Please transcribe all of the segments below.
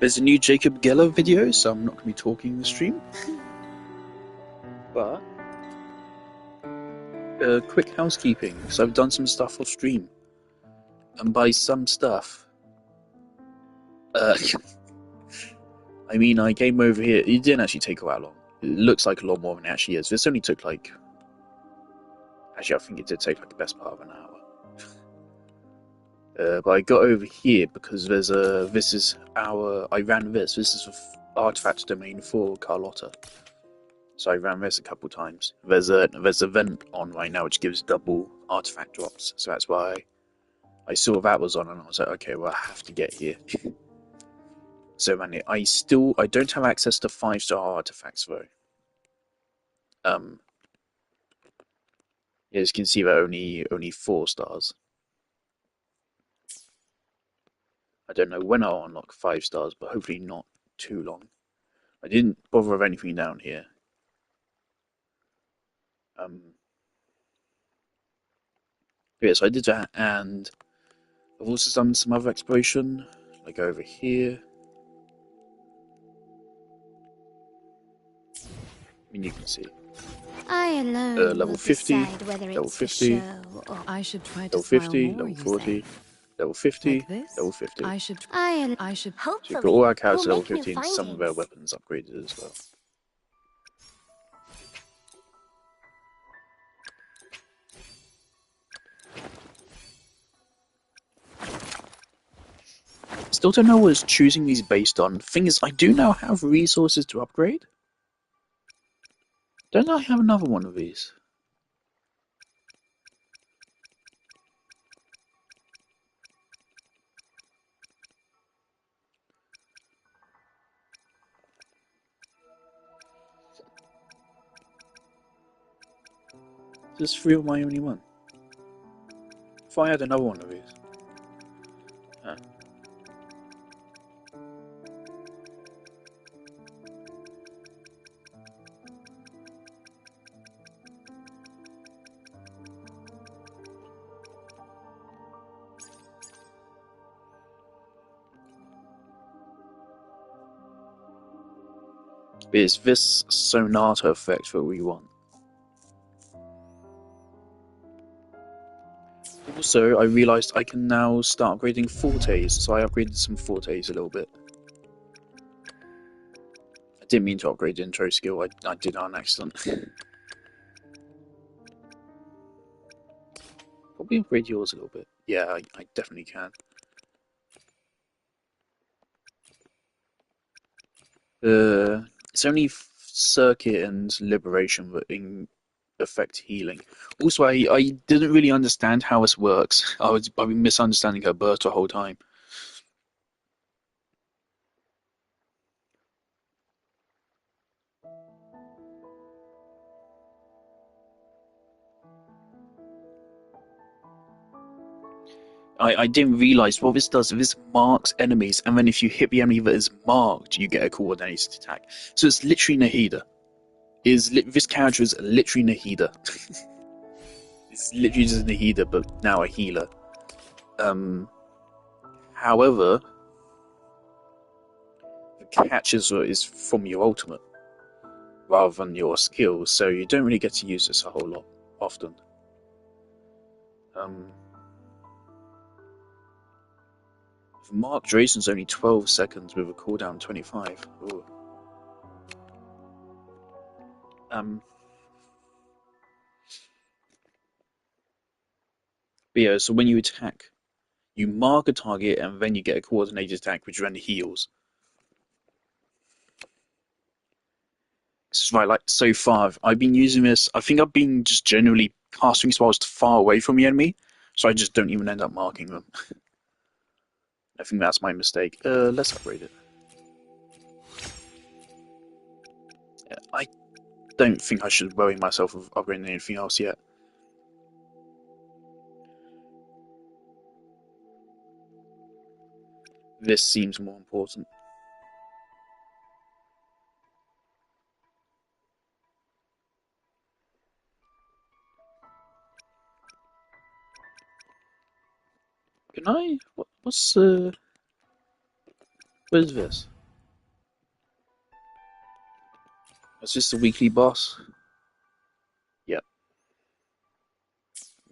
There's a new Jacob Geller video, so I'm not going to be talking in the stream. But, quick housekeeping, so I've done some stuff off stream. And by some stuff, I mean I came over here, it didn't actually take that long. It looks like a lot more than it actually is. This only took like, actually I think it did take like the best part of an hour. But I got over here because I ran this is artifact domain for Carlotta. So I ran this a couple times. There's a vent on right now which gives double artifact drops, so that's why I saw that was on and I was like, okay, well I have to get here. So man, I don't have access to 5-star artifacts though. As you can see, they're only 4 stars. I don't know when I'll unlock 5 stars, but hopefully not too long. I didn't bother with anything down here. Yeah, so I did that, and I've also done some other exploration, like over here. I mean, you can see. I alone Level 50, level 50, I should try to level smile 50, more, level 40, level 50, like this? level 50. I should. So we've got Hopefully, all our characters we'll level make new 50 and some of their findings. weapons upgraded as well. Still don't know what it's choosing these based on. Thing is, I do now have resources to upgrade. Don't I have another one of these? Is 3 of my only one? If I had another one of these. Huh. It's this Sonata effect that we want. Also, I realised I can now start upgrading Fortes, so I upgraded some Fortes a little bit. I didn't mean to upgrade intro skill, I did on accident. Probably upgrade yours a little bit. Yeah, I definitely can. It's only Circuit and Liberation that affect healing. Also, I didn't really understand how this works. I've been misunderstanding her burst the whole time. I didn't realize what this does. This marks enemies, and then if you hit the enemy that is marked, you get a coordinated attack. So it's literally Nahida. This character is literally Nahida. It's literally just Nahida, but now a healer. However, the catch is from your ultimate rather than your skills, so you don't really get to use this a whole lot often. The mark duration's only 12 seconds with a cooldown 25. Ooh. But yeah, so when you attack, you mark a target and then you get a coordinated attack which then heals. This is why, like, so far, I've been using this. I think I've been just generally casting spells far away from the enemy, so I just don't even end up marking them. I think that's my mistake. Let's upgrade it. Yeah, I don't think I should worry myself with upgrading anything else yet. This seems more important. Can I? What is this? Is this the weekly boss? Yep.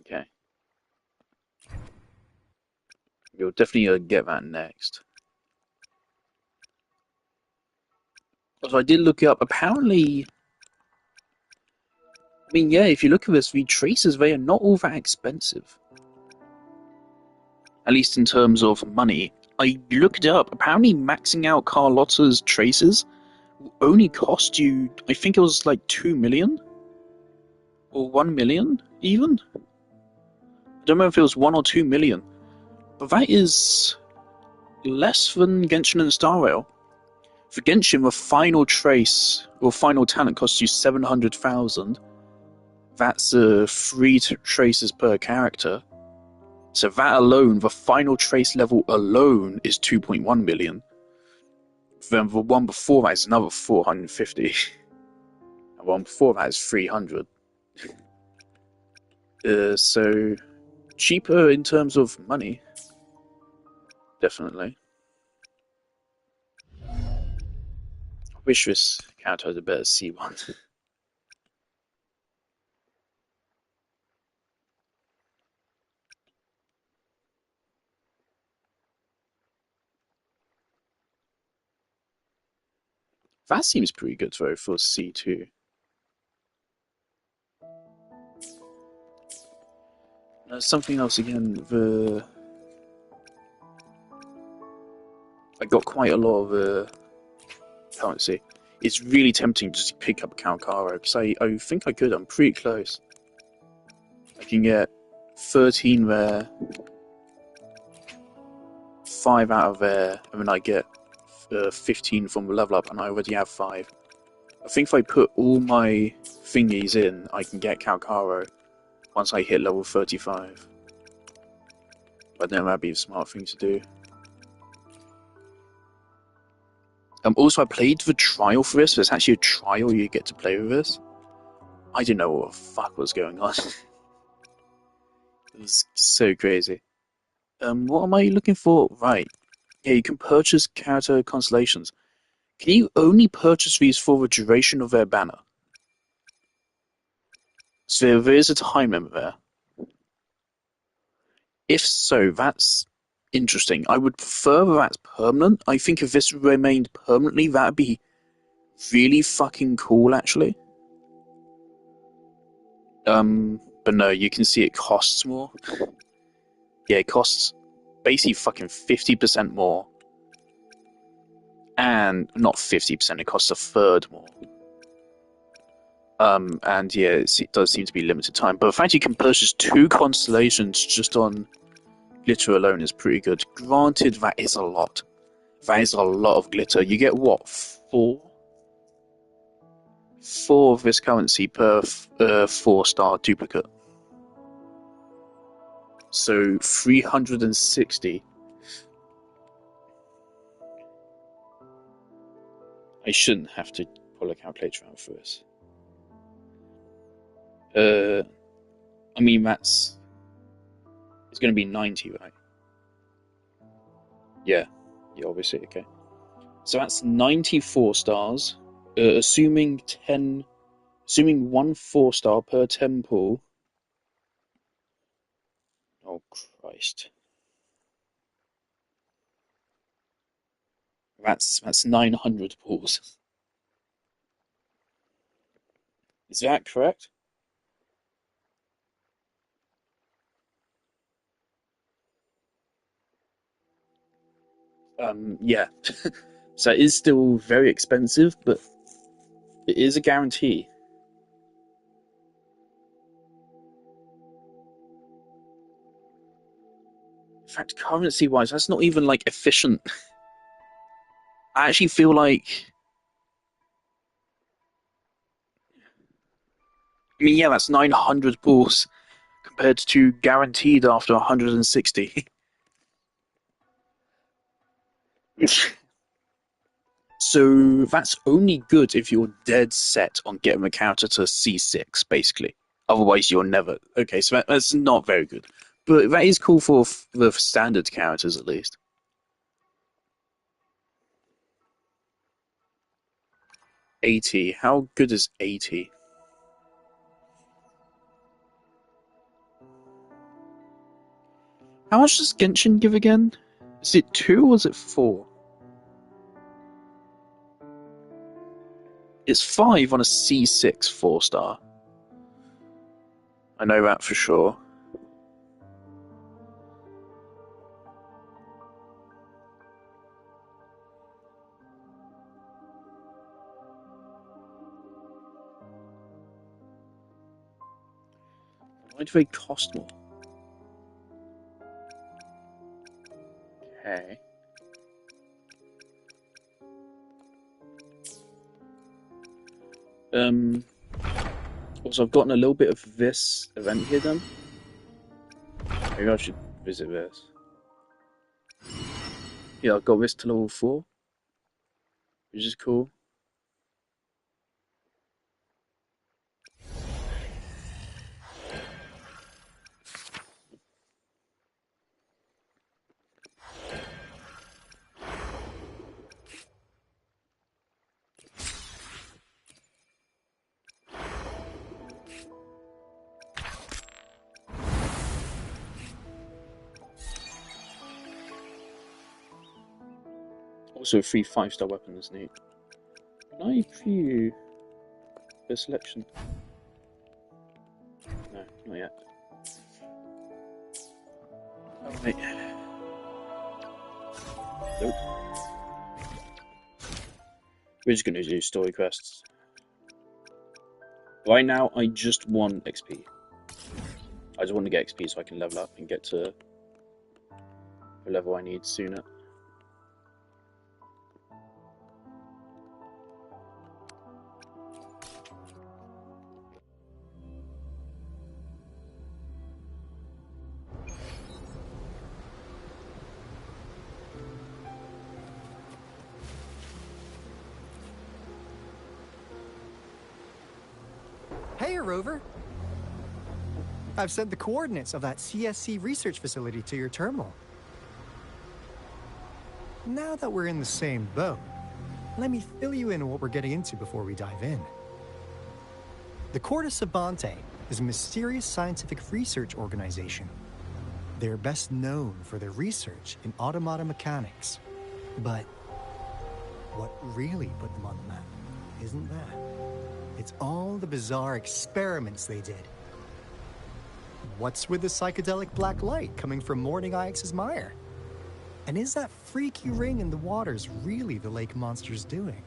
Okay. You'll definitely get that next. But I did look it up. Apparently, I mean, yeah, if you look at this, the traces, they are not all that expensive. At least in terms of money. I looked it up. Apparently, maxing out Carlotta's traces will only cost you, I think it was like 2 million? Or 1 million, even? I don't know if it was 1 or 2 million. But that is less than Genshin and Star Rail. For Genshin, the final trace, or final talent costs you 700,000. That's 3 traces per character. So that alone, the final trace level alone is 2.1 million. Then the one before that is another 450. And the one before that is 300. So cheaper in terms of money. Definitely. I wish this character had a better C1. That seems pretty good though for C2. Something else again, I got quite a lot of currency. It's really tempting to just pick up Calcaro, because I think I could, I'm pretty close. I can get 13 there, 5 out of there, and then I get 15 from the level up, and I already have 5. I think if I put all my thingies in, I can get Calcaro once I hit level 35. But then that'd be a smart thing to do. Also, I played the trial for this. There's actually a trial you get to play with this. I didn't know what the fuck was going on. It was so crazy. What am I looking for? Right. Yeah, you can purchase character constellations. Can you only purchase these for the duration of their banner? So there is a time limit there. If so, that's interesting. I would prefer that that's permanent. I think if this remained permanently, that'd be really fucking cool, actually. But no, you can see it costs more. Yeah, it costs basically fucking 50% more. And not 50%, it costs a third more. And yeah, it does seem to be limited time. But the fact you can purchase 2 constellations just on glitter alone is pretty good. Granted, that is a lot. That is a lot of glitter. You get what? 4? 4 of this currency per 4-star duplicate. So 360. I shouldn't have to pull a calculator out for this. I mean, it's going to be 90, right? Yeah, obviously, okay. So that's 94 stars, assuming 1 4-star per temple. Oh, Christ. That's 900 pools. Is that correct? Yeah. So it is still very expensive, but it is a guarantee. In fact, currency-wise, that's not even, like, efficient. I actually feel like... I mean, yeah, that's 900 pools compared to guaranteed after 160. So that's only good if you're dead set on getting the character to C6, basically. Otherwise, you're never... Okay, so that's not very good. But that is cool for the standard characters, at least. 80. How good is 80? How much does Genshin give again? Is it 2 or is it 4? It's 5 on a C6 4-star. I know that for sure. Why do they cost more? Okay. Also, I've gotten a little bit of this event here done. Maybe I should visit this. Yeah, I've got this to level 4, which is cool. Also, a free 5-star weapon is neat. Can I view the selection? No, not yet. Alright. Nope. We're just gonna do story quests. Right now, I just want XP. I just want to get XP so I can level up and get to the level I need sooner. Hey, Rover. I've sent the coordinates of that CSC research facility to your terminal. Now that we're in the same boat, let me fill you in on what we're getting into before we dive in. The Corte Savante is a mysterious scientific research organization. They're best known for their research in automata mechanics. But what really put them on the map isn't that. It's all the bizarre experiments they did. What's with the psychedelic black light coming from Morning Ix's mire? And is that freaky ring in the waters really the lake monster's doing?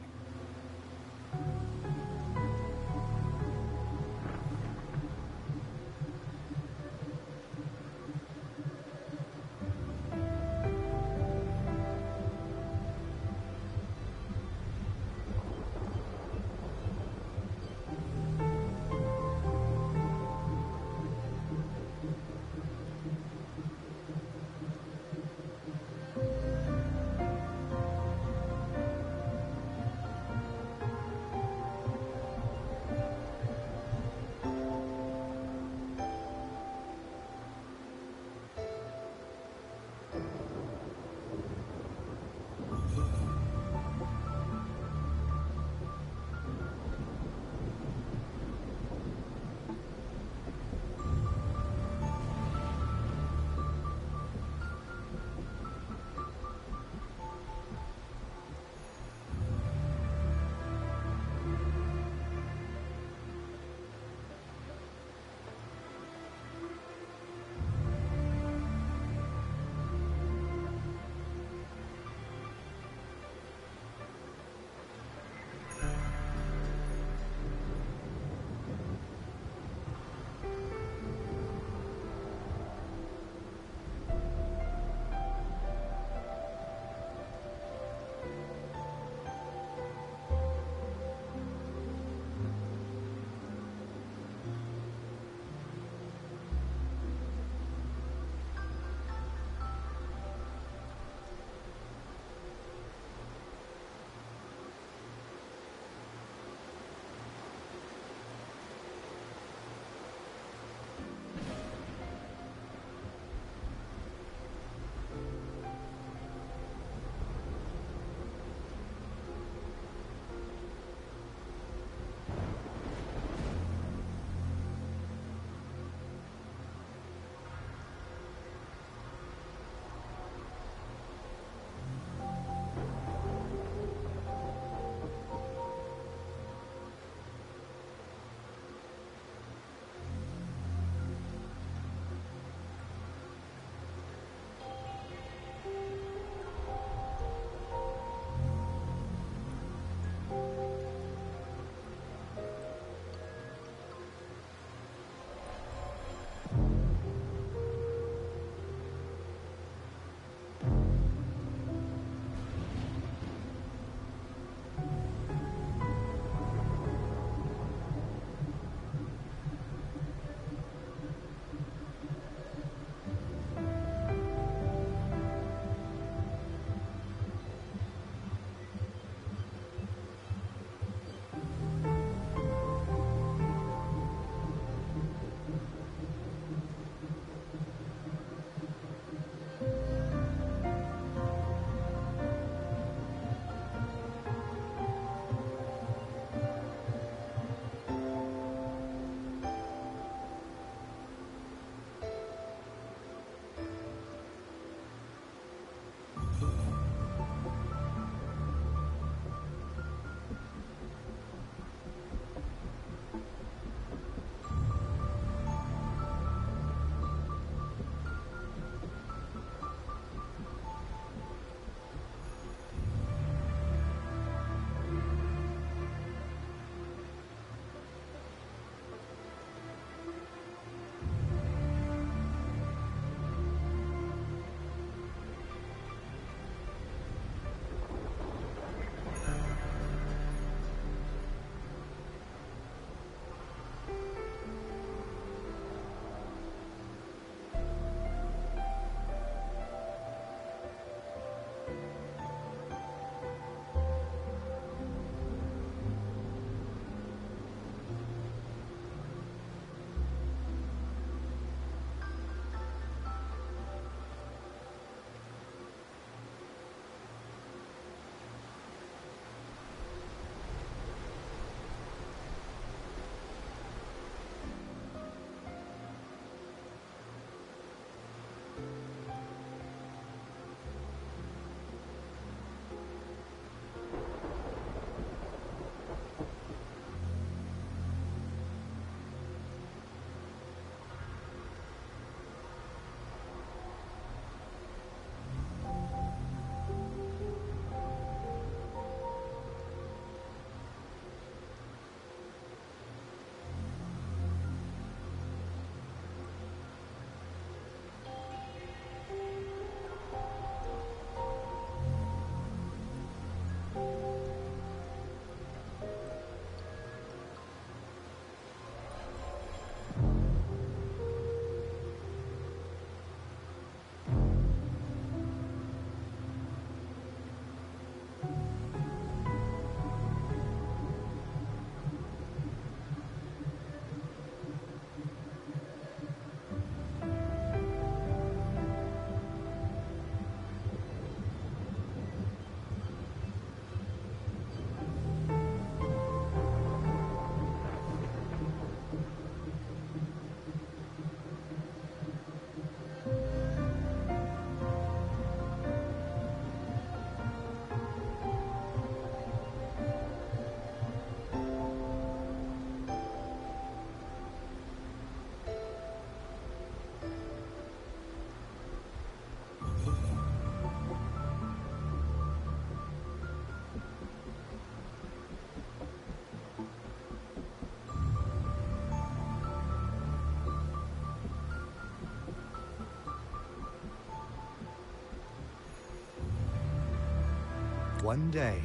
One day,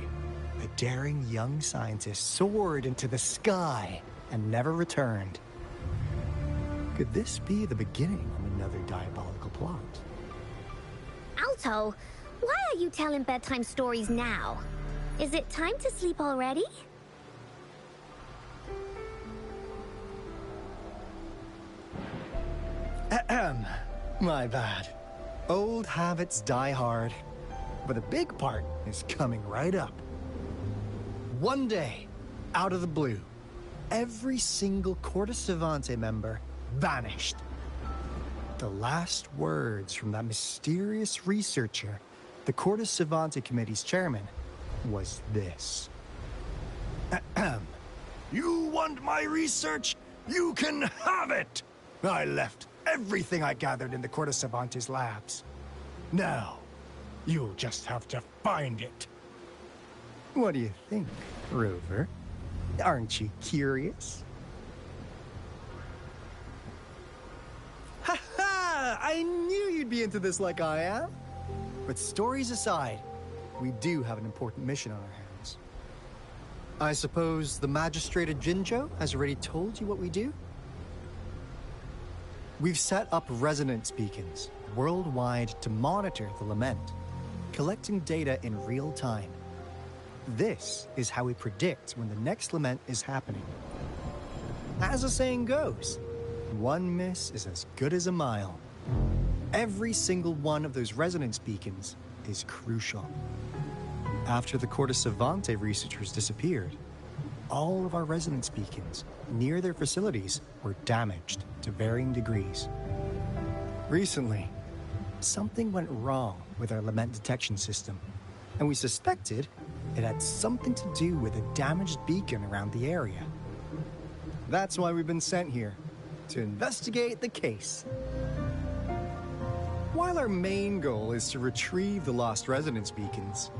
a daring young scientist soared into the sky and never returned. Could this be the beginning of another diabolical plot? Alto, why are you telling bedtime stories now? Is it time to sleep already? Ahem. My bad. Old habits die hard. But the big part is coming right up. One day, out of the blue, every single Corte Savante member vanished. The last words from that mysterious researcher, the Corte Savante Committee's chairman, was this. Ahem. You want my research? You can have it! I left everything I gathered in the Corte Savante's labs. Now, you'll just have to find it. What do you think, Rover? Aren't you curious? Ha ha! I knew you'd be into this like I am. But stories aside, we do have an important mission on our hands. I suppose the magistrate at Jinzhou has already told you what we do? We've set up resonance beacons worldwide to monitor the lament, collecting data in real time. This is how we predict when the next lament is happening. As the saying goes, one miss is as good as a mile. Every single one of those resonance beacons is crucial. After the Corte Savante researchers disappeared, all of our resonance beacons near their facilities were damaged to varying degrees. Recently, something went wrong with our lament detection system, and we suspected it had something to do with a damaged beacon around the area. That's why we've been sent here, to investigate the case. While our main goal is to retrieve the lost resonance beacons,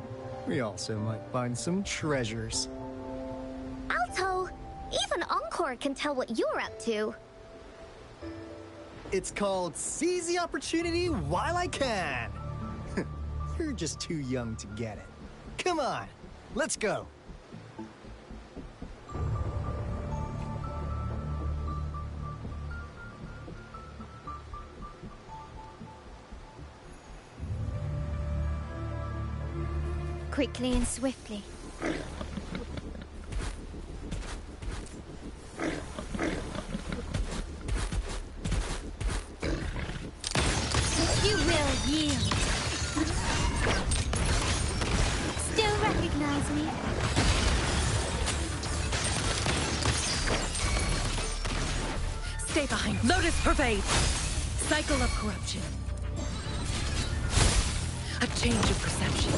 we also might find some treasures. Alto, even Encore can tell what you're up to. It's called Seize the Opportunity While I Can. You're just too young to get it. Come on, let's go. Quickly and swiftly. You will yield. Still recognize me? Stay behind. Lotus pervades. Cycle of corruption. A change of perception.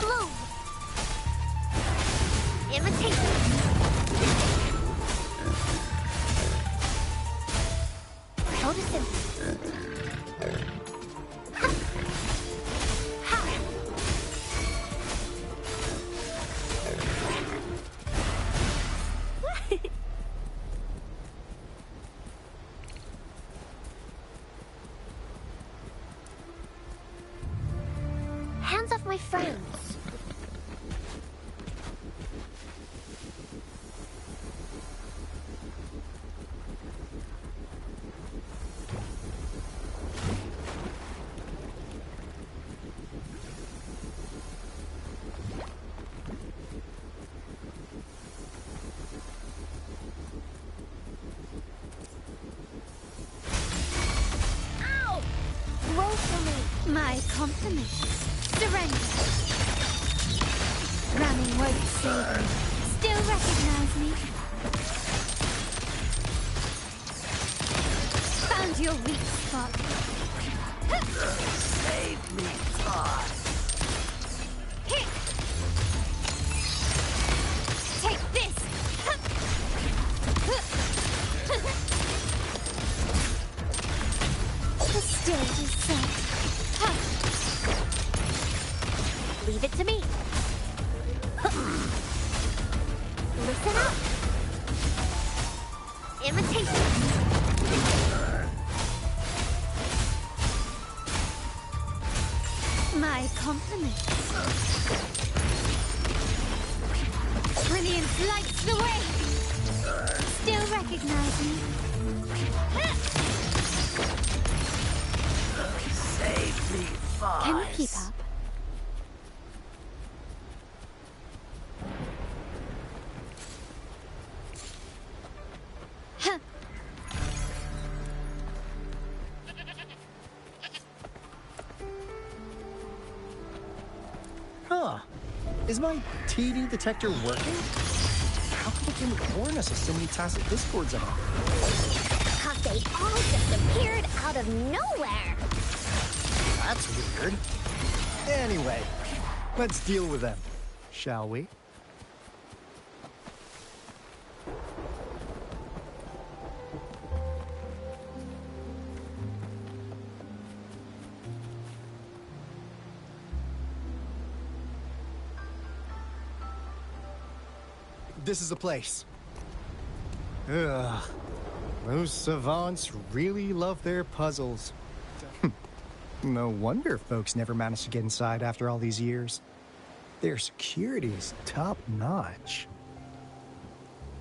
Bloom. Imitation. Photosynthesis. Hands off my friends. Ow! Roll for me. My compliments. Surrender. Ramming won't save me. Still recognize me? Found your weak spot. Save me, Todd. Take this! The stage is set. Leave it to me. Listen up. Imitation. My My compliments. Brilliance lights the way. Still recognize me? Save me, Foz. Can you keep up? Huh. Is my TD detector working? How come it didn't warn us of so many tacit discords about it? Because they all just appeared out of nowhere. That's weird. Anyway, let's deal with them, shall we? This is the place. Ugh. Those savants really love their puzzles. No wonder folks never managed to get inside after all these years. Their security is top-notch.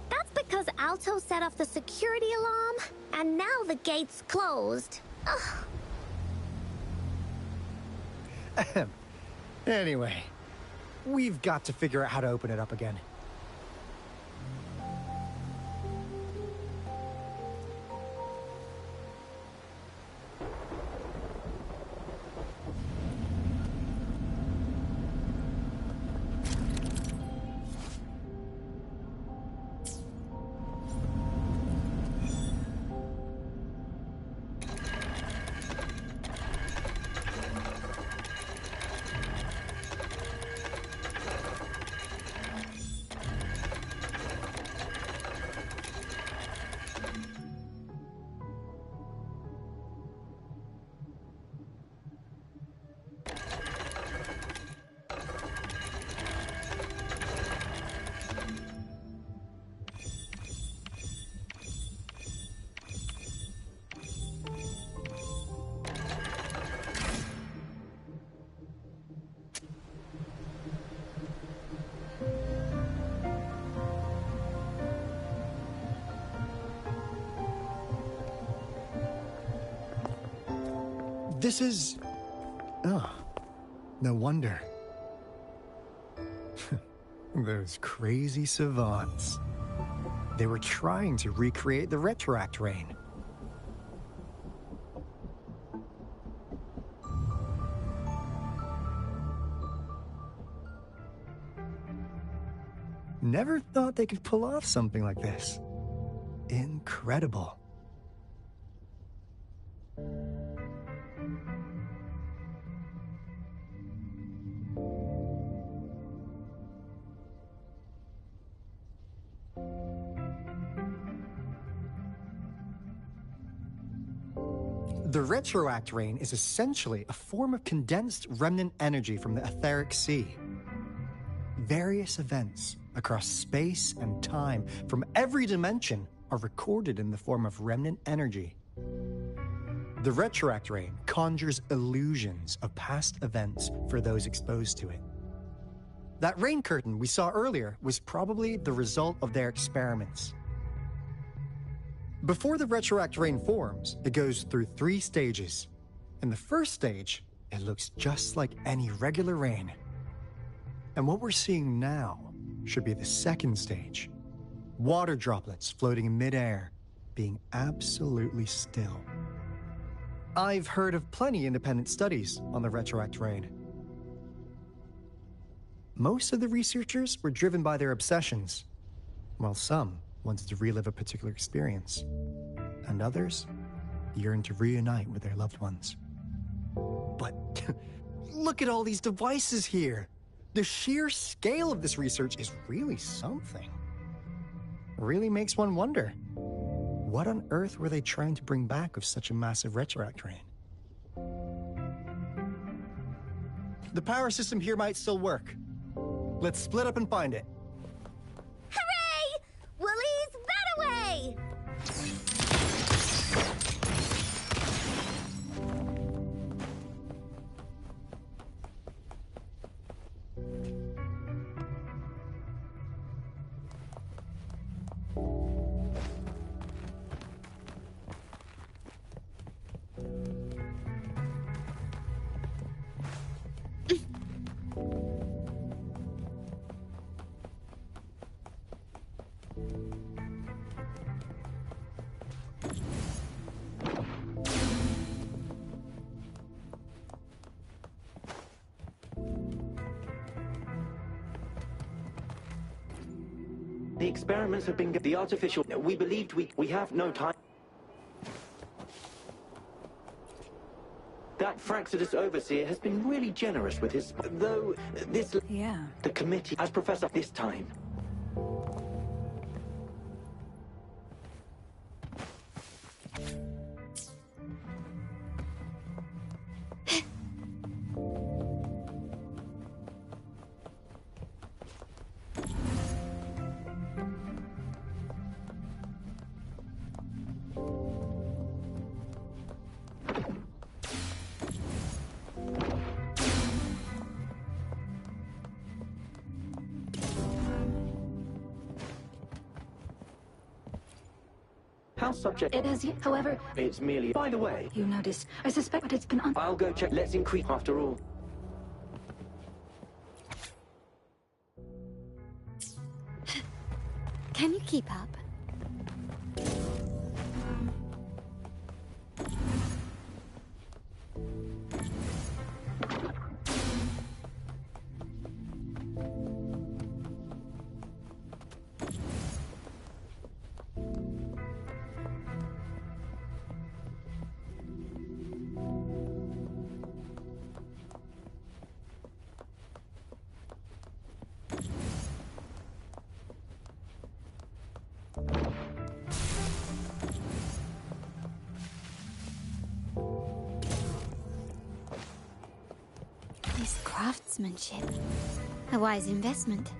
That's because Alto set off the security alarm, and now the gate's closed. Ugh. Anyway, we've got to figure out how to open it up again. This is... Oh, no wonder. Those crazy savants. They were trying to recreate the Retroact Rain. Never thought they could pull off something like this. Incredible. The Retroact Rain is essentially a form of condensed remnant energy from the etheric sea. Various events across space and time from every dimension are recorded in the form of remnant energy. The Retroact Rain conjures illusions of past events for those exposed to it. That rain curtain we saw earlier was probably the result of their experiments. Before the Retroact Rain forms, it goes through 3 stages. In the first stage, it looks just like any regular rain. And what we're seeing now should be the second stage. Water droplets floating in midair, being absolutely still. I've heard of plenty independent studies on the Retroact Rain. Most of the researchers were driven by their obsessions, while some wanted to relive a particular experience, and others yearned to reunite with their loved ones. But look at all these devices here! The sheer scale of this research is really something. It really makes one wonder, what on earth were they trying to bring back with such a massive Retroact Rain? The power system here might still work. Let's split up and find it. Hooray! Willie's Runaway! The experiments have been... The artificial... We believed we have no time. That Fraxidus Overseer has been really generous with his... Though, this... Yeah. The committee, as Professor, this time. How subject... It has, however... It's merely... By the way... You noticed. I suspect it's been I'll go check. Let's increase after all. Can you keep up? This craftsmanship. A wise investment.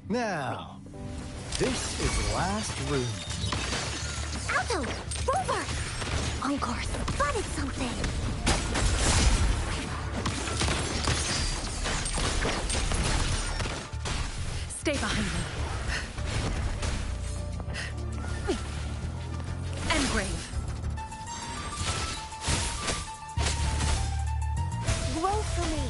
Now, this is the last room. Alto! Rover! Encore spotted something! Stay behind me. Engrave. Roll for me!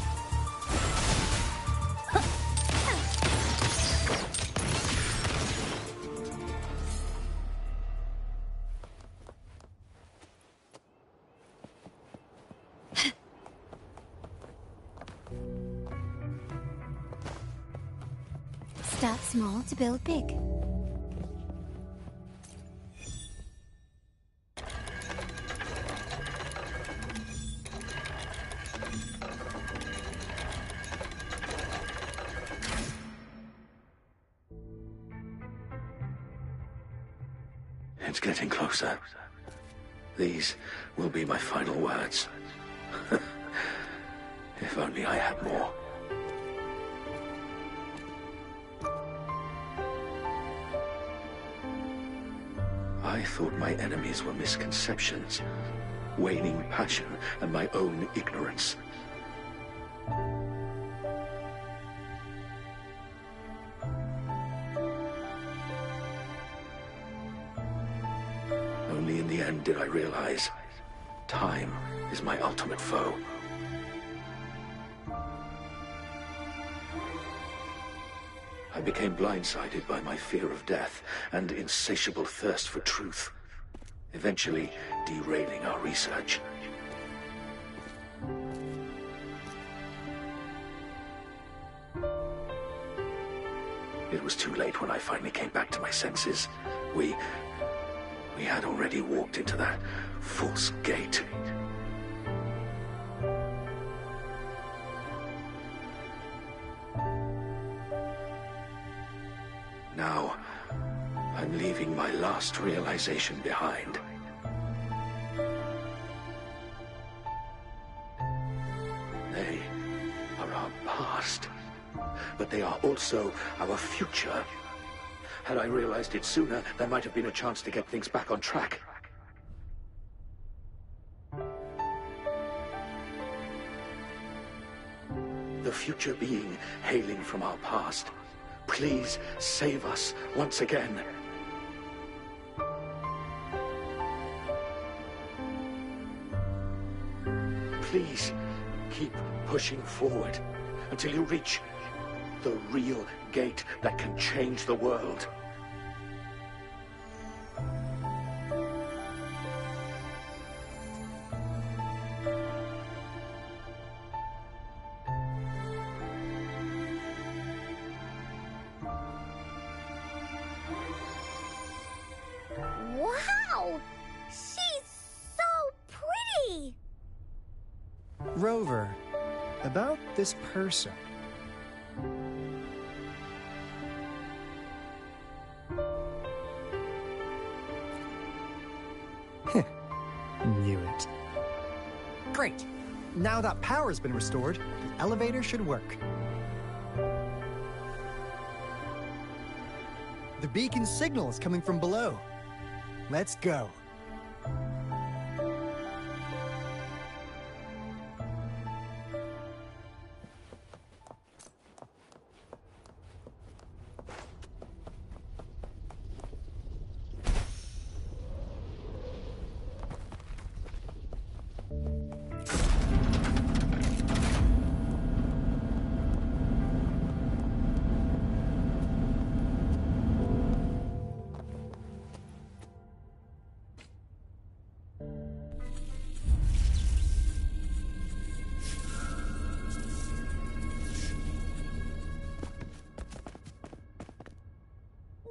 Start small to build big. It's getting closer. These will be my final words. If only I had more. I thought my enemies were misconceptions, waning passion, and my own ignorance. Only in the end did I realize time is my ultimate foe. I became blindsided by my fear of death and insatiable thirst for truth, eventually derailing our research. It was too late when I finally came back to my senses. We had already walked into that false gate. Now, I'm leaving my last realization behind. They are our past, but they are also our future. Had I realized it sooner, there might have been a chance to get things back on track. The future being hailing from our past. Please save us once again. Please keep pushing forward until you reach the real gate that can change the world. Wow! She's so pretty! Rover, about this person. Knew it. Great. Now that power's been restored, the elevator should work. The beacon signal is coming from below. Let's go.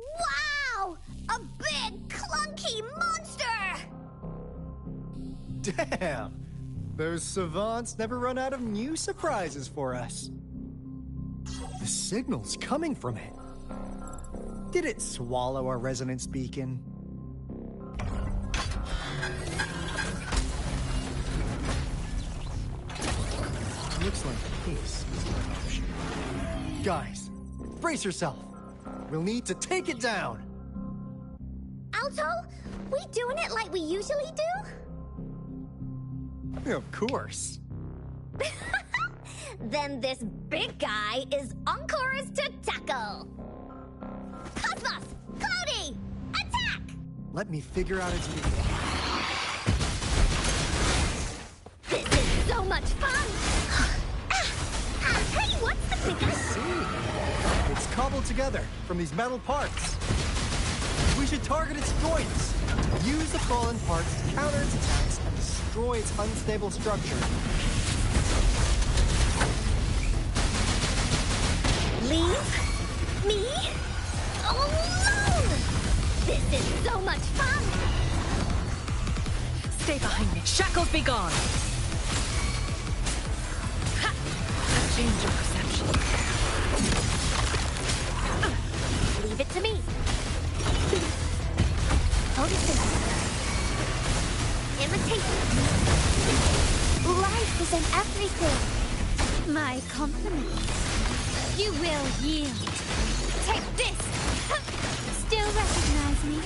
Wow! A big, clunky monster! Damn! Those savants never run out of new surprises for us. The signal's coming from it. Did it swallow our resonance beacon? Looks like peace is our option. Guys, brace yourself. We'll need to take it down. Alto, we doing it like we usually do? Of course. Then this big guy is Encore's to tackle. Cosmos! Cloudy! Attack! Let me figure out its weakness. This is so much fun! Hey, what's the big guy? See? It's cobbled together from these metal parts. We should target its joints. Use the fallen parts to counter its attacks and destroy its unstable structure. Leave me alone! This is so much fun! Stay behind me. Shackles be gone. Ha! Change your perception. Leave it to me. Notice imitation. Life is in everything. My compliments. You will yield. Take this! Still recognize me?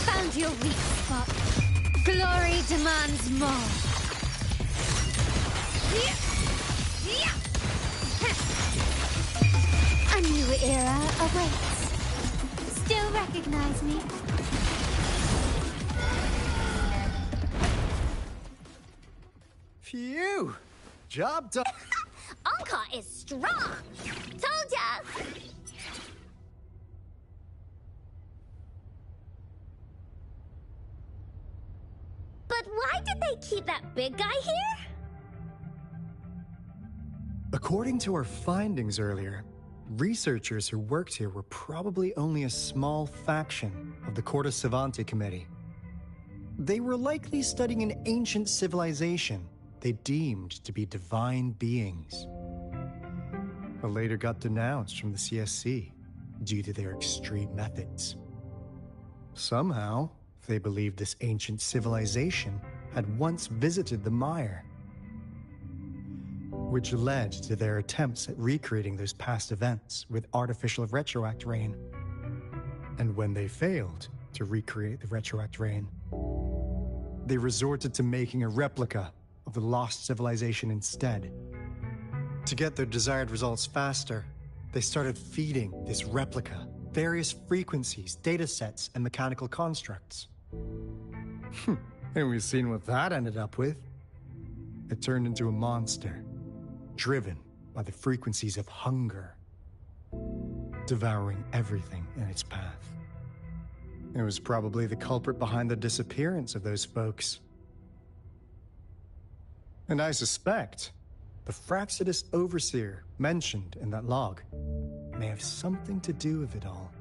Found your weak spot. Glory demands more. A new era awaits. Still recognize me? Phew! Job done. Encore is strong! Told ya! But why did they keep that big guy here? According to our findings earlier, researchers who worked here were probably only a small faction of the Corte Savante Committee. They were likely studying an ancient civilization they deemed to be divine beings, but later got denounced from the CSC due to their extreme methods. Somehow, they believed this ancient civilization had once visited the mire, which led to their attempts at recreating those past events with artificial retroact rain. And when they failed to recreate the retroact rain, they resorted to making a replica of the lost civilization instead. To get their desired results faster, they started feeding this replica various frequencies, data sets, and mechanical constructs. And we've seen what that ended up with. it turned into a monster, driven by the frequencies of hunger, devouring everything in its path. It was probably the culprit behind the disappearance of those folks. And I suspect the Fraxidus Overseer mentioned in that log may have something to do with it all.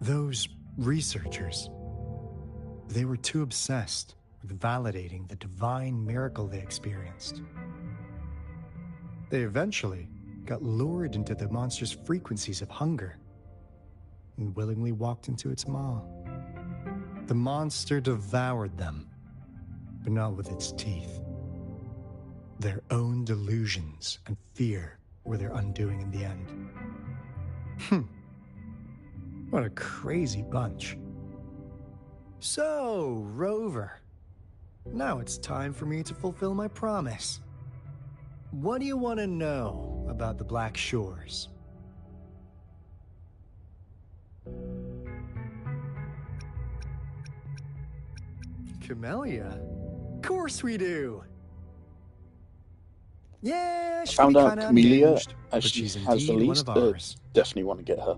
Those researchers, they were too obsessed with validating the divine miracle they experienced. They eventually got lured into the monster's frequencies of hunger and willingly walked into its maw. The monster devoured them, but not with its teeth. Their own delusions and fear were their undoing in the end. What a crazy bunch. So, Rover, now it's time for me to fulfill my promise. What do you want to know about the Black Shores? Camellia? Of course we do! Yeah, I she's found out kinda Camellia unhinged, but actually she's has indeed released. one of ours. Definitely want to get her.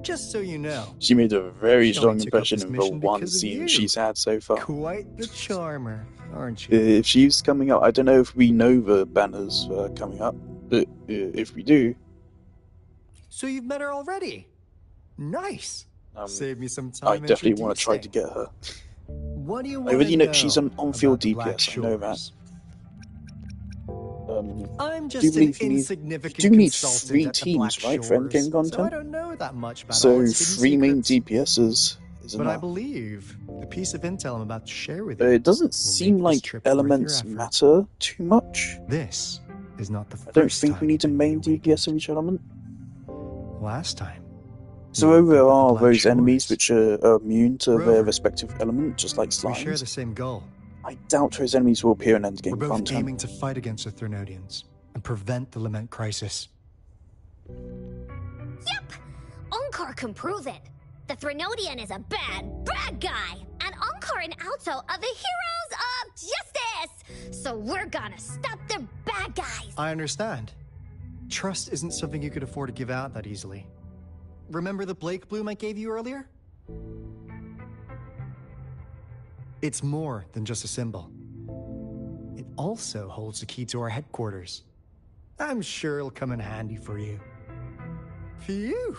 Just so you know, She made a very she only strong took up impression this in the mission one because of scene you. she's had so far. Quite the charmer, aren't you? If she's coming up, I don't know if we know the banners coming up, but if we do, So you've met her already? Nice. Save me some I time. definitely want to try to introducing. get her. What do you I want already to know she's an on-field about the Black DPS. I know that. Shores? Do I'm you just an believe you need? insignificant You do need consultant 3 at the Black teams, right, for endgame Shores, so I content? don't know that much about all So its hidden 3 main secrets. DPSs is But I enough. believe the piece of intel I'm about to share with you It doesn't will seem make this like trip worth your elements effort. matter too much. This is not the I don't first think time we need a you've been main reawakened. DPS of each element. Last time. So you woke there up at the are Black those enemies Shores. which are immune to their Rover, respective element, just like We share the slimes. same goal. I doubt those enemies will appear in We're endgame both content. aiming to fight against the Threnodians and prevent the Lament crisis. Yep! Encore can prove it. The Threnodian is a bad, bad guy. And Encore and Alto are the heroes of justice. So we're gonna stop the bad guys. I understand. Trust isn't something you could afford to give out that easily. Remember the Blake bloom I gave you earlier? It's more than just a symbol. It also holds the key to our headquarters. I'm sure it'll come in handy for you. Phew!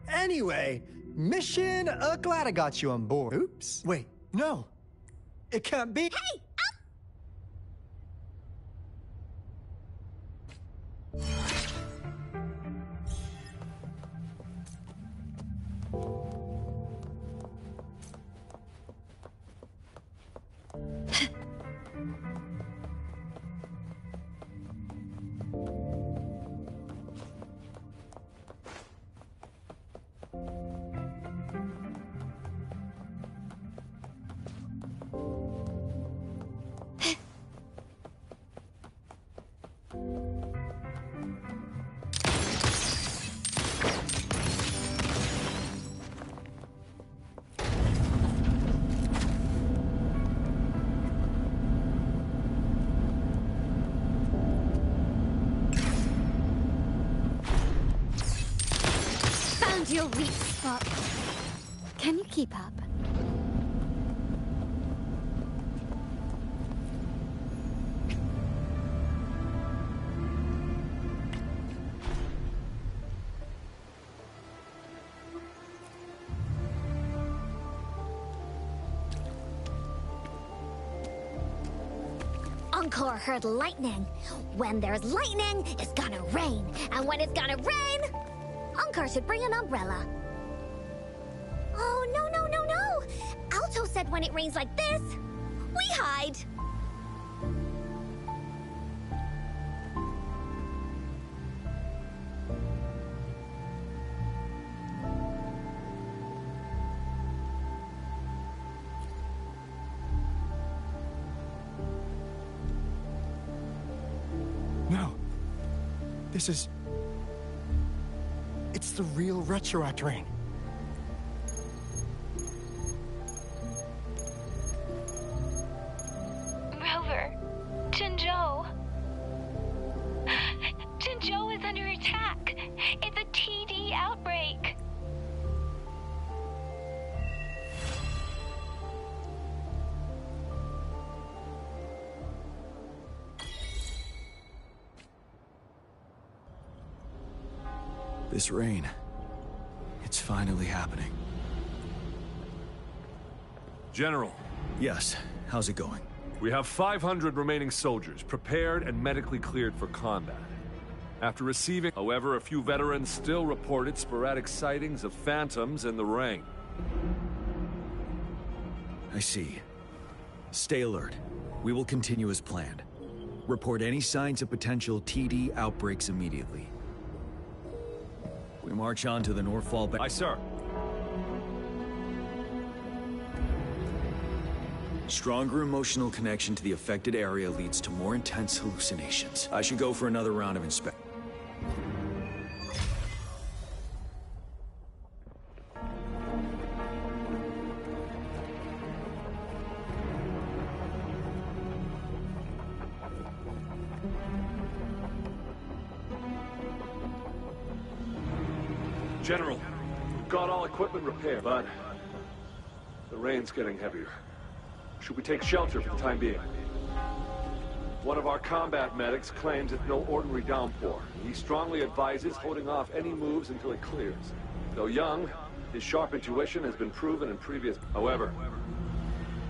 Anyway, mission, glad I got you on board. Oops. Wait, no. It can't be. Hey! Found your weak spot. Can you keep up? Encore heard lightning. When there's lightning, it's gonna rain. And when it's gonna rain, Encore should bring an umbrella. Oh, no, no, no, no. Alto said when it rains like this, we hide. No. This is... It's the real Retroact Rain. Rover, Ginger This rain, it's finally happening. General. Yes, how's it going? We have 500 remaining soldiers, prepared and medically cleared for combat. After receiving, however, a few veterans still reported sporadic sightings of phantoms in the rain. I see. Stay alert. We will continue as planned. Report any signs of potential TD outbreaks immediately. We march on to the Northfall Aye, sir. Stronger emotional connection to the affected area leads to more intense hallucinations. I should go for another round of inspection. General, we've got all equipment repaired, but the rain's getting heavier. Should we take shelter for the time being? One of our combat medics claims it's no ordinary downpour. He strongly advises holding off any moves until it clears. Though young, his sharp intuition has been proven in previous... However,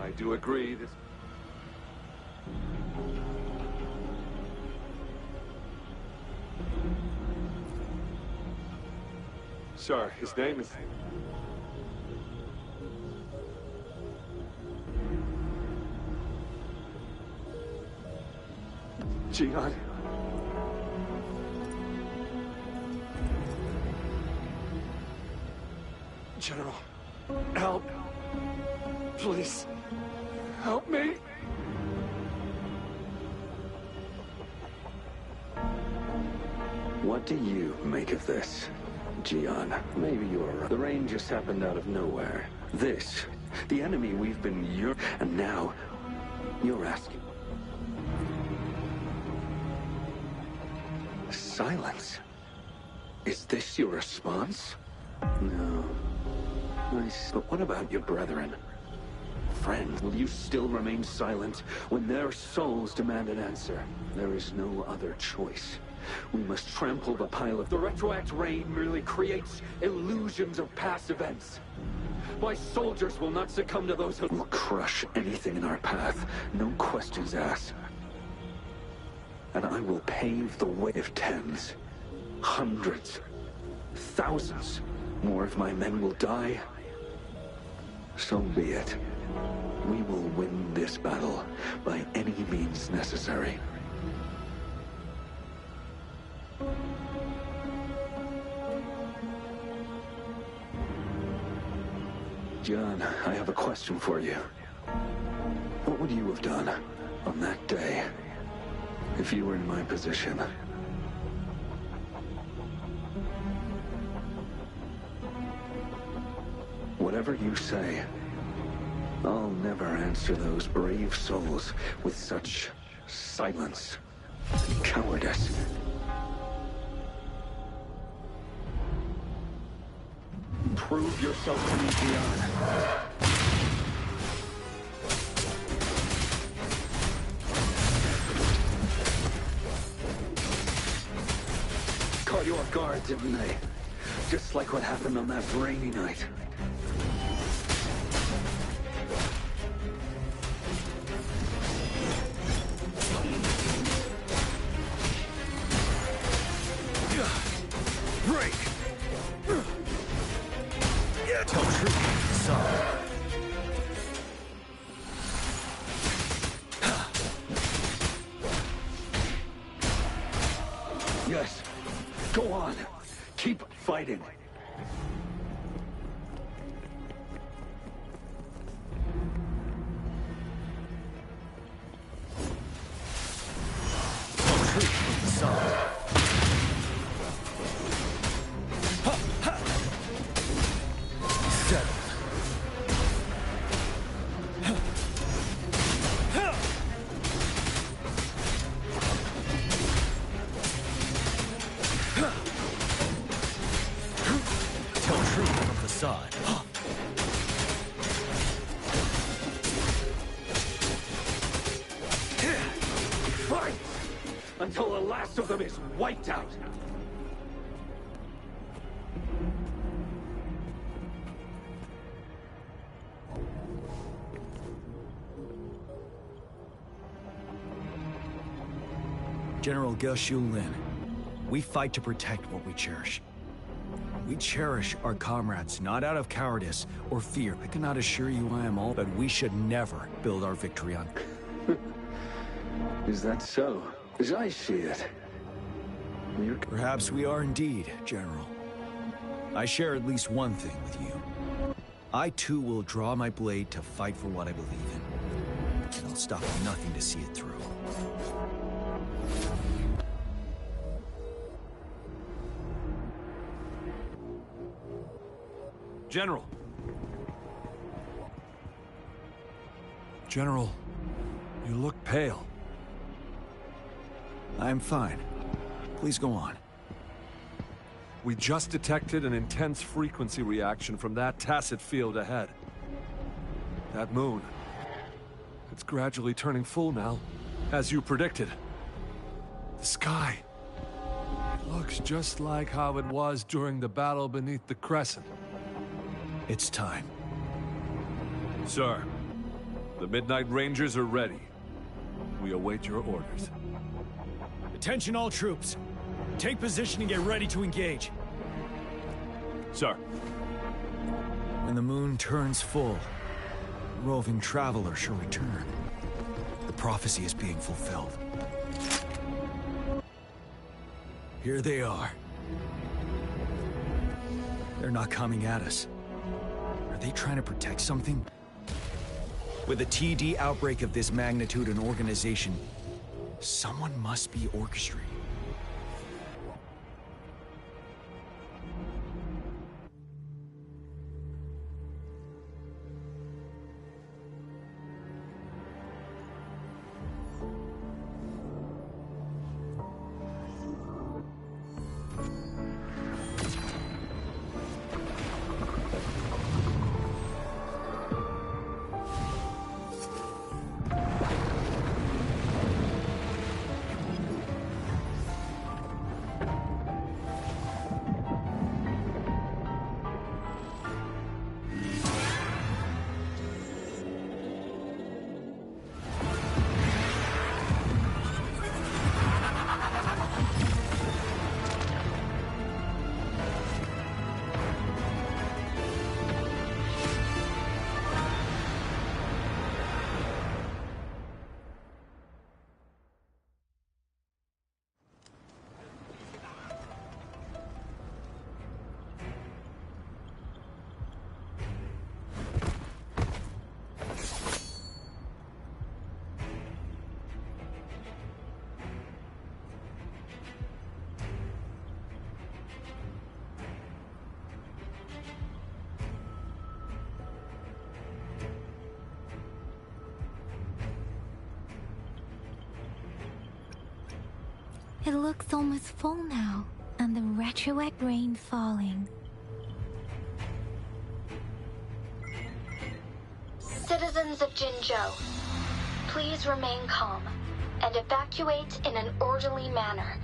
I do agree this... Sir, his name is... Gian. General, help. Please, help me. What do you make of this, Gian? Maybe you're right. The rain just happened out of nowhere. This, the enemy we've been and now, you're asking. Silence? Is this your response? No. Nice. But what about your brethren? Friend, will you still remain silent when their souls demand an answer? There is no other choice. We must trample the pile of... The retroact rain merely creates illusions of past events. My soldiers will not succumb to those who... We'll crush anything in our path, no questions asked. And I will pave the way of tens, hundreds, thousands. More of my men will die. So be it. We will win this battle by any means necessary. John, I have a question for you. What would you have done on that day if you were in my position? Whatever you say, I'll never answer those brave souls with such silence and cowardice. Prove yourself to me, Gian. Caught you off guard, didn't they? Just like what happened on that rainy night. Break! Tell truth, son. Yes. Go on. Keep fighting. Tell truth, son. Fight! Until the last of them is wiped out! General Ge Lin, we fight to protect what we cherish. We cherish our comrades, not out of cowardice or fear. I cannot assure you I am all, but we should never build our victory on... Is that so? As I see it, Perhaps we are indeed, General. I share at least one thing with you. I too will draw my blade to fight for what I believe in. And I'll stop at nothing to see it through. General! General, you look pale. I'm fine. Please go on. We just detected an intense frequency reaction from that tacit field ahead. That moon. It's gradually turning full now, as you predicted. The sky. It looks just like how it was during the battle beneath the Crescent. It's time. Sir, the Midnight Rangers are ready. We await your orders. Attention all troops. Take position and get ready to engage. Sir. When the moon turns full, a roving traveler shall return. The prophecy is being fulfilled. Here they are. They're not coming at us. Are they trying to protect something? With a TD outbreak of this magnitude and organization, someone must be orchestrating. It looks almost full now, and the retroact rain falling. Citizens of Jinzhou, please remain calm and evacuate in an orderly manner,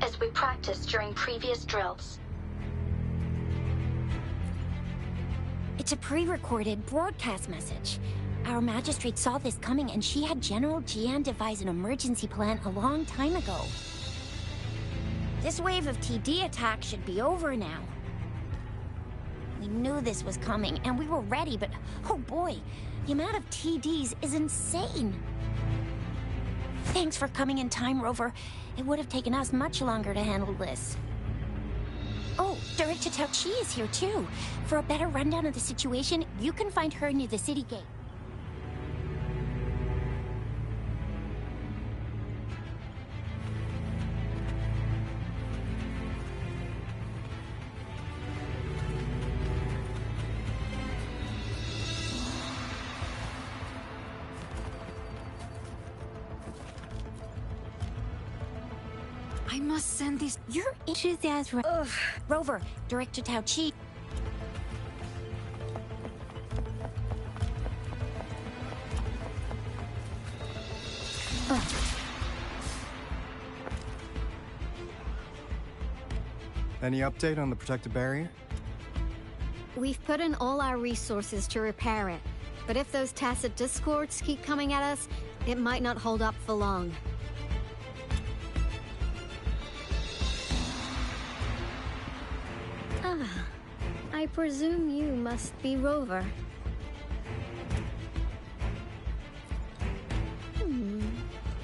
as we practiced during previous drills. It's a pre-recorded broadcast message. Our magistrate saw this coming and she had General Jian devise an emergency plan a long time ago. This wave of TD attacks should be over now. We knew this was coming and we were ready, but oh boy, the amount of TDs is insane. Thanks for coming in time, Rover. It would have taken us much longer to handle this. Oh, Director Tao Chi is here too. For a better rundown of the situation, you can find her near the city gate. I must send these... Your enthusiasm. Ugh. Rover, Director Tao Chi. Any update on the protective barrier? We've put in all our resources to repair it, but if those tacit discords keep coming at us, it might not hold up for long. Ah, I presume you must be Rover.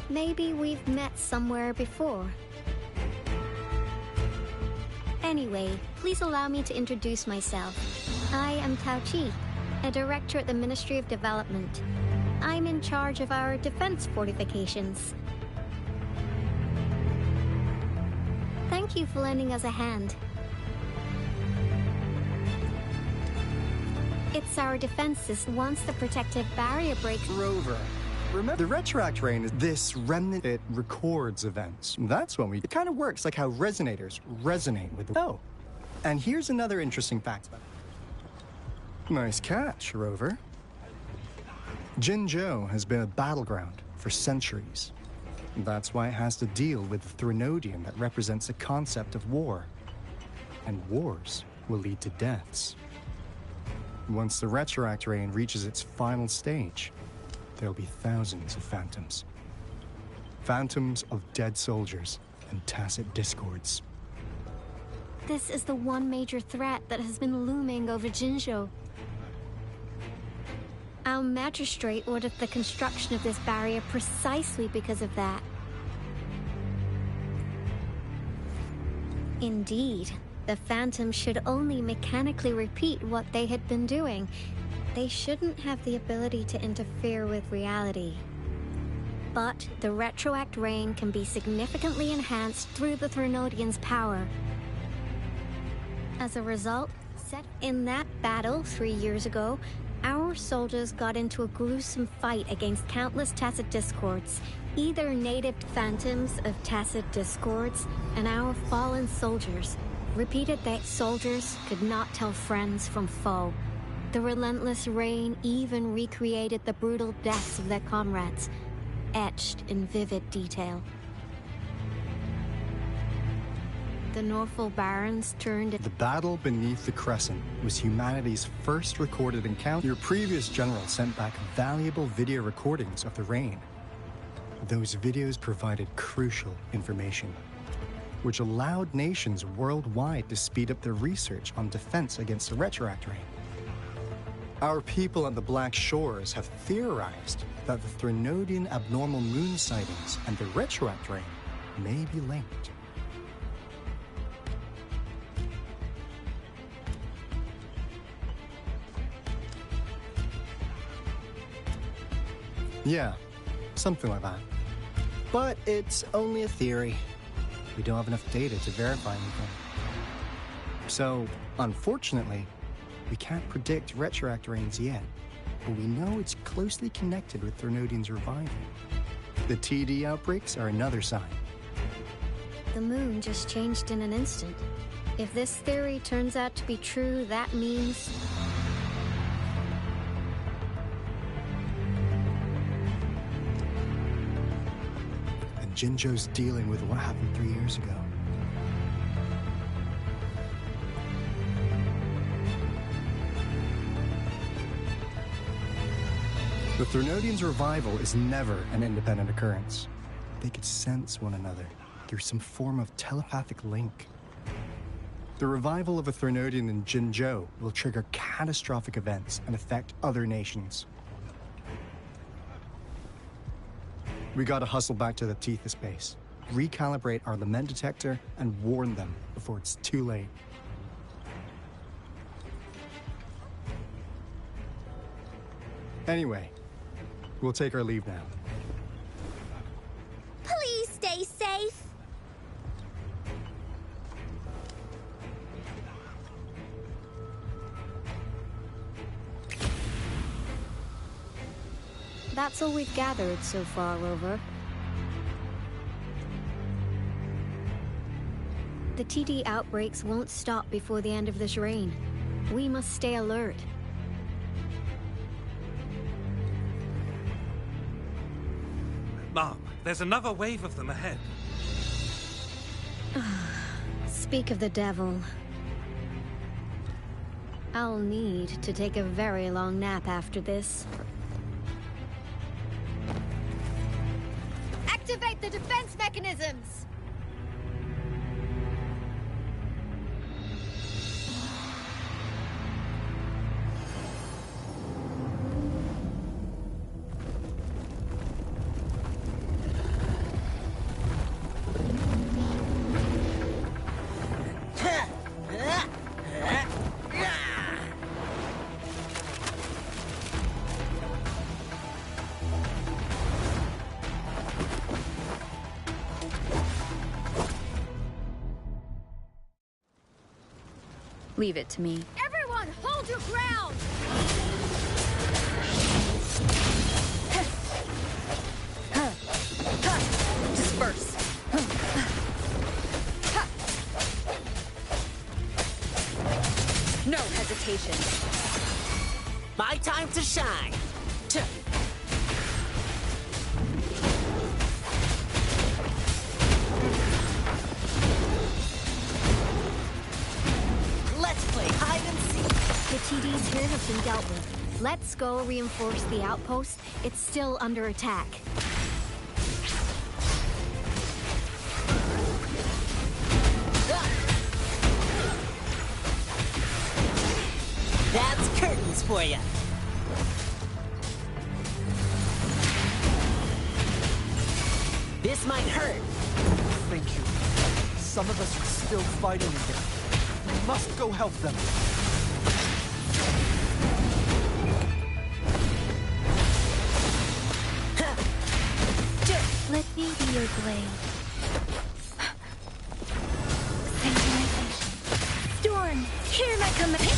Maybe we've met somewhere before. Anyway, please allow me to introduce myself. I am Tao Chi, a director at the Ministry of Development. I'm in charge of our defense fortifications. Thank you for lending us a hand. It's our defenses once the protective barrier breaks. Rover. Remember, the Retroact Rain is this remnant. It records events. That's when it kind of works like how resonators resonate with the... Oh, and here's another interesting fact about it. Nice catch, Rover. Jinzhou has been a battleground for centuries. That's why it has to deal with the Threnodian that represents the concept of war. And wars will lead to deaths. Once the Retroact Rain reaches its final stage, there'll be thousands of phantoms. Phantoms of dead soldiers and tacit discords. This is the one major threat that has been looming over Jinzhou. Our magistrate ordered the construction of this barrier precisely because of that. Indeed, the Phantoms should only mechanically repeat what they had been doing. They shouldn't have the ability to interfere with reality. But the Retroact Rain can be significantly enhanced through the Threnodian's power. As a result, set in that battle 3 years ago, our soldiers got into a gruesome fight against countless tacit discords, either native phantoms of tacit discords and our fallen soldiers. Repeated that soldiers could not tell friends from foe. The relentless rain even recreated the brutal deaths of their comrades, etched in vivid detail. The Norfolk Barons turned... The battle beneath the Crescent was humanity's first recorded encounter. Your previous general sent back valuable video recordings of the rain. Those videos provided crucial information, which allowed nations worldwide to speed up their research on defense against the Retroact Rain. Our people on the Black Shores have theorized that the Threnodian abnormal moon sightings and the Retroact Rain may be linked. Yeah, something like that. But it's only a theory. We don't have enough data to verify anything. So, unfortunately, we can't predict Retroact Rains yet, but we know it's closely connected with Threnodian's revival. The TD outbreaks are another sign. The moon just changed in an instant. If this theory turns out to be true, that means... And Jinzhou's dealing with what happened 3 years ago. The Threnodian's revival is never an independent occurrence. They could sense one another through some form of telepathic link. The revival of a Threnodian in Jinzhou will trigger catastrophic events and affect other nations. We gotta hustle back to the Tethys base, recalibrate our lament detector, and warn them before it's too late. Anyway, we'll take our leave now. Please stay safe. That's all we've gathered so far, Rover. The TD outbreaks won't stop before the end of this reign. We must stay alert. Mom, there's another wave of them ahead. Speak of the devil. I'll need to take a very long nap after this. Activate the defense mechanisms! Leave it to me. Everyone, hold your ground! Disperse. No hesitation. My time to shine. Let's play hide and seek. The TDs here have been dealt with. Let's go reinforce the outpost. It's still under attack. That's curtains for you. This might hurt. Thank you. Some of us are still fighting again. We must go help them. Let me be your blade. Synchronization. Storm, hear my command.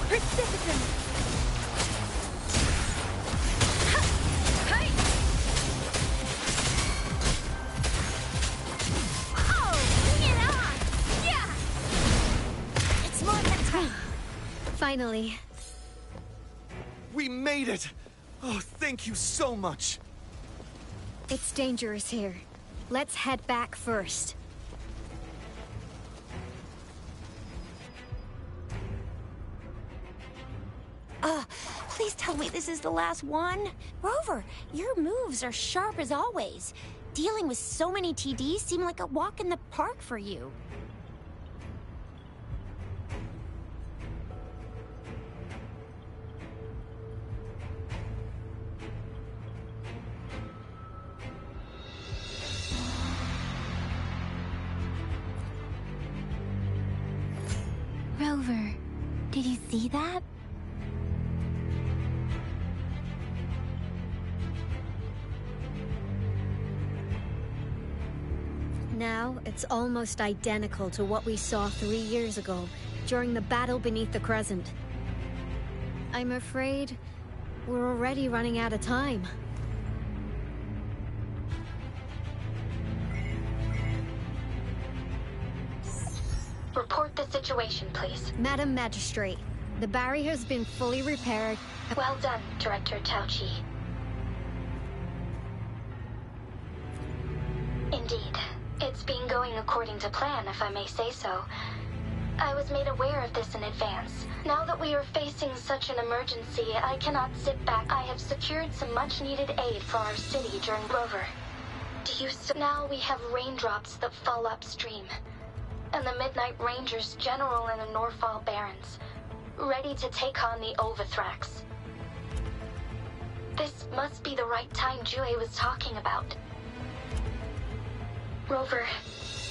Precipitant. Finally. We made it! Oh, thank you so much! It's dangerous here. Let's head back first. Please tell me this is the last one. Rover, your moves are sharp as always. Dealing with so many TDs seemed like a walk in the park for you. Rover, did you see that? Now, it's almost identical to what we saw 3 years ago, during the battle beneath the Crescent. I'm afraid we're already running out of time. Report the situation, please. Madam Magistrate, the barrier's been fully repaired. Well done, Director Tauchi. Indeed. It's been going according to plan, if I may say so. I was made aware of this in advance. Now that we are facing such an emergency, I cannot sit back. I have secured some much-needed aid for our city during Rover. Now we have raindrops that fall upstream, and the Midnight Rangers General in the Norfall Barrens, ready to take on the Overthrax. This must be the right time Jue was talking about. Rover,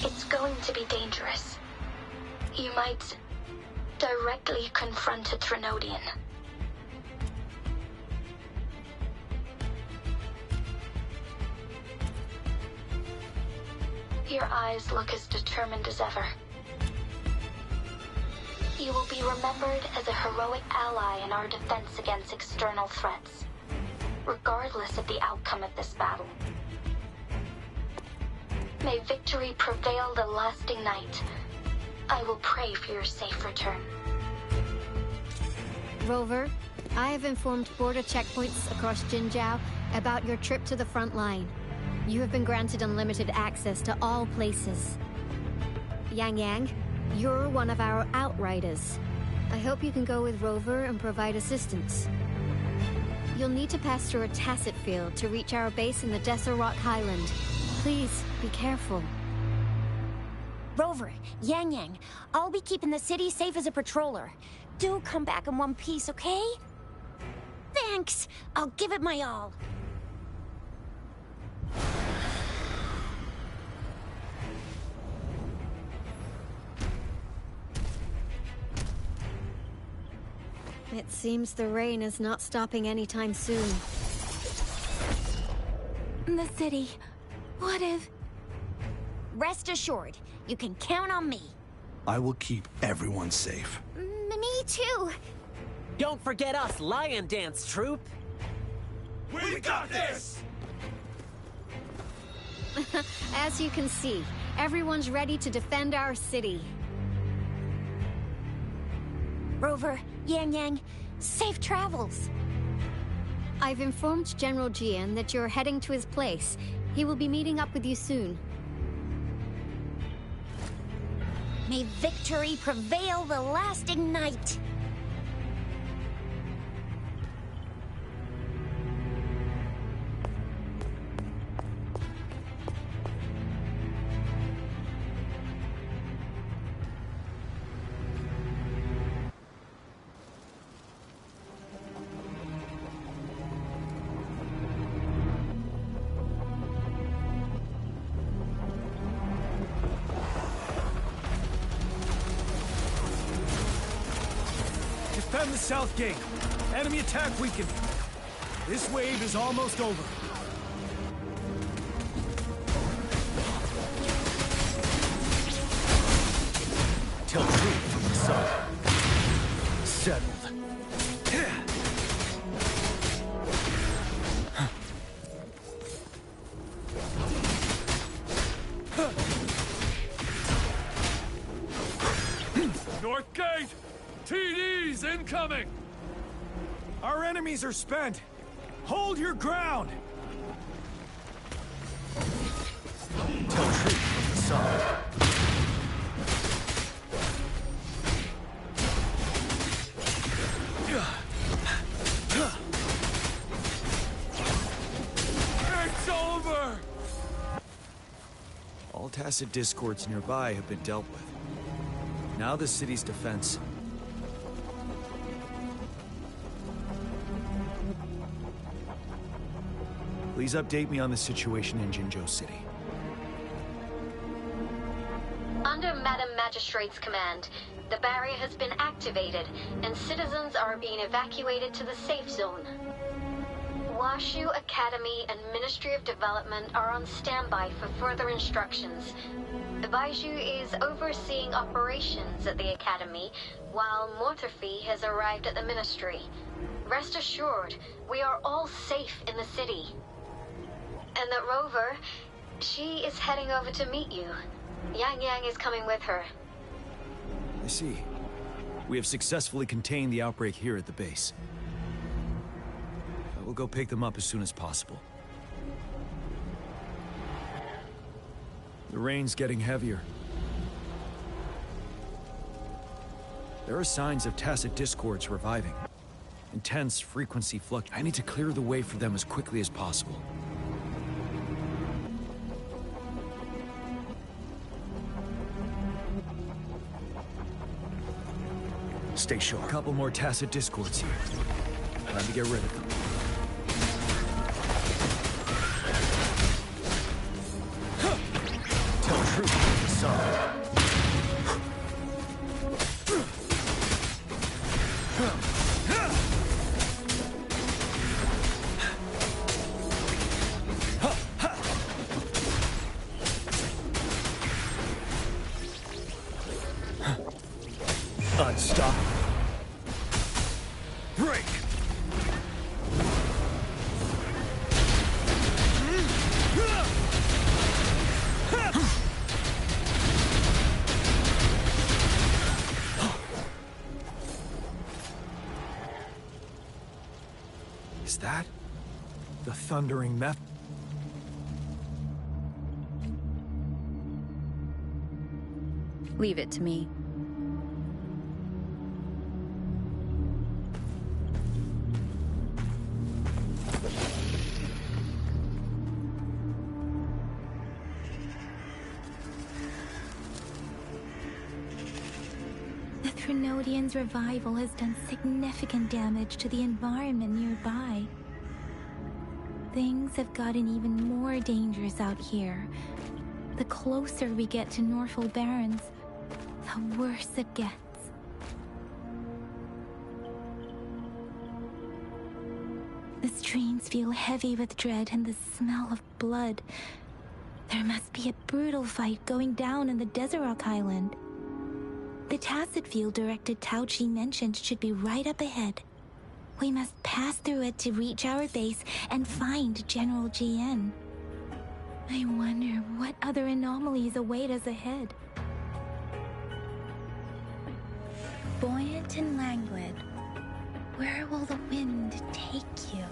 it's going to be dangerous. You might directly confront a Trinodian. Your eyes look as determined as ever. You will be remembered as a heroic ally in our defense against external threats, regardless of the outcome of this battle. May victory prevail the lasting night. I will pray for your safe return. Rover, I have informed border checkpoints across Jinjiao about your trip to the front line. You have been granted unlimited access to all places. Yang Yang, you're one of our outriders. I hope you can go with Rover and provide assistance. You'll need to pass through a tacet field to reach our base in the Desert Rock Highland. Please, be careful. Rover, Yang Yang, I'll be keeping the city safe as a patroller. Do come back in one piece, okay? Thanks! I'll give it my all. It seems the rain is not stopping anytime soon. The city. What if... Rest assured, you can count on me. I will keep everyone safe. Me too. Don't forget us, Lion Dance Troop. We got this! As you can see, everyone's ready to defend our city. Rover, Yang Yang, safe travels. I've informed General Jian that you're heading to his place. He will be meeting up with you soon. May victory prevail the lasting night. Defend the south gate. Enemy attack weakened. This wave is almost over. Tell truth from the sun. Settled. North Gate! TDs incoming! Our enemies are spent. Hold your ground. Tell truth from the sun. It's over! All tacit discords nearby have been dealt with. Now the city's defense. Please update me on the situation in Jinzhou City. Under Madam Magistrate's command, the barrier has been activated, and citizens are being evacuated to the safe zone. Washu Academy and Ministry of Development are on standby for further instructions. Baiju is overseeing operations at the Academy, while Mortarfi has arrived at the Ministry. Rest assured, we are all safe in the city. And that Rover, she is heading over to meet you. Yang Yang is coming with her. I see. We have successfully contained the outbreak here at the base. I will go pick them up as soon as possible. The rain's getting heavier. There are signs of tacit discords reviving. Intense frequency flux. I need to clear the way for them as quickly as possible. Stay sharp. A couple more tacit discords here. Time to get rid of them. Tell truth from the sun. Unstoppable. Break! Is that the thundering meth? Leave it to me. Zenodian's revival has done significant damage to the environment nearby. Things have gotten even more dangerous out here. The closer we get to Norfolk Barrens, the worse it gets. The streams feel heavy with dread and the smell of blood. There must be a brutal fight going down in the Desert Island. The Tacit field director Tao Chi mentioned should be right up ahead. We must pass through it to reach our base and find General GN. I wonder what other anomalies await us ahead. Buoyant and languid, where will the wind take you?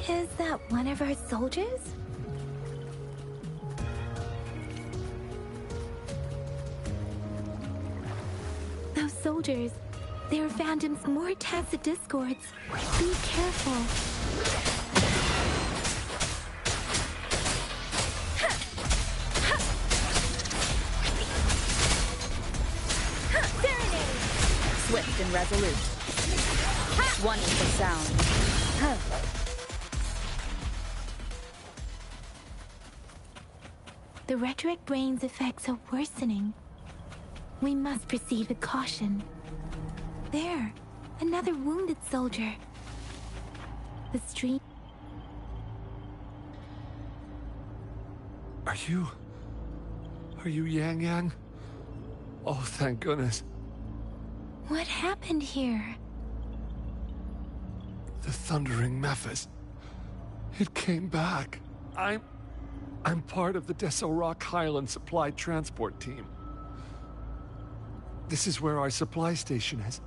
Is that one of our soldiers? Those soldiers, they're Phantom's more Tacit discords. Be careful. Swift and resolute. One is the sound. The rhetoric brain's effects are worsening. We must proceed with caution. There, another wounded soldier. The stream. Are you Yang Yang? Oh, thank goodness. What happened here? The Thundering Memphis. It came back. I'm part of the Deso Rock Highland Supply Transport Team. This is where our supply station is.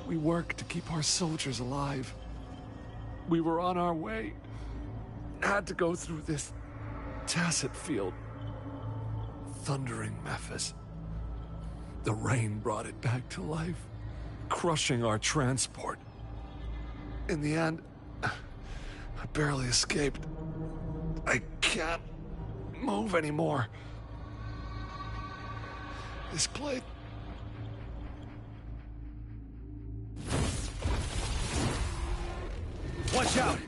We work to keep our soldiers alive. We were on our way. Had to go through this Tacit field. Thundering Memphis. The rain brought it back to life, crushing our transport. In the end, I barely escaped. I can't move anymore. This place... Watch out!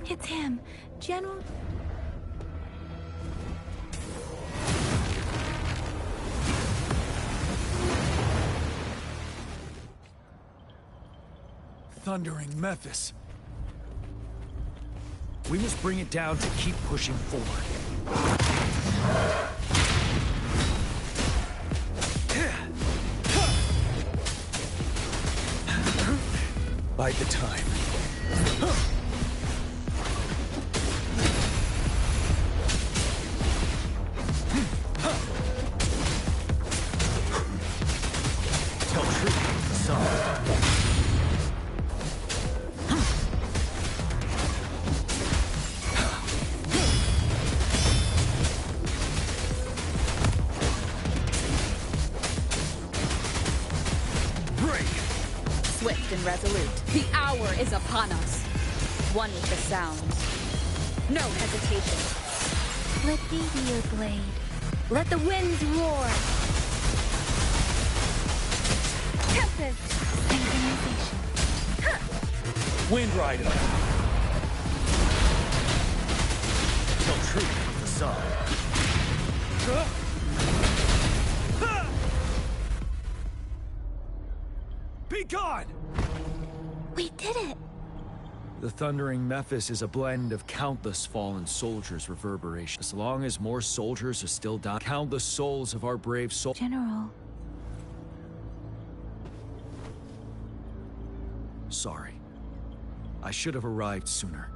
It's him, General... Thundering Memphis. We must bring it down to keep pushing forward. Bide the time. Tell truth, son. Swift and resolute. The hour is upon us. One with the sound. No hesitation. Let thee be your blade. Let the winds roar. Tempest. Synchronization. Wind Rider. Tell truth with the song. Be gone! We did it! The Thundering Memphis is a blend of countless fallen soldiers' reverberation. As long as more soldiers are still dying, countless souls of our brave soldiers. General. Sorry. I should have arrived sooner.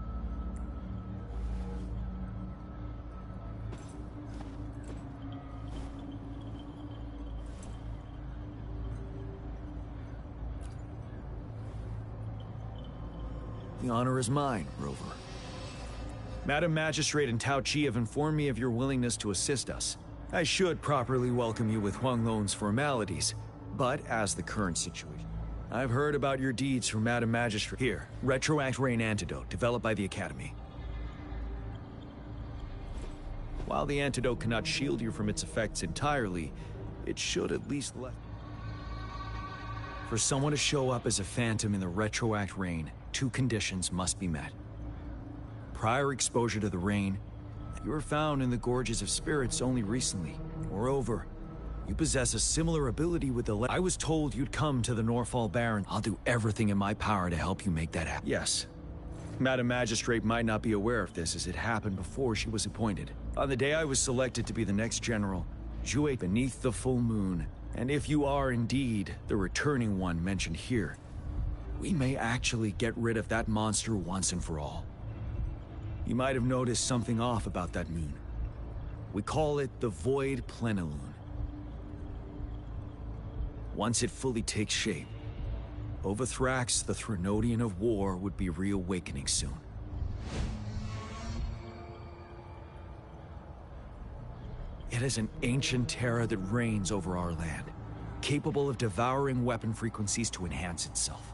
The honor is mine, Rover. Madam Magistrate and Tao Chi have informed me of your willingness to assist us. I should properly welcome you with Huang Lon's formalities, but as the current situation. I've heard about your deeds from Madam Magistrate. Here, Retroact Rain Antidote, developed by the Academy. While the antidote cannot shield you from its effects entirely, it should at least let... For someone to show up as a phantom in the Retroact Rain, 2 conditions must be met. Prior exposure to the rain, you were found in the Gorges of Spirits only recently. Moreover, you possess a similar ability with the I was told you'd come to the Norfall Baron. I'll do everything in my power to help you make that happen. Yes. Madam Magistrate might not be aware of this as it happened before she was appointed. On the day I was selected to be the next general, you ate beneath the full moon. And if you are indeed the returning one mentioned here, we may actually get rid of that monster once and for all. You might have noticed something off about that moon. We call it the Void Plenilune. Once it fully takes shape, Overthrax, the Threnodian of War, would be reawakening soon. It is an ancient terror that reigns over our land, capable of devouring weapon frequencies to enhance itself.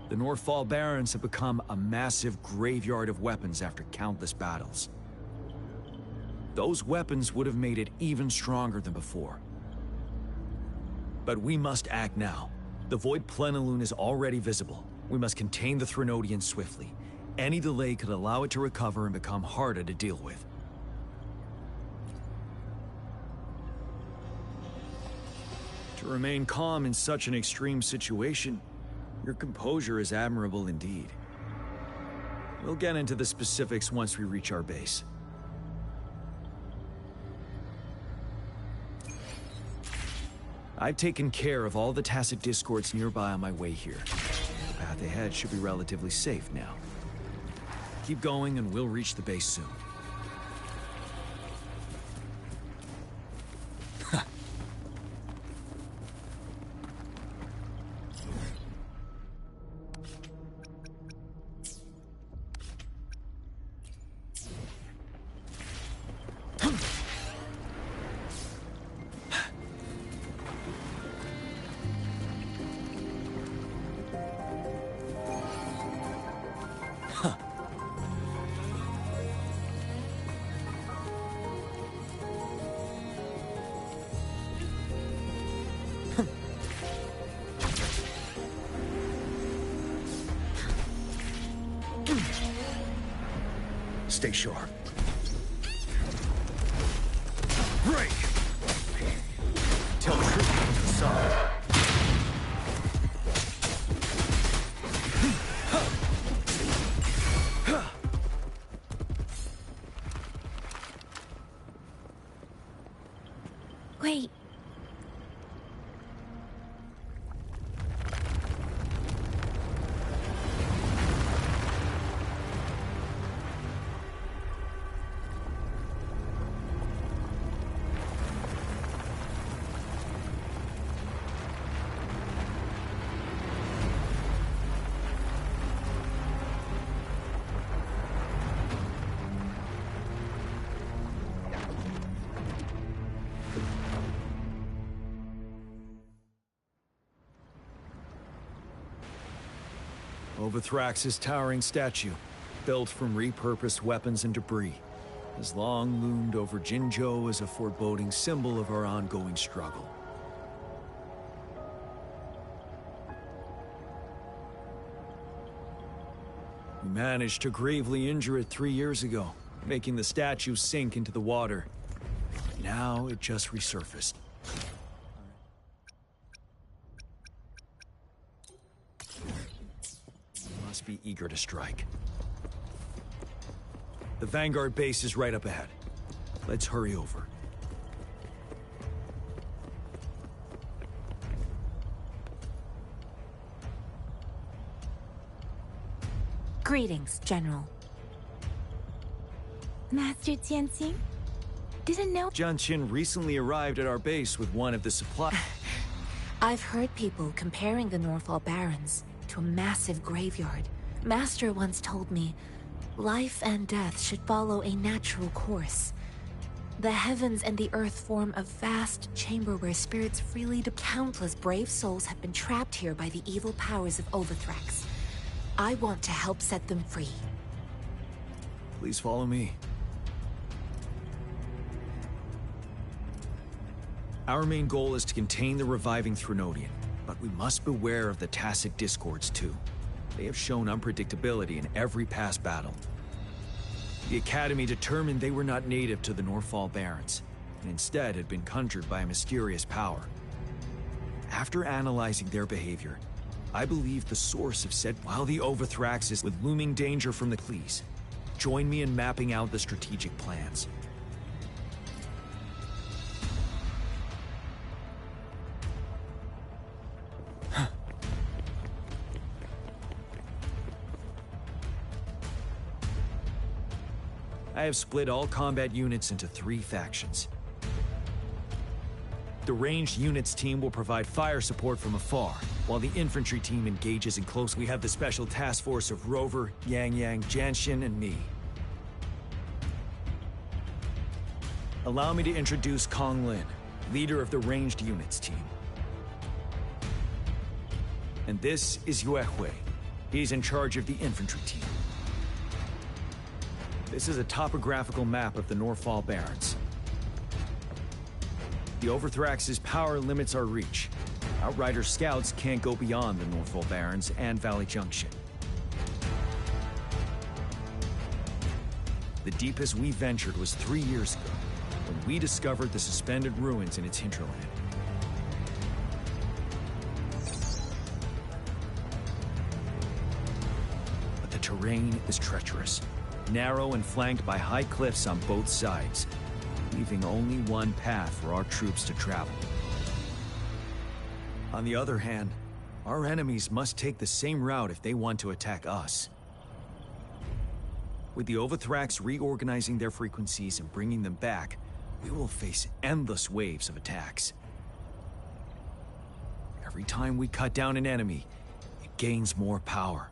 The Norfall Barons have become a massive graveyard of weapons after countless battles. Those weapons would have made it even stronger than before. But we must act now. The Void Plenilune is already visible. We must contain the Threnodian swiftly. Any delay could allow it to recover and become harder to deal with. To remain calm in such an extreme situation, your composure is admirable indeed. We'll get into the specifics once we reach our base. I've taken care of all the Tacit Discords nearby on my way here. The path ahead should be relatively safe now. Keep going and we'll reach the base soon. Stay sharp. Break! Tell the truth from the side. Wait. Overthrax's towering statue, built from repurposed weapons and debris, has long loomed over Jinzhou as a foreboding symbol of our ongoing struggle. We managed to gravely injure it 3 years ago, making the statue sink into the water. Now it just resurfaced. Must be eager to strike. The Vanguard base is right up ahead. Let's hurry over. Greetings, General. Master Tianxing? Didn't know. Jianqin recently arrived at our base with one of the supplies. I've heard people comparing the Norfall Barrens to a massive graveyard. Master once told me, life and death should follow a natural course. The heavens and the earth form a vast chamber where spirits freely countless brave souls have been trapped here by the evil powers of Overthrax. I want to help set them free. Please follow me. Our main goal is to contain the reviving Threnodian, but we must beware of the Tacit Discords too. They have shown unpredictability in every past battle. The Academy determined they were not native to the Norfall Barrens, and instead had been conjured by a mysterious power. After analyzing their behavior, I believe the source of said while the Overthrax is with looming danger from the Please, join me in mapping out the strategic plans. I have split all combat units into 3 factions. The ranged units team will provide fire support from afar, while the infantry team engages in close. We have the special task force of Rover, Yang Yang, Janshin, and me. Allow me to introduce Kong Lin, leader of the ranged units team. And this is Yue Hui. He's in charge of the infantry team. This is a topographical map of the Norfall Barrens. The Overthrax's power limits our reach. Outrider scouts can't go beyond the Norfall Barrens and Valley Junction. The deepest we ventured was 3 years ago, when we discovered the suspended ruins in its hinterland. But the terrain is treacherous, narrow and flanked by high cliffs on both sides, leaving only one path for our troops to travel. On the other hand, our enemies must take the same route if they want to attack us. With the Overthrax reorganizing their frequencies and bringing them back, we will face endless waves of attacks. Every time we cut down an enemy, it gains more power.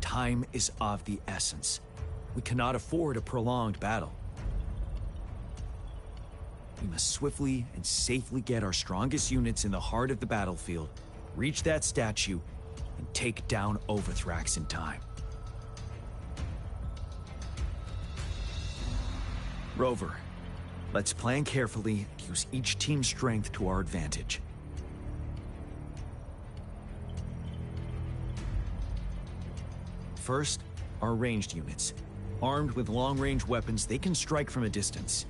Time is of the essence. We cannot afford a prolonged battle. We must swiftly and safely get our strongest units in the heart of the battlefield, reach that statue, and take down Overthrax in time. Rover, let's plan carefully and use each team's strength to our advantage. First, our ranged units. Armed with long-range weapons, they can strike from a distance.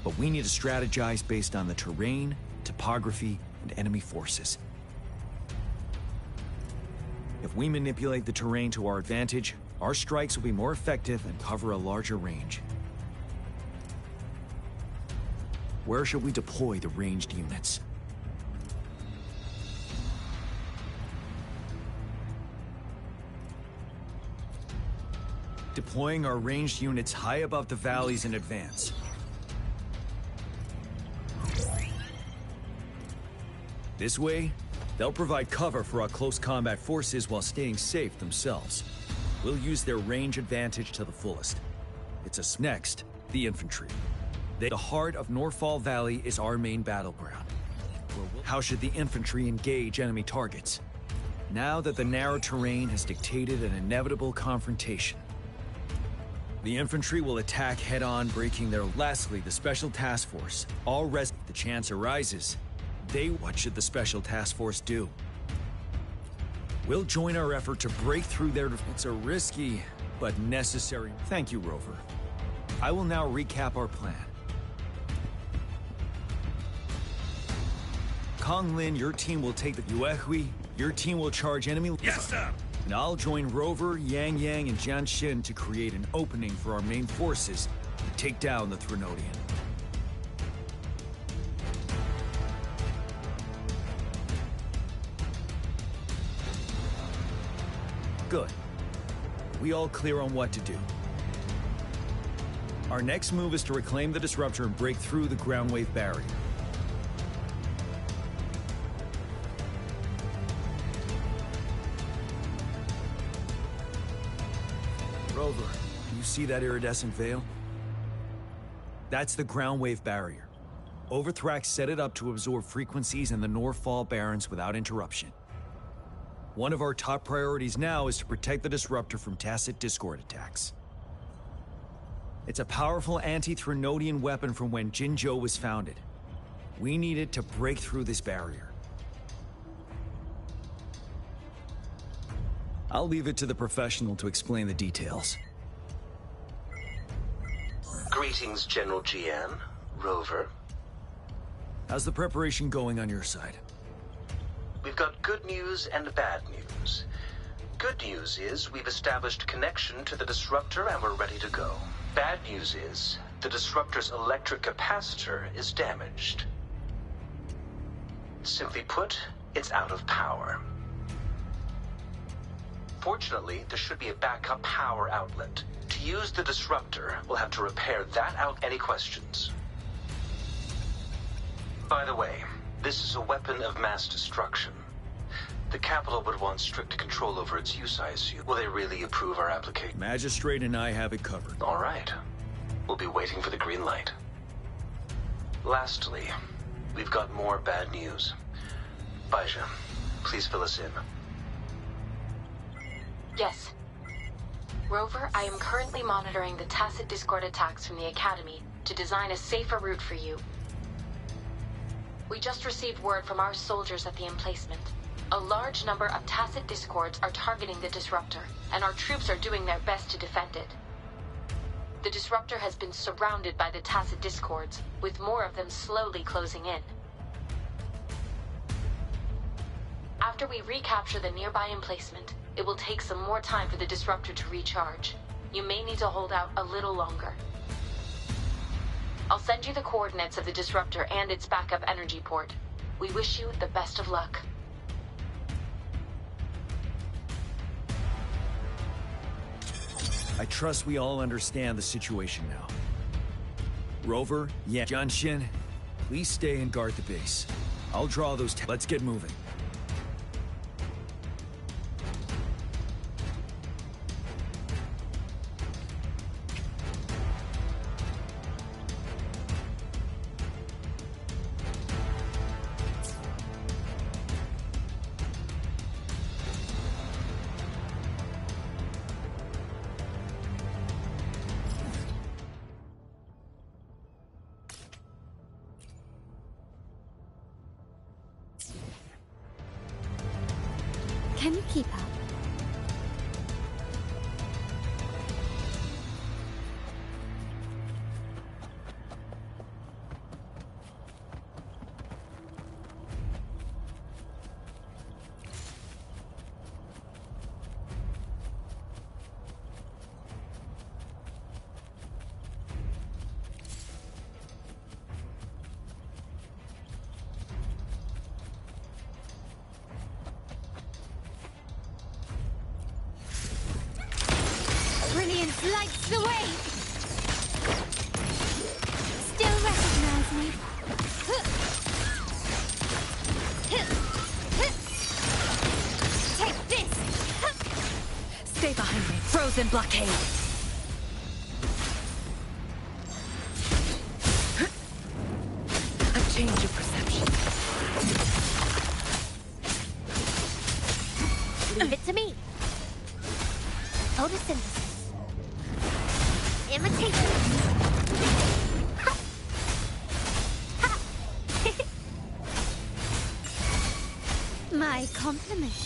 But we need to strategize based on the terrain, topography, and enemy forces. If we manipulate the terrain to our advantage, our strikes will be more effective and cover a larger range. Where should we deploy the ranged units? Deploying our ranged units high above the valleys in advance. This way, they'll provide cover for our close combat forces while staying safe themselves. We'll use their range advantage to the fullest. Next, the infantry. The heart of Norfall Valley is our main battleground. How should the infantry engage enemy targets? Now that the narrow terrain has dictated an inevitable confrontation, the infantry will attack head-on, breaking their... Lastly, the Special Task Force. The chance arises. What should the Special Task Force do? We'll join our effort to break through their... It's a risky, but necessary... Thank you, Rover. I will now recap our plan. Kong Lin, your team will take the Yue Hui. Your team will charge enemy... Yes, sir! And I'll join Rover, Yang Yang, and Janshin to create an opening for our main forces to take down the Threnodian. Good. We all clear on what to do. Our next move is to reclaim the Disruptor and break through the ground wave barrier. Rover, you see that iridescent veil? That's the ground wave barrier. Overthrax set it up to absorb frequencies in the Norfall Barrens without interruption. One of our top priorities now is to protect the disruptor from Tacet Discord attacks. It's a powerful anti-Threnodian weapon from when Jinzhou was founded. We need it to break through this barrier. I'll leave it to the professional to explain the details. Greetings, General Jian, Rover. How's the preparation going on your side? We've got good news and bad news. Good news is we've established connection to the disruptor and we're ready to go. Bad news is the disruptor's electric capacitor is damaged. Simply put, it's out of power. Fortunately, there should be a backup power outlet. To use the disruptor, we'll have to repair that out. Any questions? By the way, this is a weapon of mass destruction. The capital would want strict control over its use, I assume. Will they really approve our application? Magistrate and I have it covered. All right. We'll be waiting for the green light. Lastly, we've got more bad news. Baija, please fill us in. Yes. Rover, I am currently monitoring the Tacet Discord attacks from the Academy to design a safer route for you. We just received word from our soldiers at the emplacement. A large number of Tacet Discords are targeting the disruptor, and our troops are doing their best to defend it. The disruptor has been surrounded by the Tacet Discords, with more of them slowly closing in. After we recapture the nearby emplacement, it will take some more time for the disruptor to recharge. You may need to hold out a little longer. I'll send you the coordinates of the disruptor and its backup energy port. We wish you the best of luck. I trust we all understand the situation now. Rover, yeah, Jianxin, please stay and guard the base. I'll draw those. Let's get moving. Can you keep up? Brilliance lights the way! Still recognize me? Take this! Stay behind me. Frozen blockade. A change of perception. Leave it to me. Photosynthesis. Imitation. My compliments.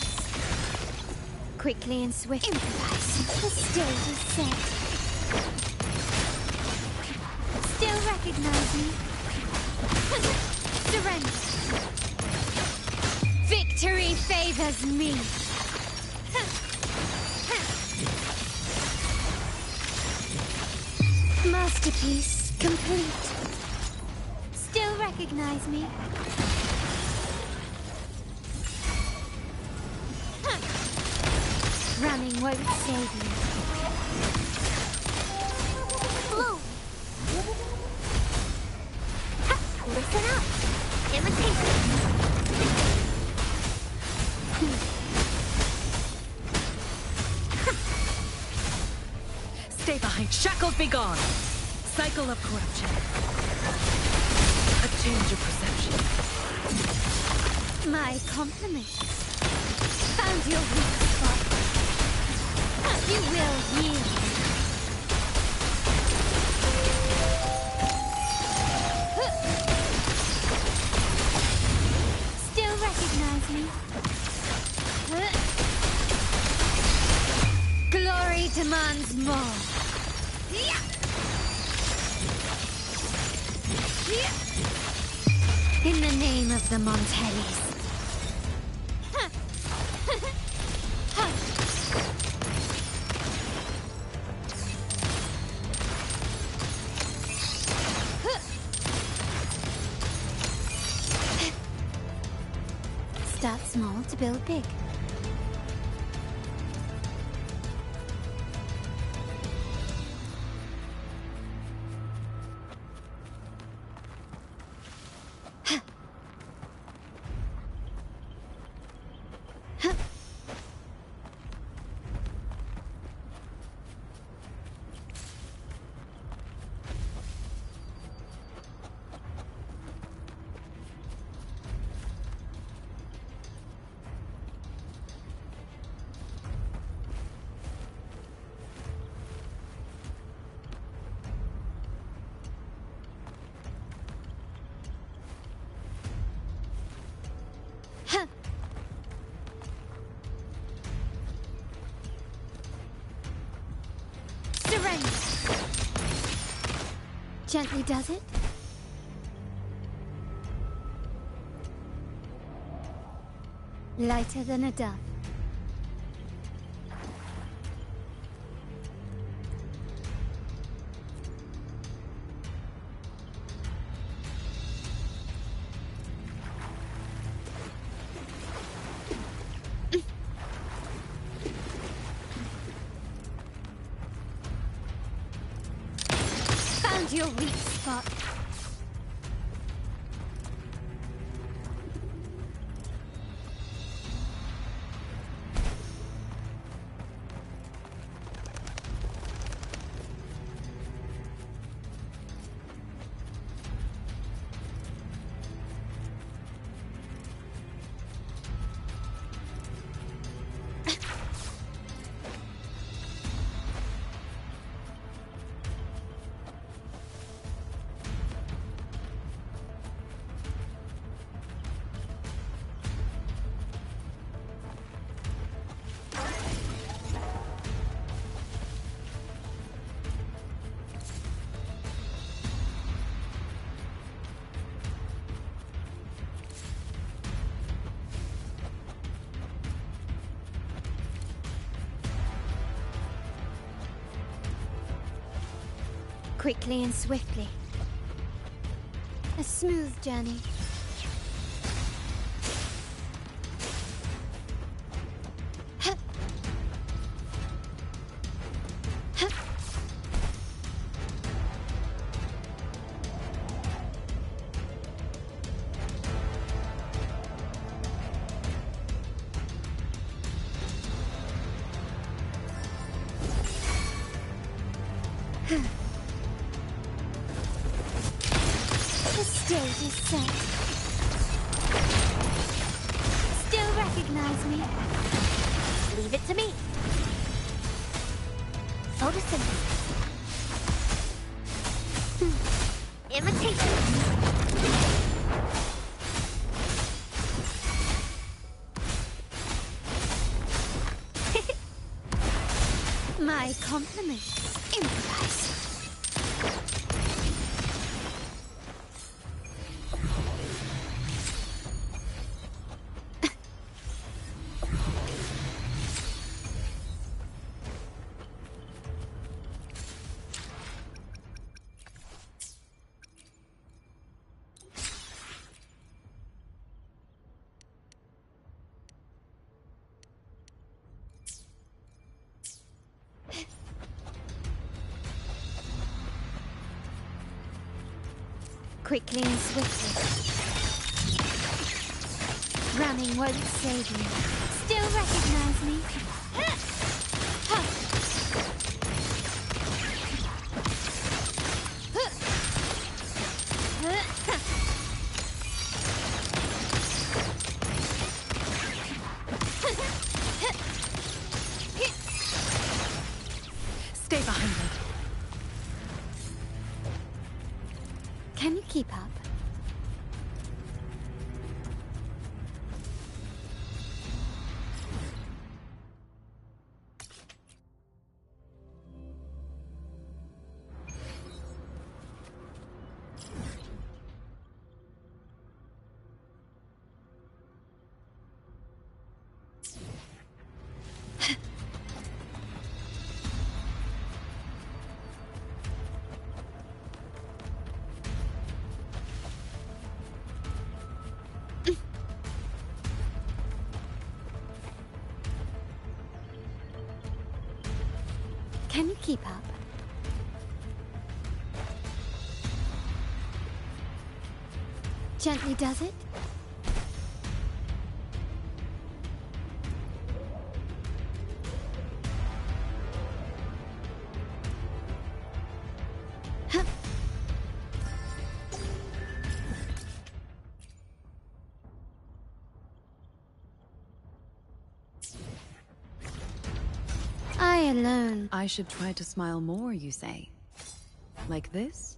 Quickly and swift. Improvise. The stage is set. Still recognize me? Surrender. Victory favors me. Masterpiece complete. Still recognize me? Running won't save you. Blue. Listen up. Imitation. behind. Shackles be gone! Cycle of corruption. A change of perception. My compliments. Found your weak spot. You will yield. Still recognize me? Glory demands more. In the name of the Montellis. Start small to build big. Surrender. Gently does it. Lighter than a dove. Found your weak spot. Quickly and swiftly. A smooth journey. The stage is set. Still recognize me? Leave it to me. Photosynthesis. Imitation. My compliments. Improvise. Quickly and swiftly. Running won't save you. Still recognize me? Can you keep up? Can you keep up? Gently does it? Huh. I alone. I should try to smile more, you say? Like this?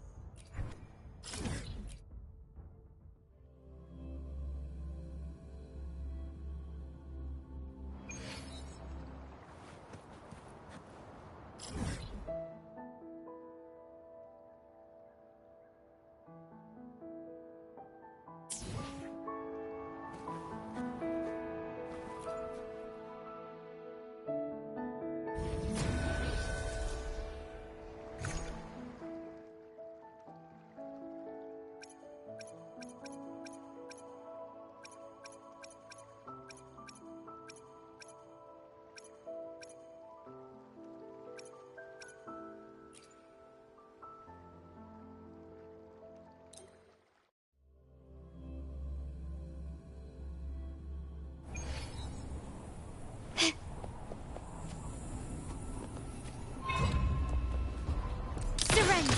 Surrender!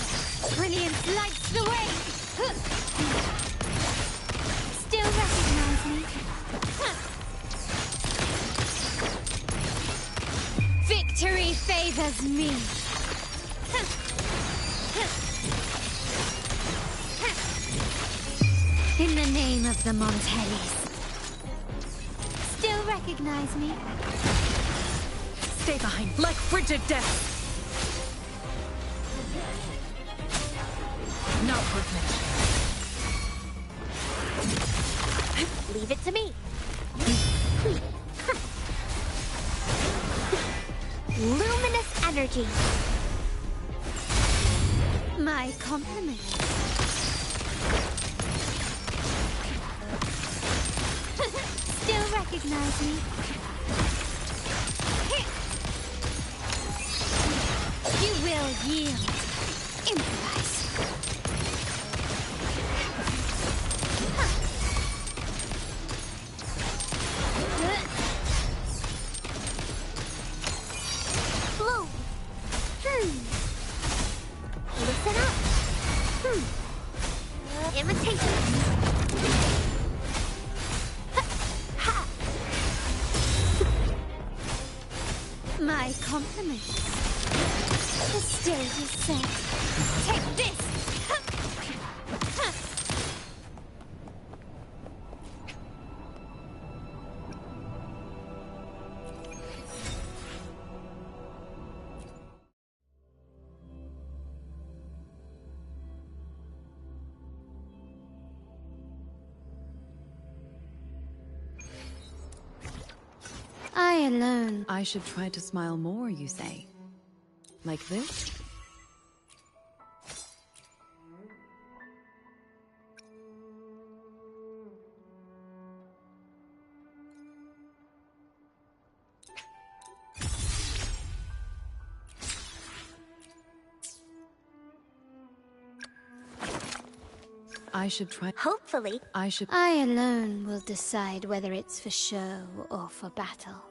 Brilliance lights the way! Still recognize me? Victory favors me! In the name of the Montellis. Still recognize me? Stay behind, like frigid death! Not perfect. Leave it to me. Luminous energy. My compliments. Still recognize me? You will yield. Improvise. Blue. Listen up. Imitation. My compliments. The stage is set. Take this! I alone. I should try to smile more, you say? Like this? I should try. Hopefully. I should. I alone will decide whether it's for show or for battle.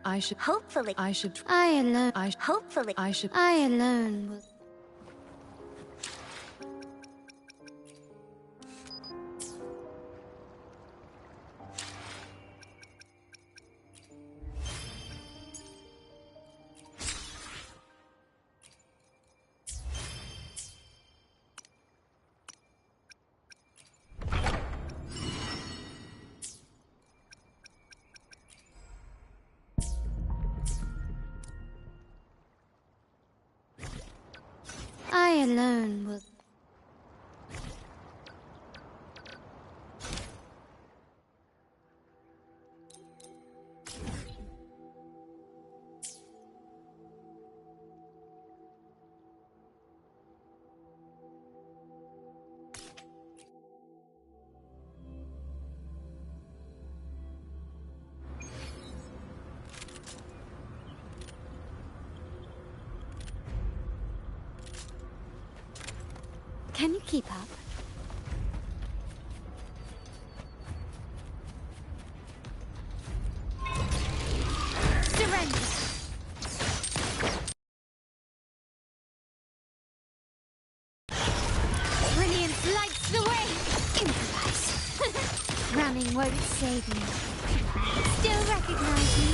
I should. Hopefully. I should. I alone. Hopefully. I should. I alone will. I alone will. Can you keep up? Surrender! Brilliance lights the way! Improvise! Ramming won't save me. Still recognize me?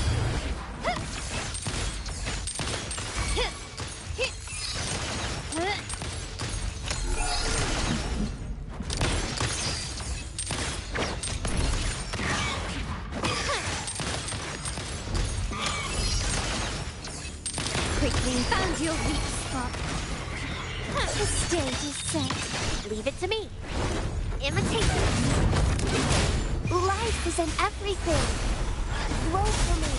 Quickly found your weak spot. The stage is set. Leave it to me. Imitate me. Life is in everything. Roll for me.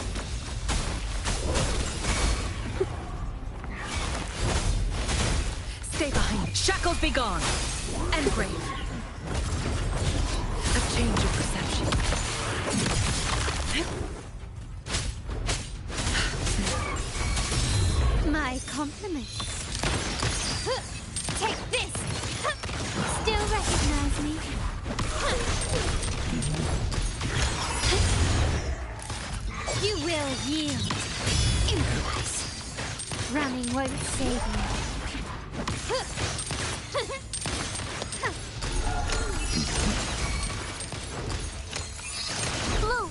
Stay behind me. Shackles be gone. Engrave. A change of perception. My compliments. Take this! Still recognize me? You will yield. Improvise. Ramming won't save me. Bloom.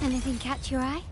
Anything catch your eye?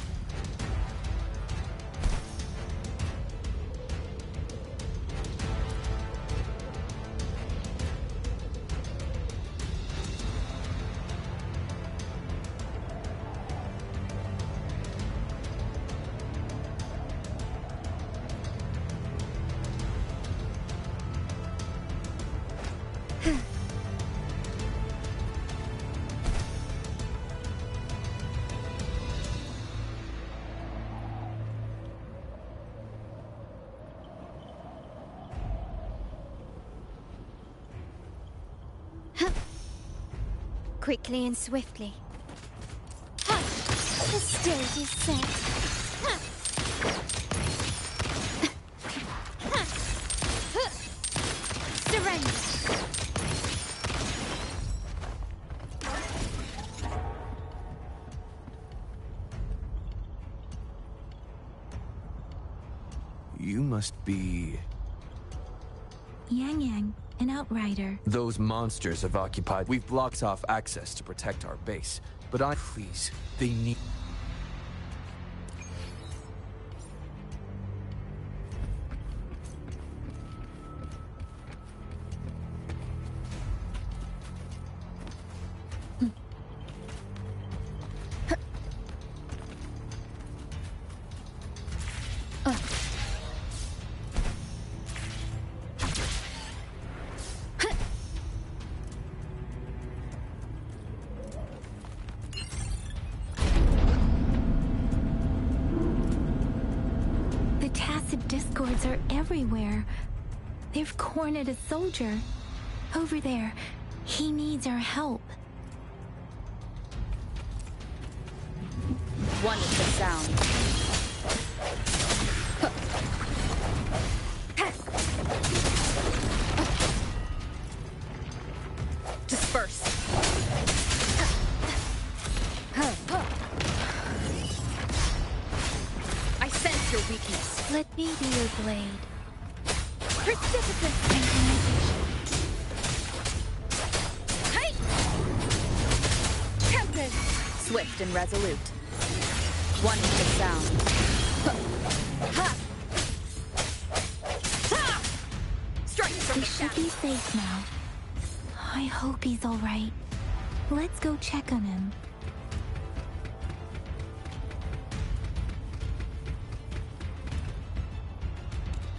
Quickly and swiftly. The stage is set. Surrender. You must be... Yang Yang, an outrider. Those monsters have occupied. We've blocked off access to protect our base. But please, they need... The Tacit Discords are everywhere. They've cornered a soldier. Over there. He needs our help. Wonderful sound. Disperse. I sense your weakness. Let me be your blade. Precipitous synchronization. Hey! Tempest! Swift and resolute. Wonderful sound. Ha! Ha! Strike from He the should be safe now. I hope he's alright. Let's go check on him.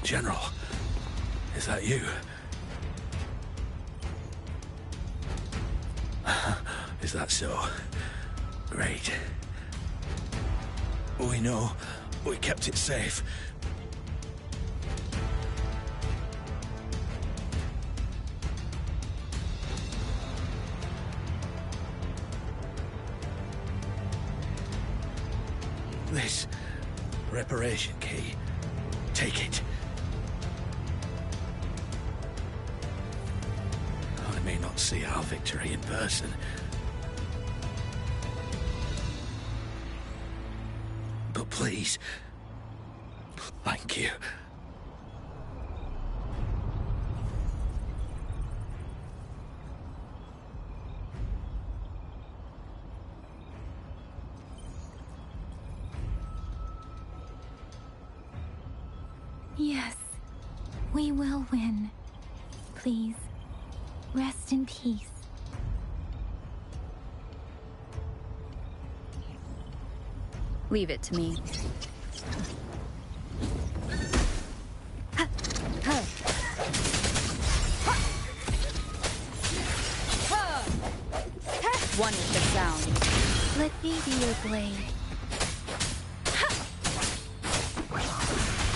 General, is that you? Is that so? Great. We know we kept it safe. This reparation key. Take it. I may not see our victory in person, but please, thank you. Yes, we will win. Please, rest in peace. Leave it to me. Wonderful sound. Let me be your blade.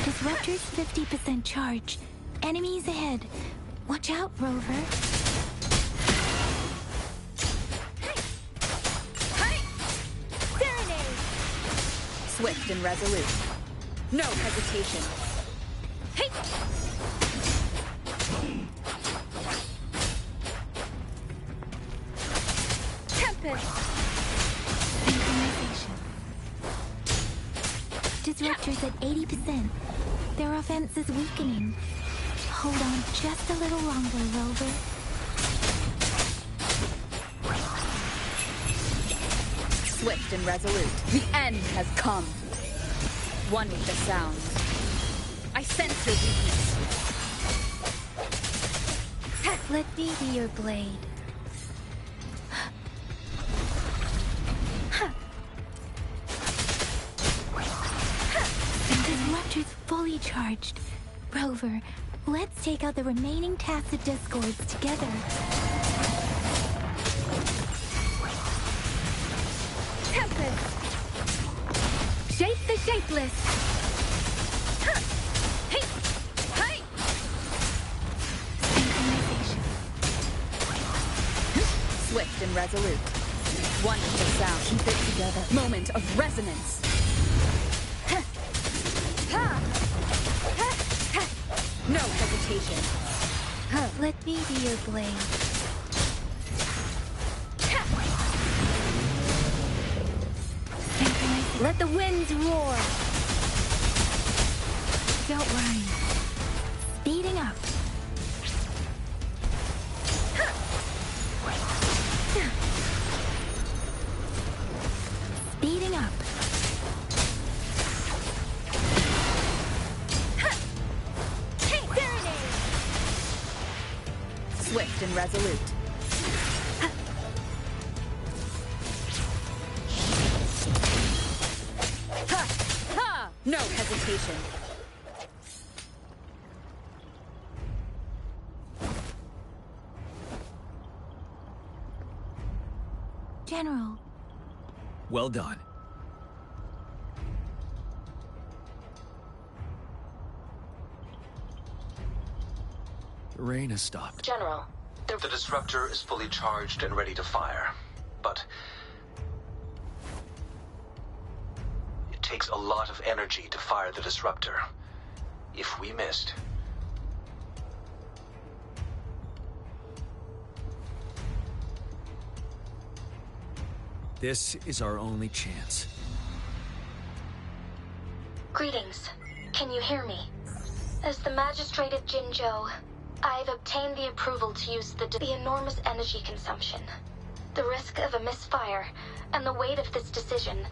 Disruptor's 50% charge. Enemies ahead. Watch out, Rover. Swift and resolute. No hesitation. Hey! Tempest! Synchronization. Disruptor's at 80%. Their offense is weakening. Hold on just a little longer, Rover. Swift and resolute. The end has come. One with the sound. I sense your weakness. Let me be your blade. The disruptor's fully charged. Rover, let's take out the remaining Tacit Discords together. Shape the shapeless! Hey! Hey! Synchronization. Swift and resolute. One with the sound. Keep it together. Moment of resonance. No hesitation. Let me be your blade. Let the winds roar. Don't worry. Speeding up. Speeding up. Swift and resolute. No hesitation. General. Well done. rain has stopped. General, the disruptor is fully charged and ready to fire. But it takes a lot of energy to fire the disruptor. If we missed... This is our only chance. Greetings. Can you hear me? As the Magistrate of Jinzhou, I've obtained the approval to use the enormous energy consumption, the risk of a misfire, and the weight of this decision.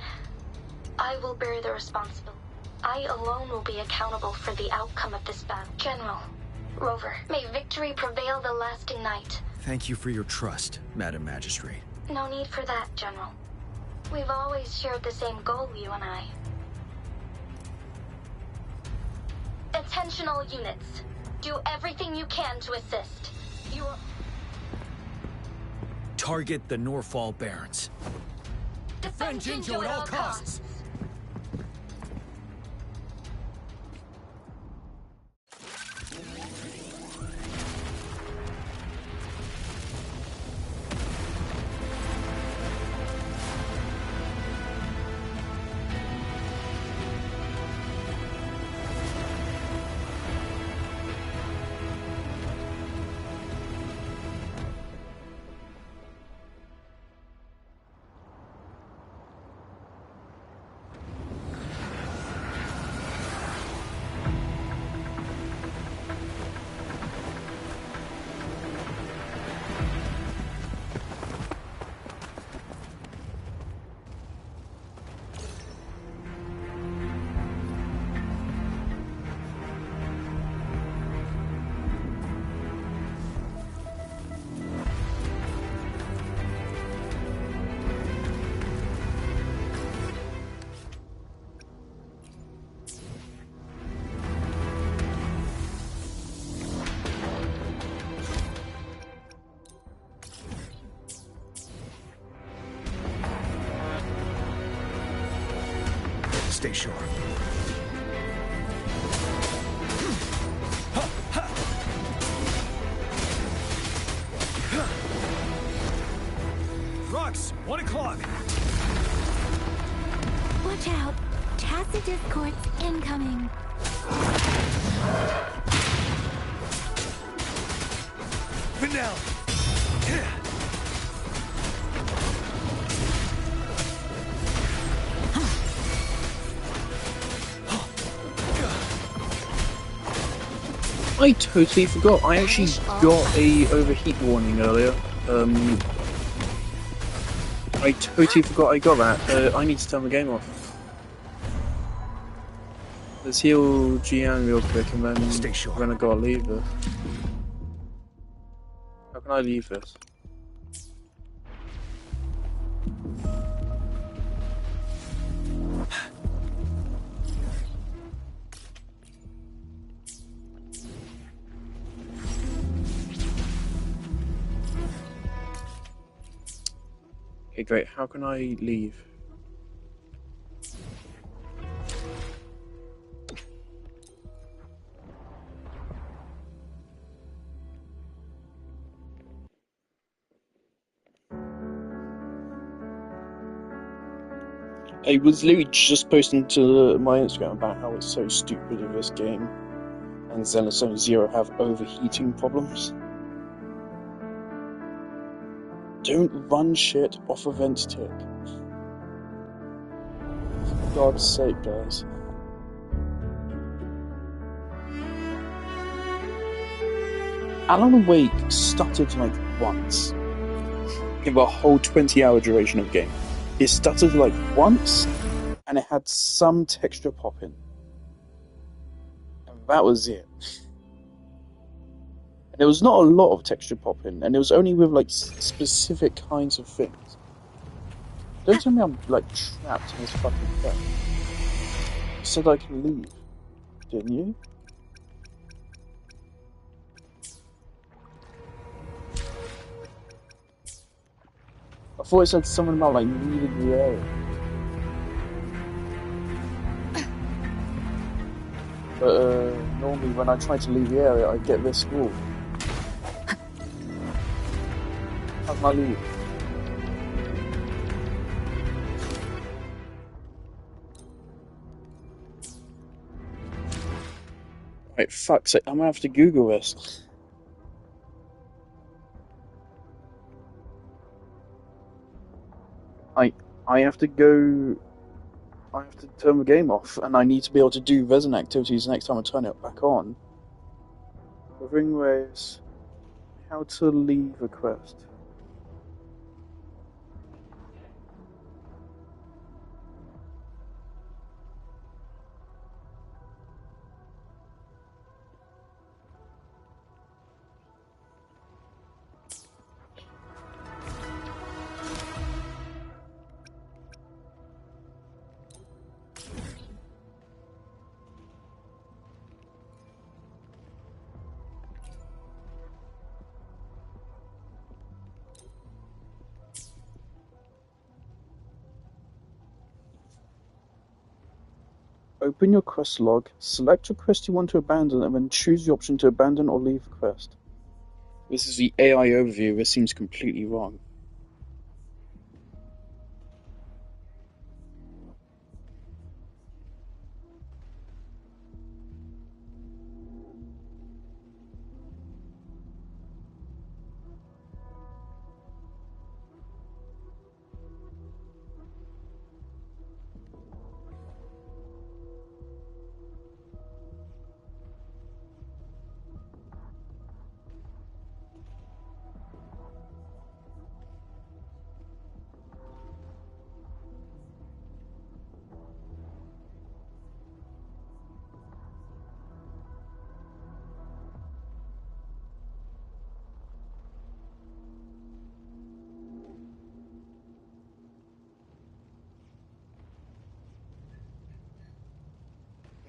I will bear the responsibility. I alone will be accountable for the outcome of this battle. General, Rover, may victory prevail the lasting night. Thank you for your trust, Madam Magistrate. No need for that, General. We've always shared the same goal, you and I. Attention all units. Do everything you can to assist. You are... Target the Norfall Barrens. Defend Jinzhou at all costs! Stay sharp. Rux, 1 o'clock. Watch out. Tacit discords incoming. Finale. I totally forgot. I actually got a overheat warning earlier. I totally forgot I got that. I need to turn the game off. Let's heal Jian real quick and then Stay sharp. Then I gotta leave this. How can I leave this? Okay, great. How can I leave? I was literally just posting to my Instagram about how it's so stupid in this game, and Xenozone Zero have overheating problems. Don't run shit off a vent tick. For God's sake, guys. Alan Wake stuttered like once in the whole 20-hour duration of the game. It stuttered like once, and it had some texture pop in. And that was it. And there was not a lot of texture pop in, and it was only with like specific kinds of things. Don't tell me I'm like trapped in this fucking thing. You said I can leave, didn't you? I thought it said something about like leaving the area. But normally when I try to leave the area, I get this wall. Can I leave? Right, fuck's sake, I'm gonna have to Google this. I have to go. I have to turn the game off, and I need to be able to do resin activities next time I turn it back on. Wuthering Waves. How to leave a quest. Open your quest log, select a quest you want to abandon, and then choose the option to abandon or leave the quest. This is the AI overview. This seems completely wrong.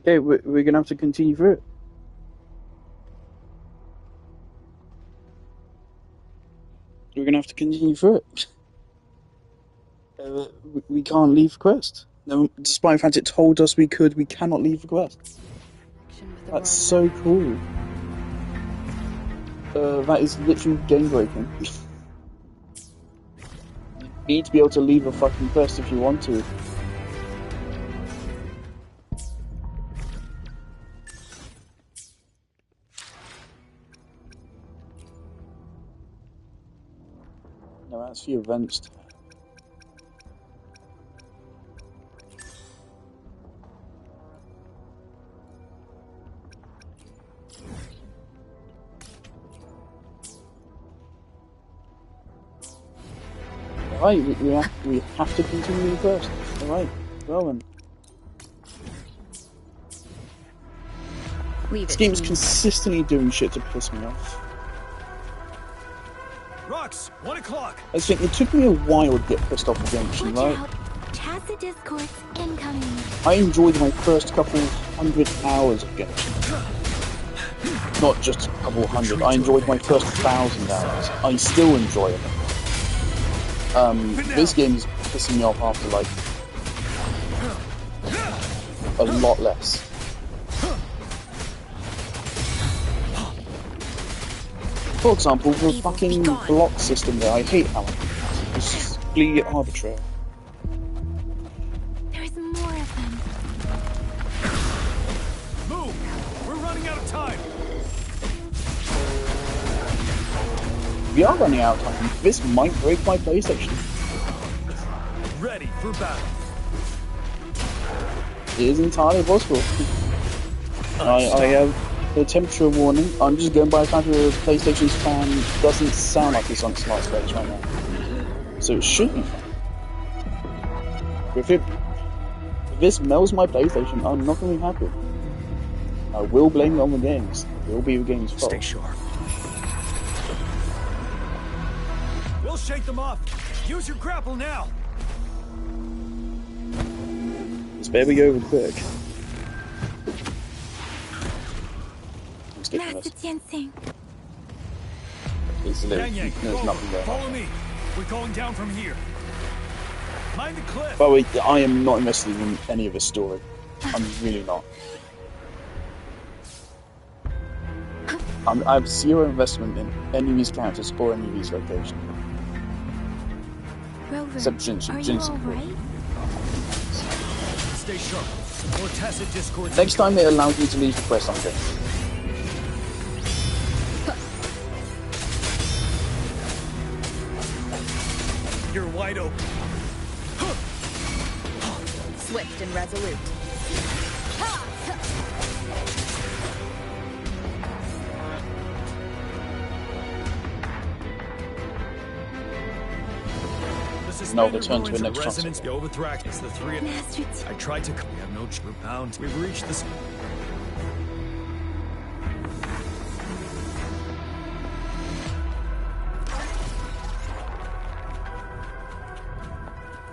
Okay, we're gonna have to continue through it. We're gonna have to continue through it. We can't leave the quest. No, despite the fact it told us we could, we cannot leave the quest. That's so cool. That is literally game breaking. You need to be able to leave a fucking quest if you want to. No, that's the events. Alright, we have to continue first. Alright, well then. This game's consistently doing shit to piss me off. Rocks, 1 o'clock. I think it took me a while to get pissed off with Genshin, right? Tacit discourse incoming. I enjoyed my first couple hundred hours of Genshin. Not just a couple hundred, I enjoyed my first 1,000 hours. I still enjoy it. This game is pissing me off after, like, a lot less. For example, the fucking block system there, I hate how it's completely arbitrary. There's more of them. Move! We're running out of time! We are running out of time. This might break my PlayStation. Ready for battle. It is entirely possible. I have a temperature warning. I'm just going by the fact that the PlayStation's fan doesn't sound like it's on smart space right now. So it should be fine. If this melts my PlayStation, I'm not going to be happy. I will blame it on the games. It will be the game's fault. Stay sharp. We'll shake them off. Use your grapple now. This better go over quick. I'm skipping this. There's nothing there. Follow me. We're going down from here. Mind the cliff. By the way, I am not invested in any of this story. I'm really not. I have zero investment in any of these characters or any of these locations. Except Are you alright? Stay sharp. More tacit discord. Next time it allows you to leave the quest, I'm going. You're wide open. Swift and resolute. No, return to an next resonance. The Overthrax is the three. I tried to. We have no bound. We've reached this.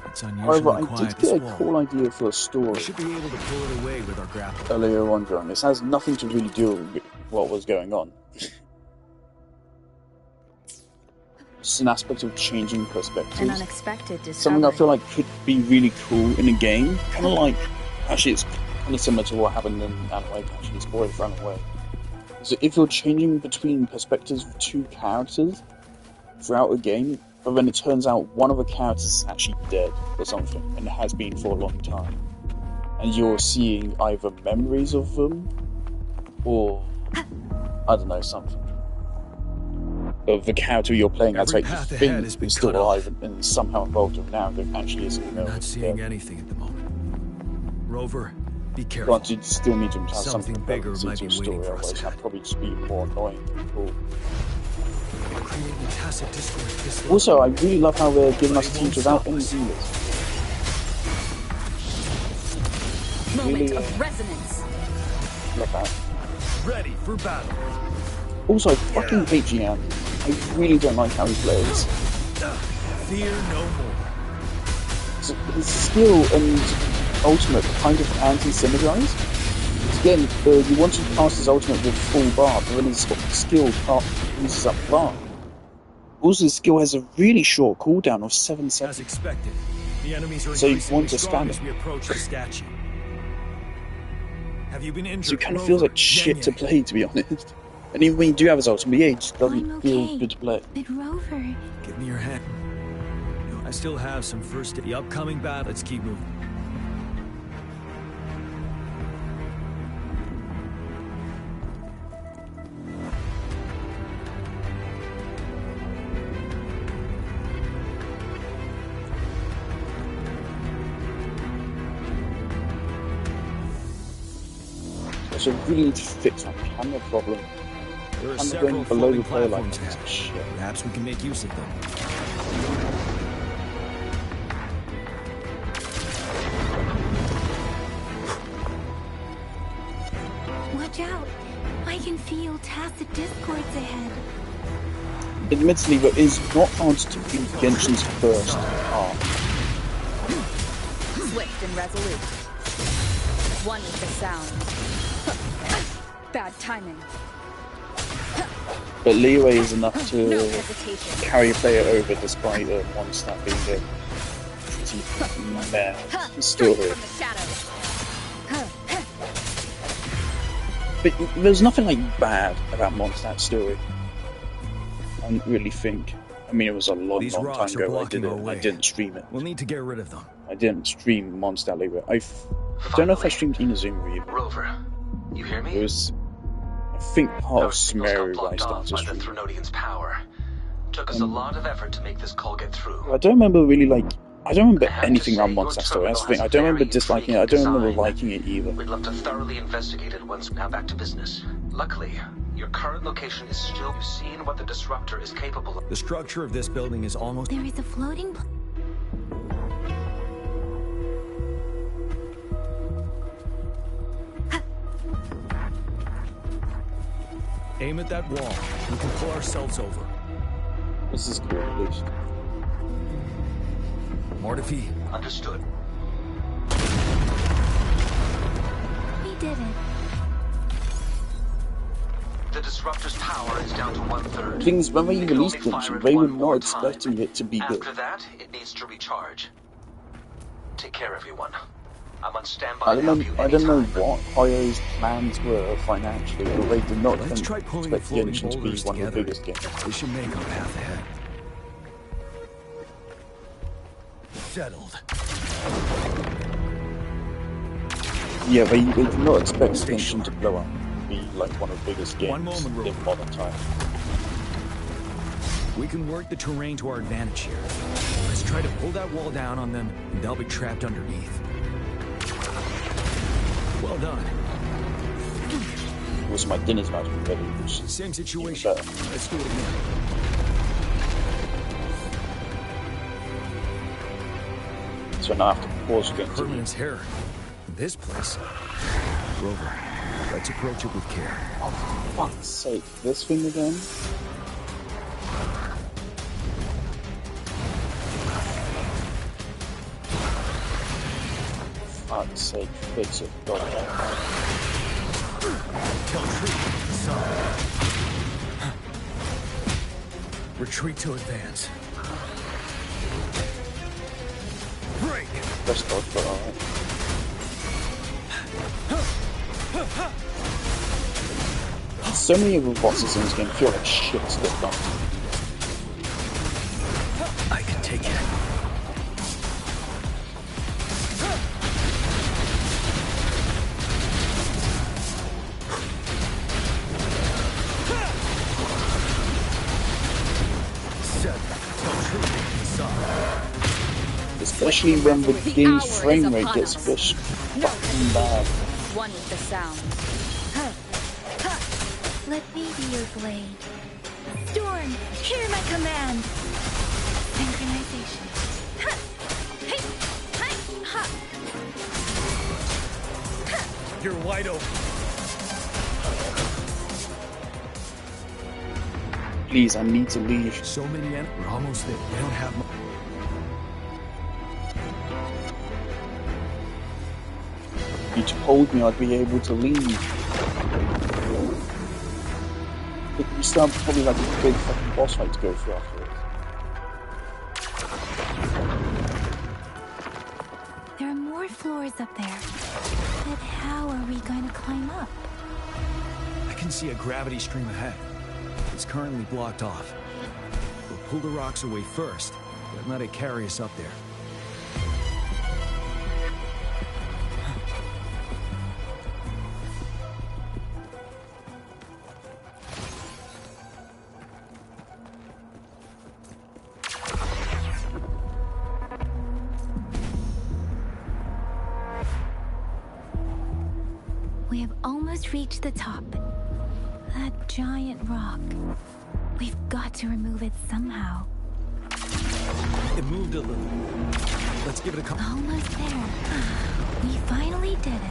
It's unusually However, I quiet. did get a cool idea for a story. We should be able to pull it away with our grapple. Earlier on during this has nothing to really do with what was going on. It's an aspect of changing perspectives. An unexpected discovery. Something I feel like could be really cool in a game. Kind of like, actually, it's kind of similar to what happened in Anime. Actually, spoiler for Anime. So if you're changing between perspectives of two characters throughout a game, but then it turns out one of the characters is actually dead or something, and it has been for a long time, and you're seeing either memories of them, or I don't know, something. Of the character you're playing as, like, you think is still alive and somehow involved with now, but actually isn't. Not seeing anything at the moment. Rover, be careful. But you still need to have something bigger might be waiting for us. Otherwise, that'd probably just be more annoying than cool. Also, I really love how they're giving us teams without any healers. Moment of resonance. Love that. Ready for battle. Also, I fucking hate Gian. I really don't like how he plays. Fear no more. So his skill and ultimate are kind of anti-synergized. Again, you want to cast his ultimate with full bar, but then his skill uses up bar. Also, his skill has a really short cooldown of 7 seconds. As expected, the enemies are so you increasingly want to strong spam as we approach the statue. Have you been injured? So it kind of feels like shit to play, to be honest. And even when you do have his ultimate, it just doesn't feel good to play. But Rover... Give me your hand. No, I still have some first... The upcoming battle, let's keep moving. So we really need to fix our camera problem. There are I'm several going below the player platforms like ahead. shit. Perhaps we can make use of them. Watch out! I can feel tacit discords ahead. Admittedly, it is not hard to beat Genshin's first arc. Swift and resolute. One with the sound. Bad timing. But leeway is enough to No hesitation. carry a player over despite one stat being a pretty meh story. From the shadows. But there's nothing like bad about Mondstadt's story. I don't really think. I mean, it was a long time ago I did it. I didn't stream it. We'll need to get rid of them. I didn't stream Mondstadt Leeway. I don't know if I streamed Inazuma review. Rover, you hear me? It was, I think, part of Sumeru where I Blocked off started by the streaming. Threnodian's power. Took us a lot of effort to make this call get through. I don't remember really I don't remember anything around Mondstadt story. That's the thing. I don't remember disliking it. I don't remember liking it either. We'd love to thoroughly investigate it once we're now back to business. Luckily, your current location is still... You've seen what the Disruptor is capable of. The structure of this building is almost... There is a floating... Aim at that wall. We can pull ourselves over. This is cool, at least. Mortifi. Understood. We did it. The Disruptor's power is down to 1/3. Things when they released Genshin, they were not expecting it to be good. After that, it needs to recharge. Take care, everyone. I'm on standby. I don't know what Hoyo's plans were financially, but they did not expect Genshin to be one of the biggest games. We should make our path ahead. Settled. Yeah, they did not expect Extinction to blow up and be like one of the biggest games in modern time. We can work the terrain to our advantage here. Let's try to pull that wall down on them, and they'll be trapped underneath. Well done. Also, my dinner's about to be ready, which is same situation. Let's do it again. So now I have to pause again. Permanent's here. This place. Rover, let's approach it with care. Oh, for fuck's sake, this thing again? For fuck's sake, fix it. God. Tell Tree, son. Retreat to advance. Break! Press dodge, but alright. So many of the bosses in this game feel like shit to get done. I can take it. Especially when the game's frame rate gets fished fucking bad. One with the sound. Let me be your blade. Storm, hear my command. Synchronization. You're wide open. Please, I need to leave. So many enemies. We're almost there. We don't have much. You told me I'd be able to leave. But we still have probably like a big fucking boss fight to go through afterwards. There are more floors up there. But how are we going to climb up? I can see a gravity stream ahead. It's currently blocked off. We'll pull the rocks away first, then let it carry us up there. We have almost reached the top. That giant rock. We've got to remove it somehow. It moved a little. Let's give it a couple. Almost there. We finally did it.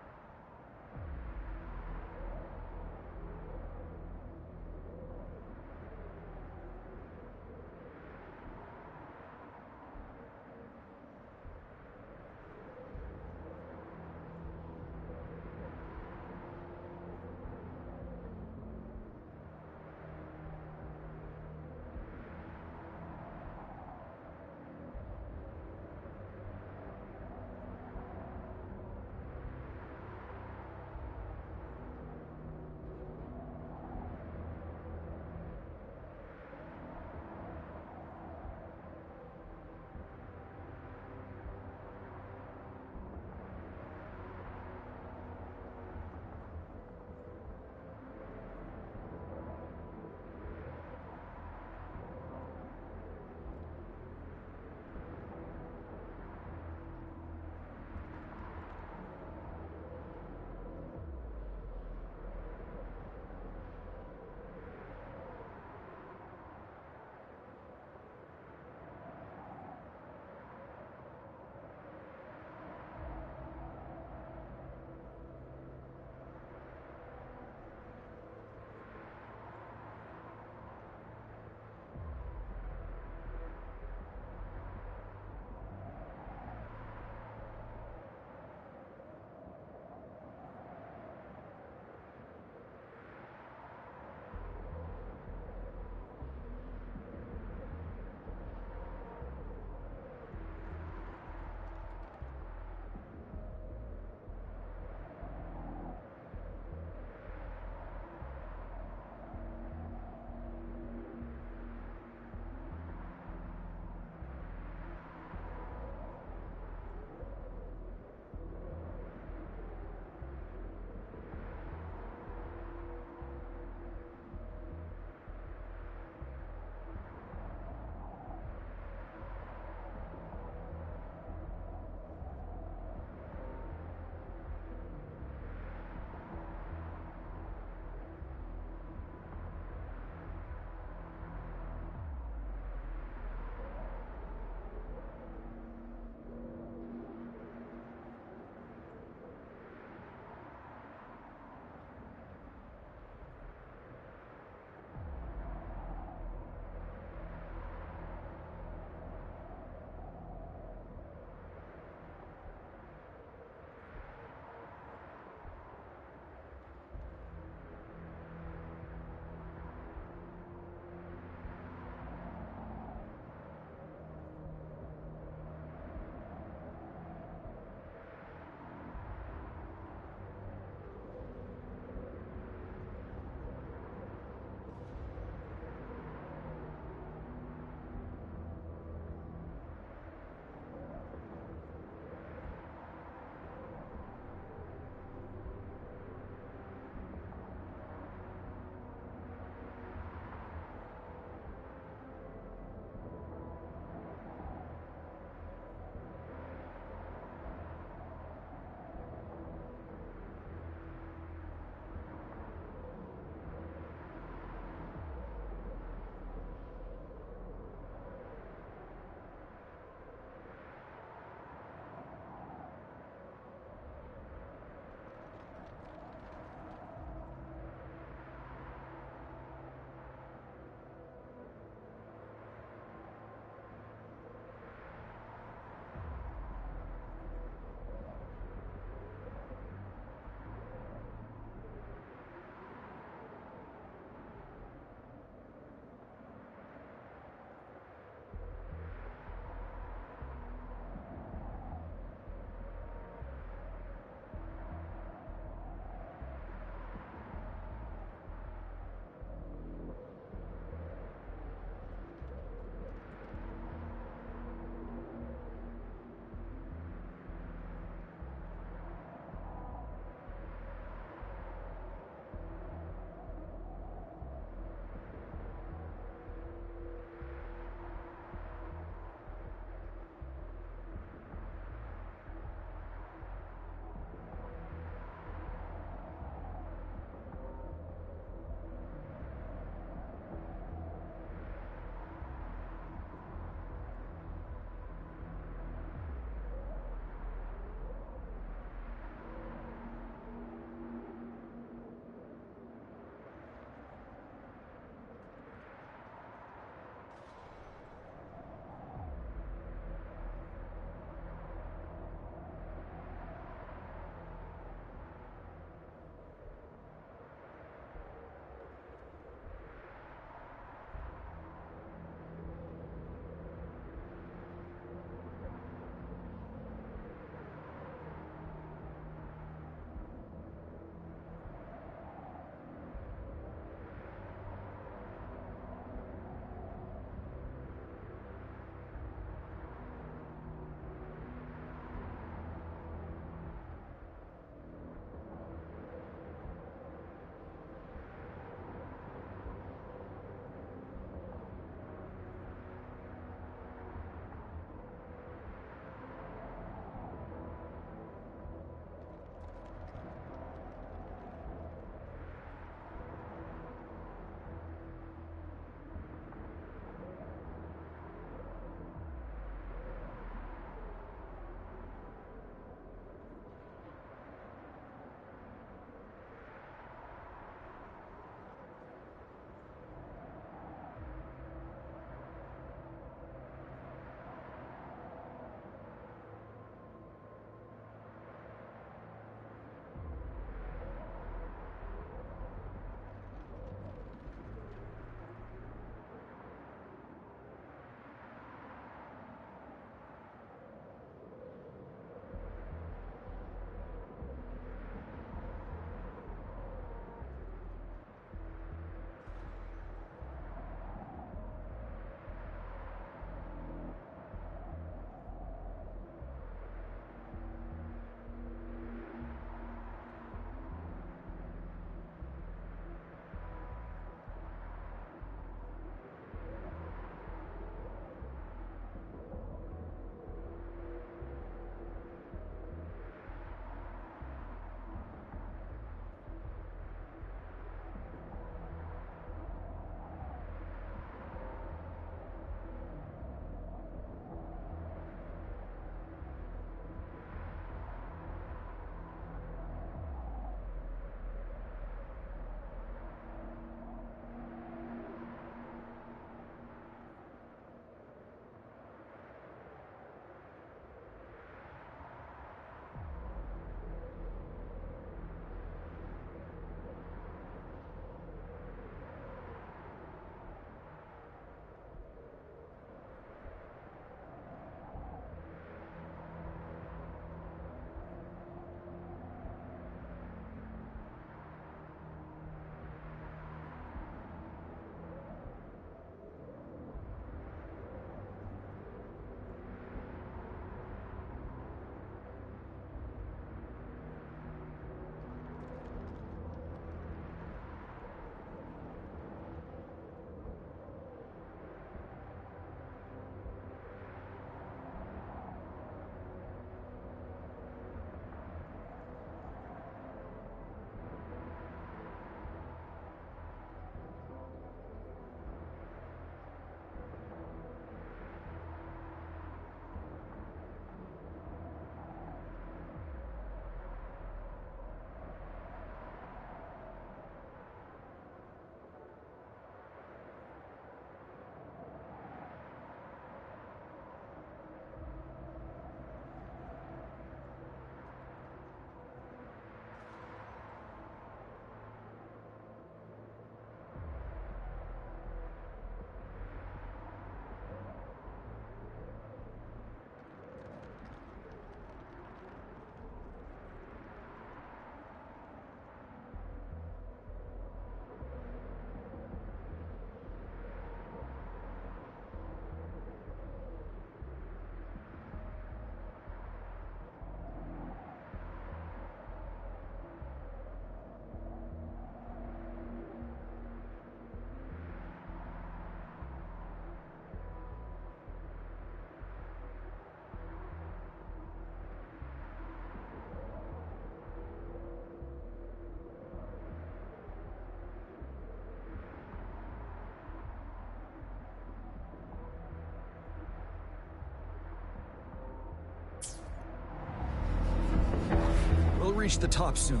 reach the top soon.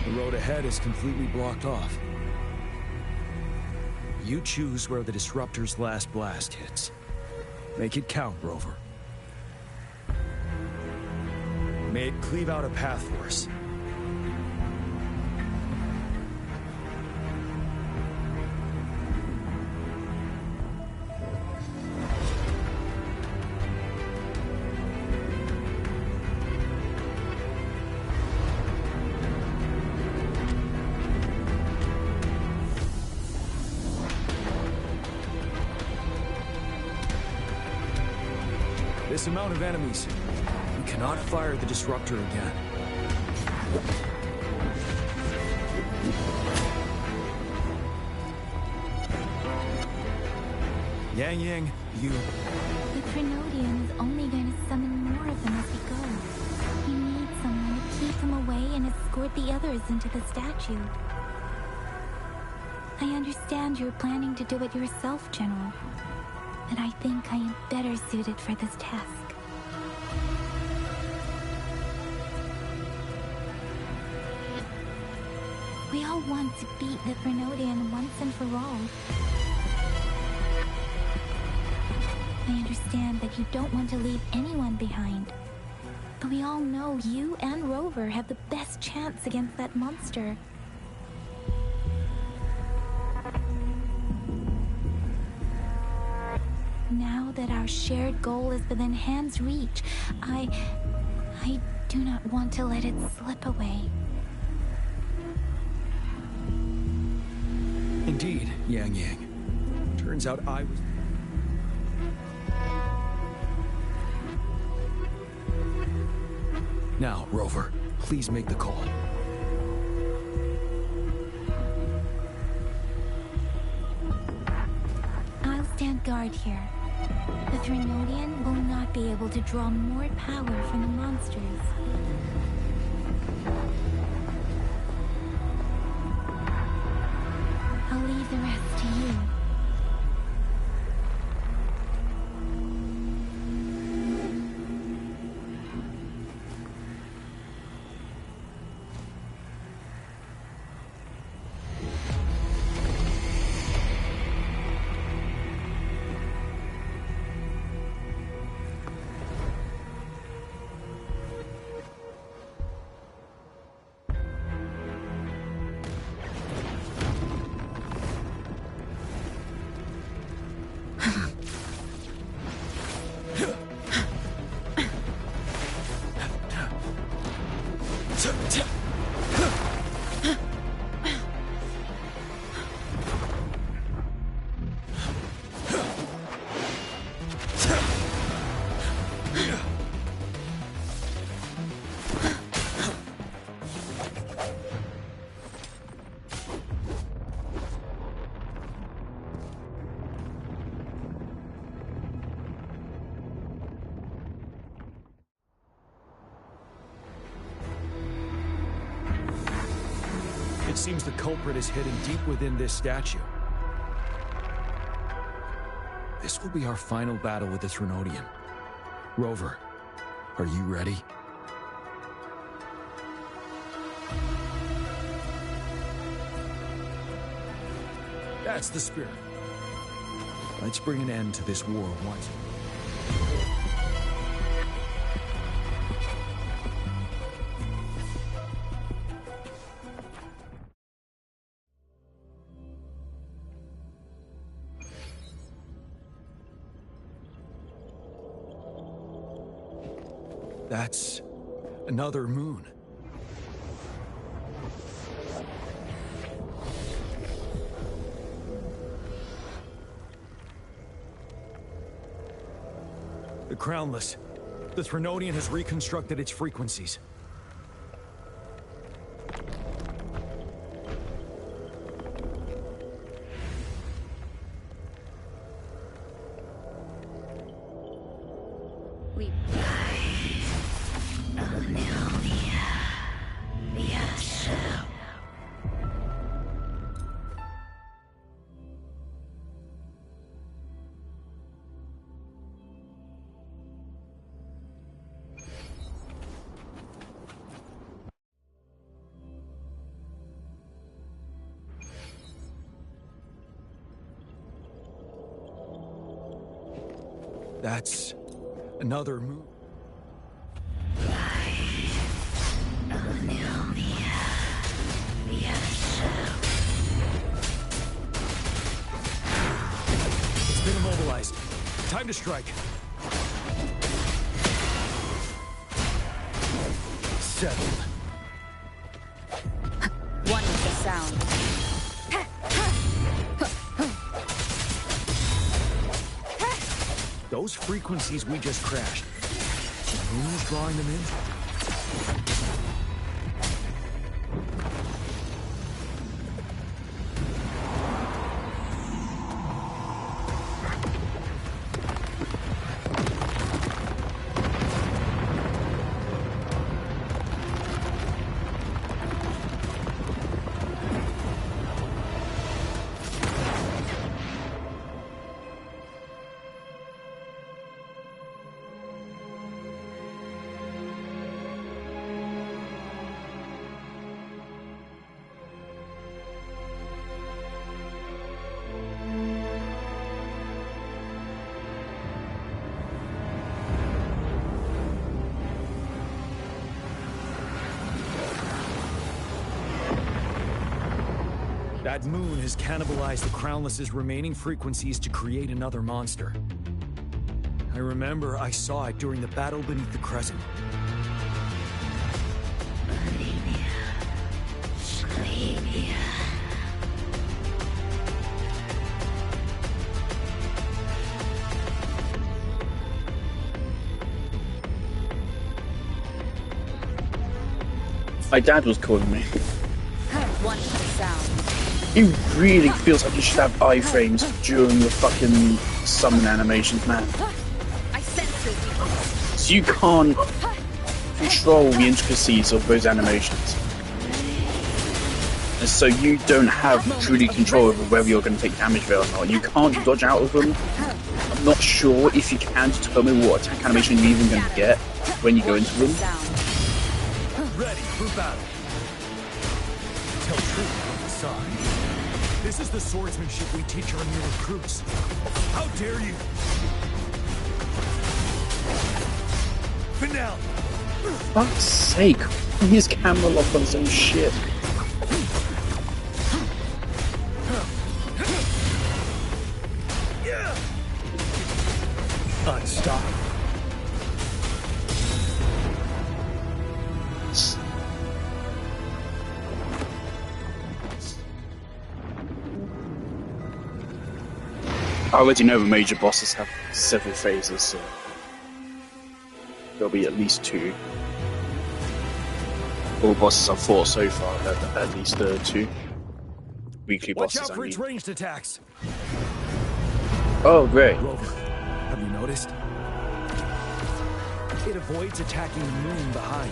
The road ahead is completely blocked off. You choose where the Disruptor's last blast hits. Make it count, Rover. May it cleave out a path for us. This amount of enemies, we cannot fire the Disruptor again. Yang, you... The Trinodian is only going to summon more of them as we go. You need someone to keep them away and escort the others into the statue. I understand you're planning to do it yourself, General. But I think I am better suited for this task. We all want to beat the Trinodian once and for all. I understand that you don't want to leave anyone behind. But we all know you and Rover have the best chance against that monster. Now that our shared goal is within hand's reach, I do not want to let it slip away. Indeed, Yang. Turns out I was... Now, Rover, please make the call. I'll stand guard here. The Trinodian will not be able to draw more power from the monsters. I'll leave the rest to you. It seems the culprit is hidden deep within this statue. This will be our final battle with the Trinodian. Rover, are you ready? That's the spirit. Let's bring an end to this war once. That's another moon. The Crownless. The Trinodian has reconstructed its frequencies. That's another move. It's been immobilized. Time to strike. Settled. One with the sound. Those frequencies we just crashed. Who's drawing them in? That moon has cannibalized the Crownless's remaining frequencies to create another monster. I remember I saw it during the battle beneath the Crescent. My dad was calling me. One with the sound. It really feels like you should have iframes during your fucking summon animations, man. I sense your weakness. So you can't control the intricacies of those animations. And so you don't have truly control over whether you're going to take damage there or not. You can't dodge out of them. I'm not sure if you can determine what attack animation you're even going to get when you go into them. Ready for battle. Tell truth on the side. This is the swordsmanship we teach our new recruits. How dare you! Finale! For fuck's sake, his camera lock on his own shit. Unstoppable. I already know the major bosses have several phases, so there'll be at least 2. All bosses I've fought so far have at least 2 weekly Watch bosses. out for its ranged attacks. Oh, great. Rover, have you noticed? It avoids attacking the moon behind.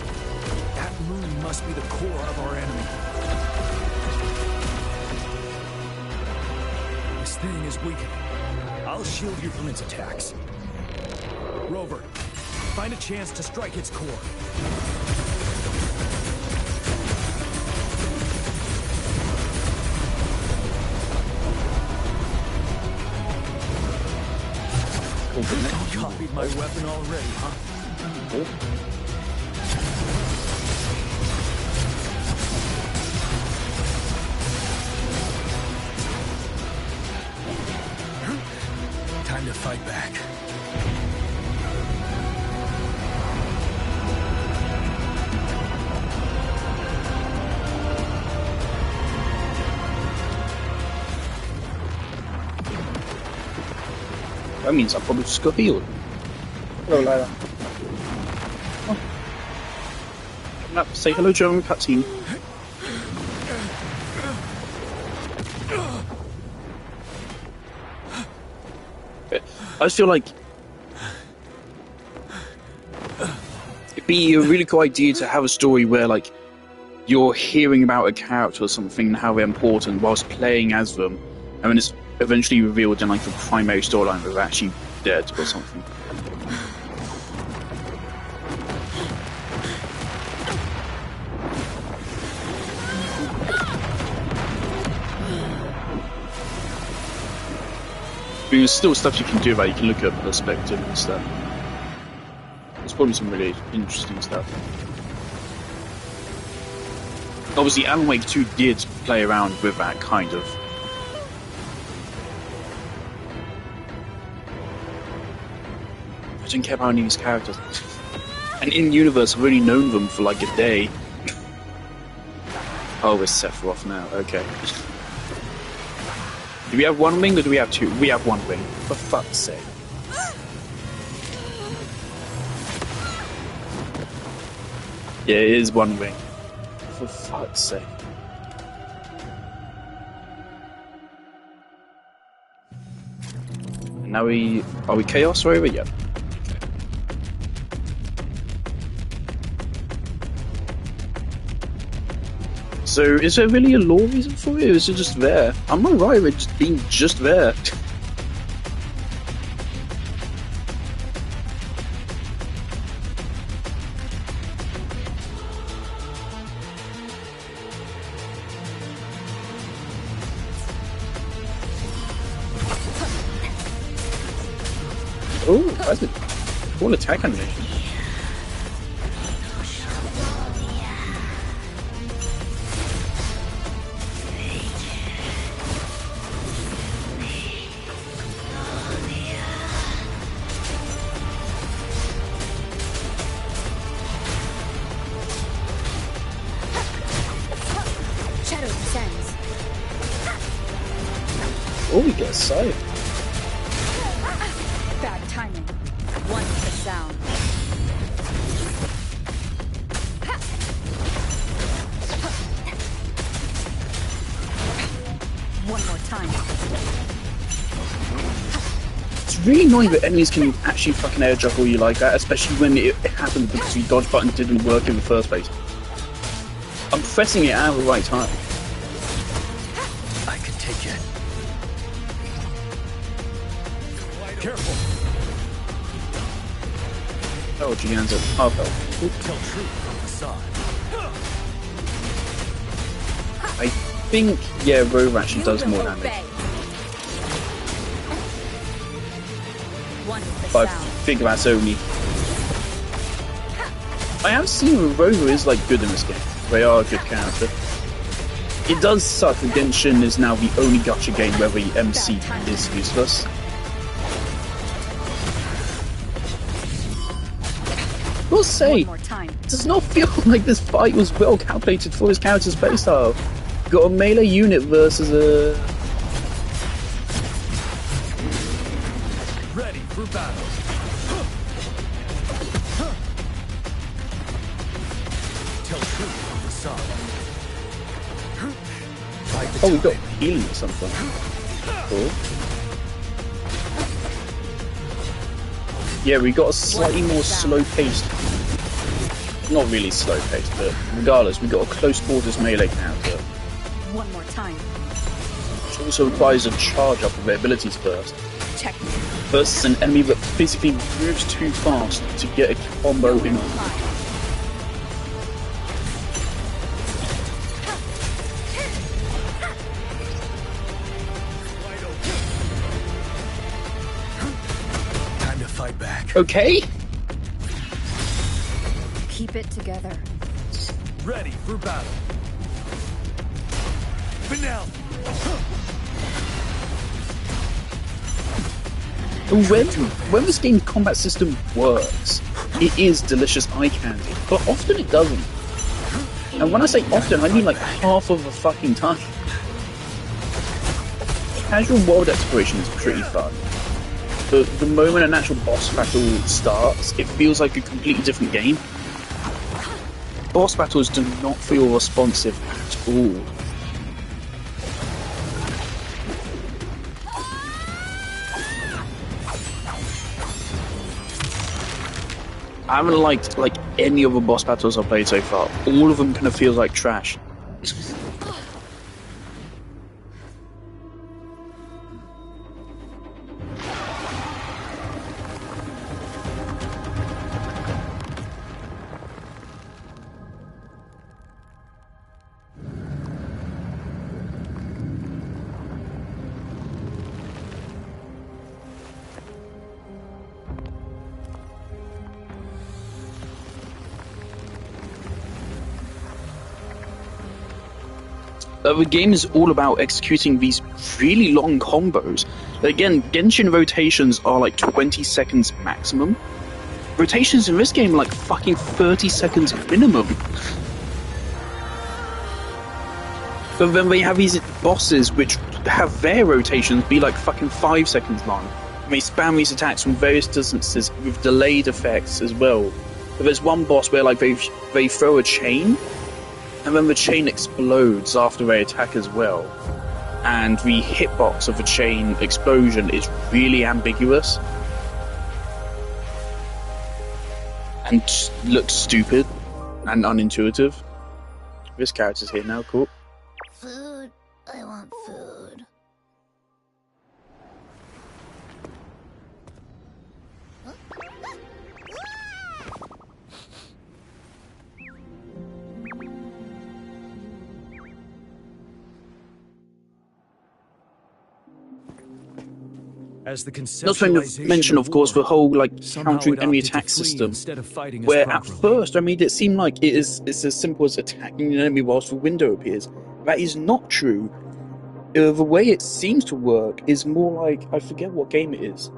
That moon must be the core of our enemy. This thing is weakening. I'll shield you from its attacks. Rover, find a chance to strike its core. You copied my weapon already, huh? Time to fight back. That means I probably just got healed. Hello, Lila. Oh. Come up, say hello, German cutscene. I just feel like it'd be a really cool idea to have a story where, like, you're hearing about a character or something and how they're important whilst playing as them, and then it's eventually revealed in, like, the primary storyline that they're actually dead or something. there's still stuff you can do about it. You can look at perspective and stuff. There's probably some really interesting stuff. Obviously, Alan Wake 2 did play around with that kind of. I didn't care about any of these characters. And in universe, I've only known them for like a day. Oh, it's Sephiroth now. Okay. Do we have one wing or do we have two? We have one wing. For fuck's sake. Yeah, it is one wing. For fuck's sake. And now are we Chaos or over yet? So, is there really a lore reason for it, or is it just there? I'm alright with just being just there. Oh, that's a cool attack animation. Oh, we get a scythe. Bad timing. One for sound. One more time. It's really annoying that enemies can actually fucking air juggle you like that, especially when it happened because your dodge button didn't work in the first place. I'm pressing it at the right time. I can take it. Careful. Oh, Gigan's at half health. Tell truth from facade. I think, yeah, Rover actually does more damage. But I think that's only. I have seen Rover is like good in this game. They are a good character. It does suck that Genshin is now the only gacha game where the MC is useless. I will say, it does not feel like this fight was well calculated for his character's playstyle. Got a melee unit versus a... Ready for battle. Tell truth from facade. Oh, we got healing or something. Cool. Yeah, we got a slightly more slow-paced... Not really slow-paced, but regardless, we got a close quarters melee character. One more time. Which also requires a charge up of their abilities first. Check. Versus an enemy that physically moves too fast to get a combo in on. Time to fight back. Okay. Keep it together. Ready for battle. Finale. When this game's combat system works, it is delicious eye candy, but often it doesn't. And when I say often, I mean like half of the fucking time. Casual world exploration is pretty fun, but the moment an actual boss battle starts, it feels like a completely different game. Boss battles do not feel responsive at all. I haven't liked like any of the boss battles I've played so far. All of them kind of feel like trash. The game is all about executing these really long combos. Again, Genshin rotations are like 20 seconds maximum. Rotations in this game are like fucking 30 seconds minimum. But then they have these bosses which have their rotations be like fucking 5 seconds long. And they spam these attacks from various distances with delayed effects as well. But there's one boss where like they throw a chain, and then the chain explodes after they attack as well. And the hitbox of the chain explosion is really ambiguous. And looks stupid and unintuitive. This character's here now, cool. Food. I want food. As the Not to mention, of course, the whole like countering enemy attack system, where at first, I mean, it seemed like it's as simple as attacking an enemy whilst the window appears. That is not true. The way it seems to work is more like, I forget what game it is.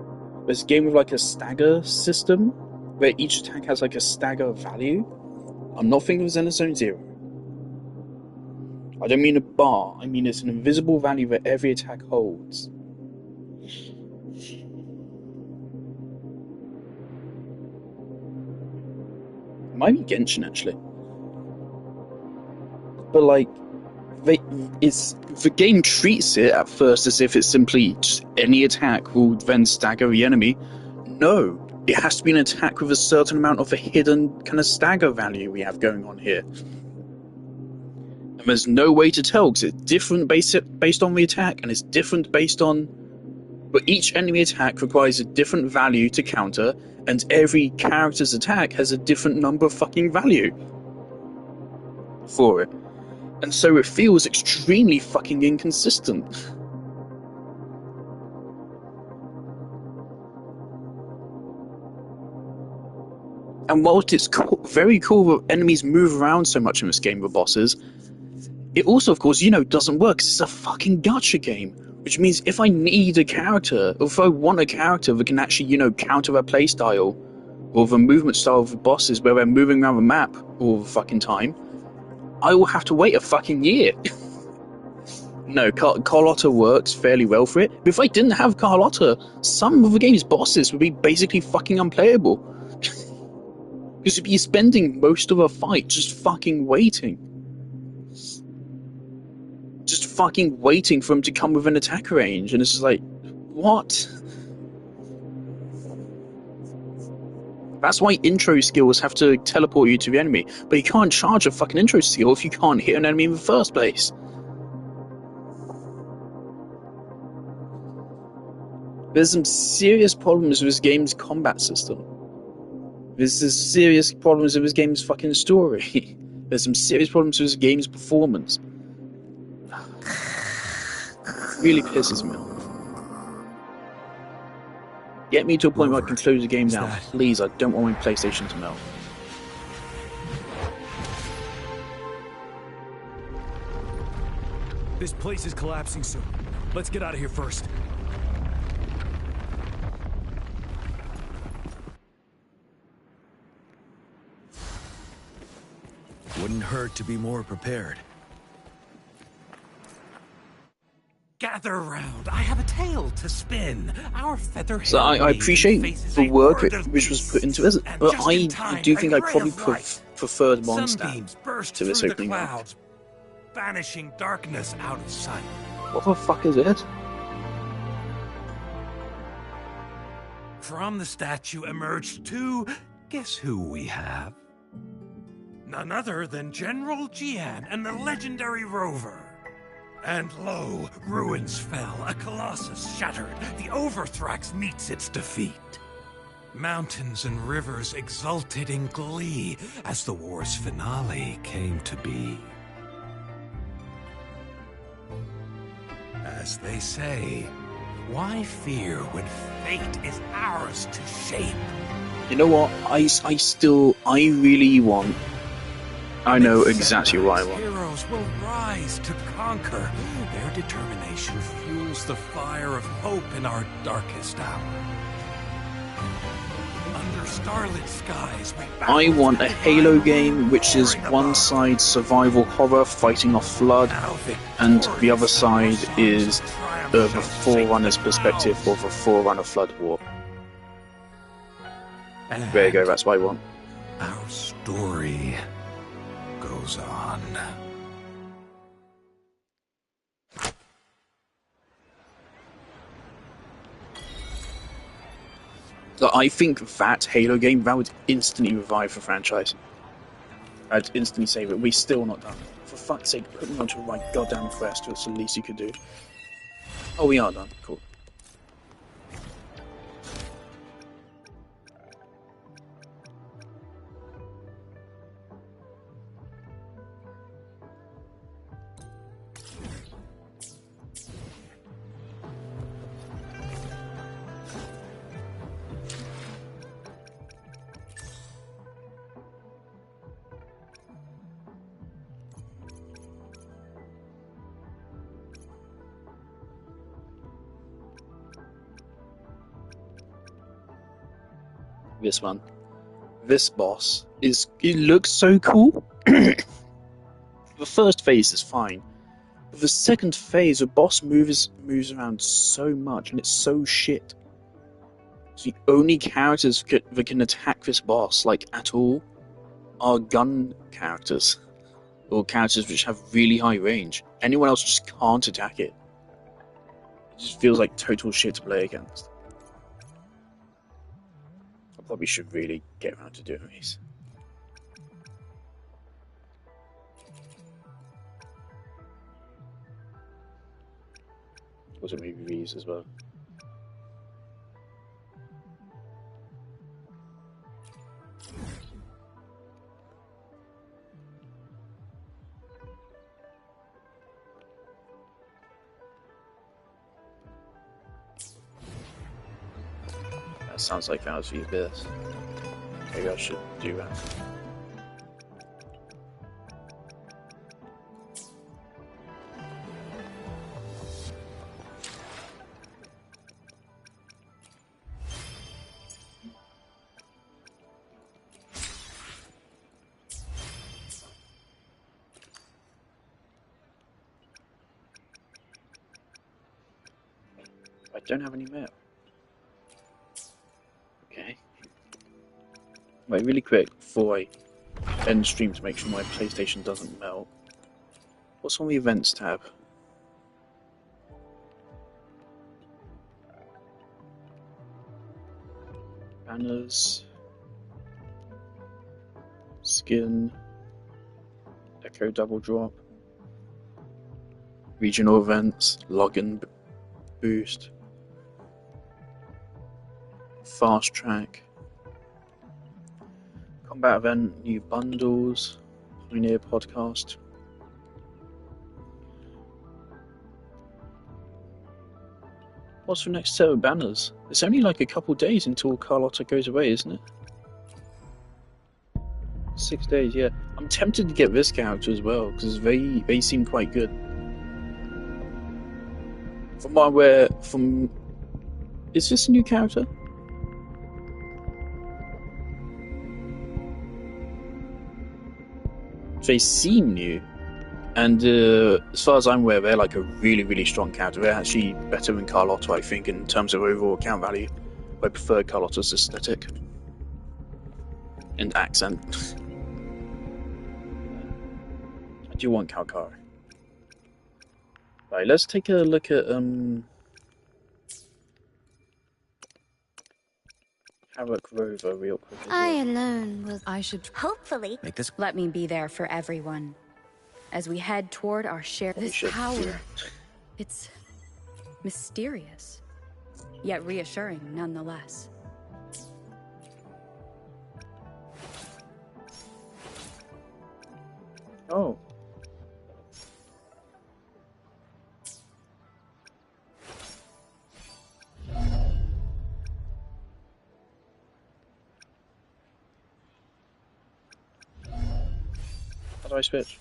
There's a game with like a stagger system, where each attack has like a stagger value. I'm not thinking of Xenozone Zero. I don't mean a bar, I mean it's an invisible value that every attack holds. Might be Genshin actually, but like, the game treats it at first as if it's simply just any attack will then stagger the enemy. No, it has to be an attack with a certain amount of a hidden kind of stagger value we have going on here, and there's no way to tell because it's different based on the attack, and it's different based on. But each enemy attack requires a different value to counter, and every character's attack has a different number of fucking value for it. And so it feels extremely fucking inconsistent. And whilst it's very cool that enemies move around so much in this game with bosses, it also, of course, doesn't work because it's a fucking gacha game. Which means if I need a character, or if I want a character that can actually, counter their playstyle, or the movement style of the bosses where they're moving around the map all the fucking time, I will have to wait a fucking year. No, Carlotta works fairly well for it, but if I didn't have Carlotta, some of the game's bosses would be basically fucking unplayable. Because you'd be spending most of a fight just fucking waiting. Just fucking waiting for him to come with an attack range, and it's just like, what? That's why intro skills have to teleport you to the enemy, but you can't charge a fucking intro skill if you can't hit an enemy in the first place. There's some serious problems with this game's combat system. There's some serious problems with this game's fucking story. There's some serious problems with this game's performance. Really pisses me off. Get me to a point where I can close the game down, please. I don't want my PlayStation to melt. This place is collapsing soon. Let's get out of here first. Wouldn't hurt to be more prepared. Gather round, I have a tale to spin. Our feather. So I appreciate the work which was put into it, but I do think I probably preferred Mondstadt to this opening act. Banishing darkness out of sight. What the fuck is it? From the statue emerged two. Guess who we have? None other than General Jian and the legendary Rover. And lo, ruins fell, a colossus shattered, the Overthrax meets its defeat. Mountains and rivers exulted in glee as the war's finale came to be. As they say, why fear when fate is ours to shape? You know what? I really want I know exactly what I want. Heroes will rise to conquer. Their determination fuels the fire of hope in our darkest hour. Under starlit skies, we I want a Halo game which is one side survival horror fighting off Flood, and the other side is the Forerunner's perspective of a Forerunner Flood war. There you go, that's what I want. Our story goes on. So I think that Halo game, that would instantly revive the franchise. I'd instantly say that we're still not done. For fuck's sake, put me onto the right goddamn quest, that's the least you could do. Oh, we are done. Cool. This one. This boss it looks so cool. The first phase is fine. But the second phase, the boss moves around so much and it's so shit. So the only characters that can attack this boss, like, at all, are gun characters. Or characters which have really high range. Anyone else just can't attack it. It just feels like total shit to play against. I probably should really get around to doing these. Also maybe these as well. That sounds like that was the Abyss. Maybe I should do that. I don't have any mail. Okay. Wait, really quick, before I end the stream to make sure my PlayStation doesn't melt. What's on the events tab? Banners. Skin. Echo double drop. Regional events. Login boost. Fast track. Combat event, new bundles, Pioneer podcast. What's the next set of banners? It's only like a couple days until Carlotta goes away, isn't it? 6 days, yeah. I'm tempted to get this character as well, because they seem quite good. From what I'm aware, is this a new character? They seem new, and as far as I'm aware, they're like a really, really strong character. They're actually better than Carlotta, I think, in terms of overall account value. I prefer Carlotta's aesthetic and accent. I do want Calcara. Right, let's take a look at Havoc Rover real quick. I alone will. I should hopefully make this. Let me be there for everyone as we head toward our shared power. It's mysterious, yet reassuring nonetheless. Oh. do I switch?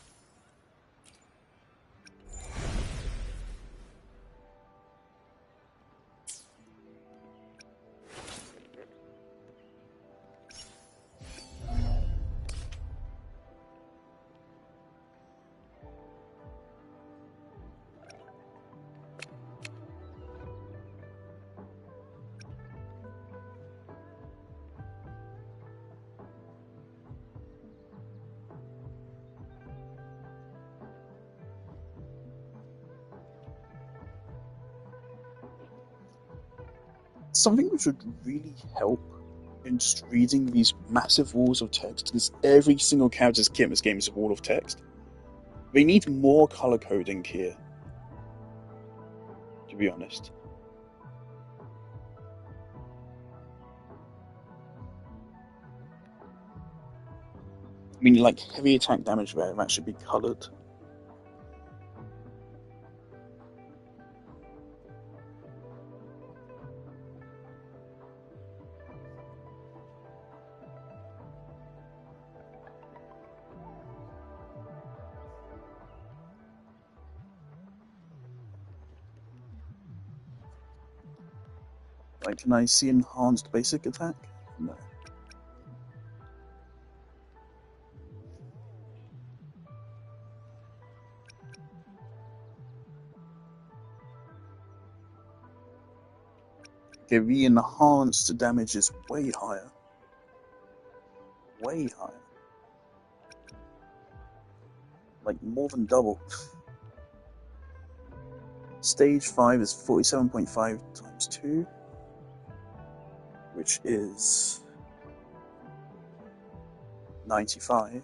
Something which would really help in just reading these massive walls of text, because every single character's kit in this game is a wall of text. They need more color coding here, to be honest. I mean, like, heavy attack damage there, that should be colored. Like, can I see enhanced basic attack? No. Okay, the enhanced damage is way higher. Way higher. Like, more than double. Stage 5 is 47.5 times 2, which is 95.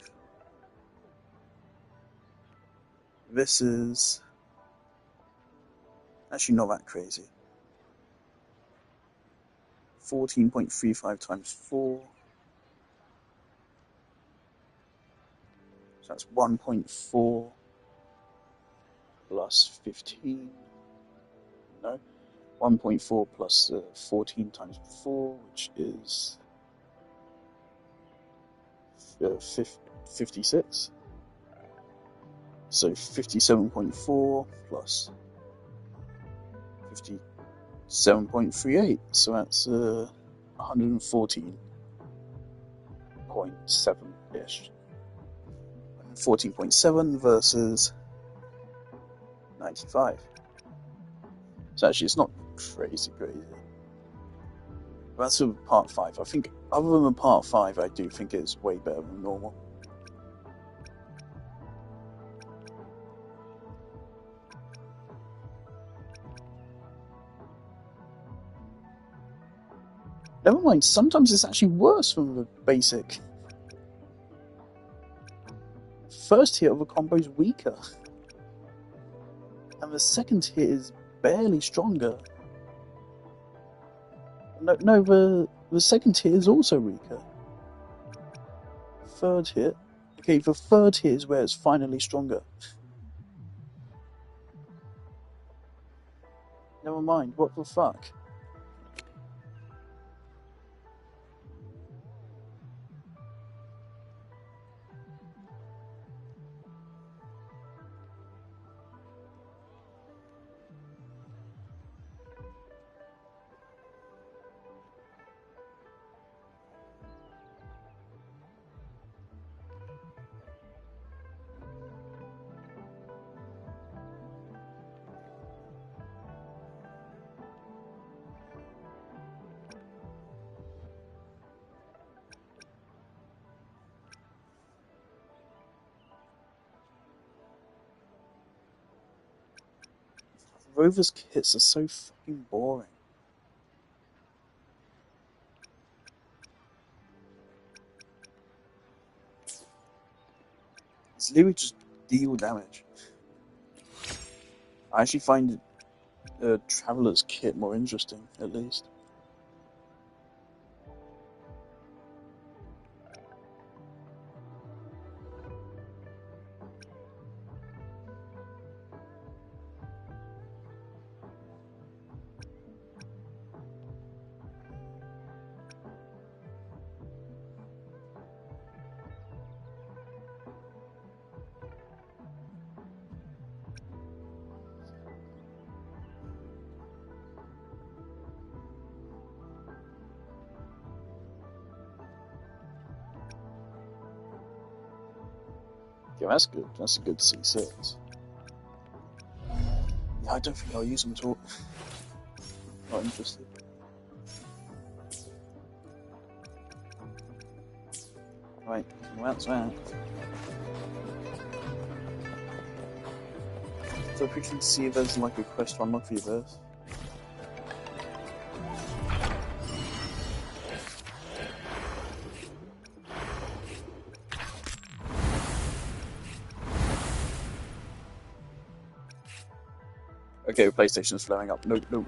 This is actually not that crazy. 14.35 times 4. So that's 1.4 plus 15. No. 1.4 plus 14 times 4, which is 56. So 57.4 plus 57.38. So that's 114.7-ish. 14.7 versus 95. So actually, it's not crazy. That's with part 5. I think, other than part 5, I do think it's way better than normal. Never mind, sometimes it's actually worse than the basic. First hit of a combo is weaker. And the second hit is barely stronger. No, the second hit is also weaker. Third hit. Okay, the third hit is where it's finally stronger. Never mind, what the fuck? Rover's kits are so fucking boring. It's literally just deal damage. I actually find Traveler's kit more interesting, at least. Yeah, that's good. That's a good C6. Yeah, I don't think I'll use them at all. Not interested. Right, well, that's that. So if we can see if there's like a quest to unlock for you first. Okay, PlayStation's flowing up. No, no.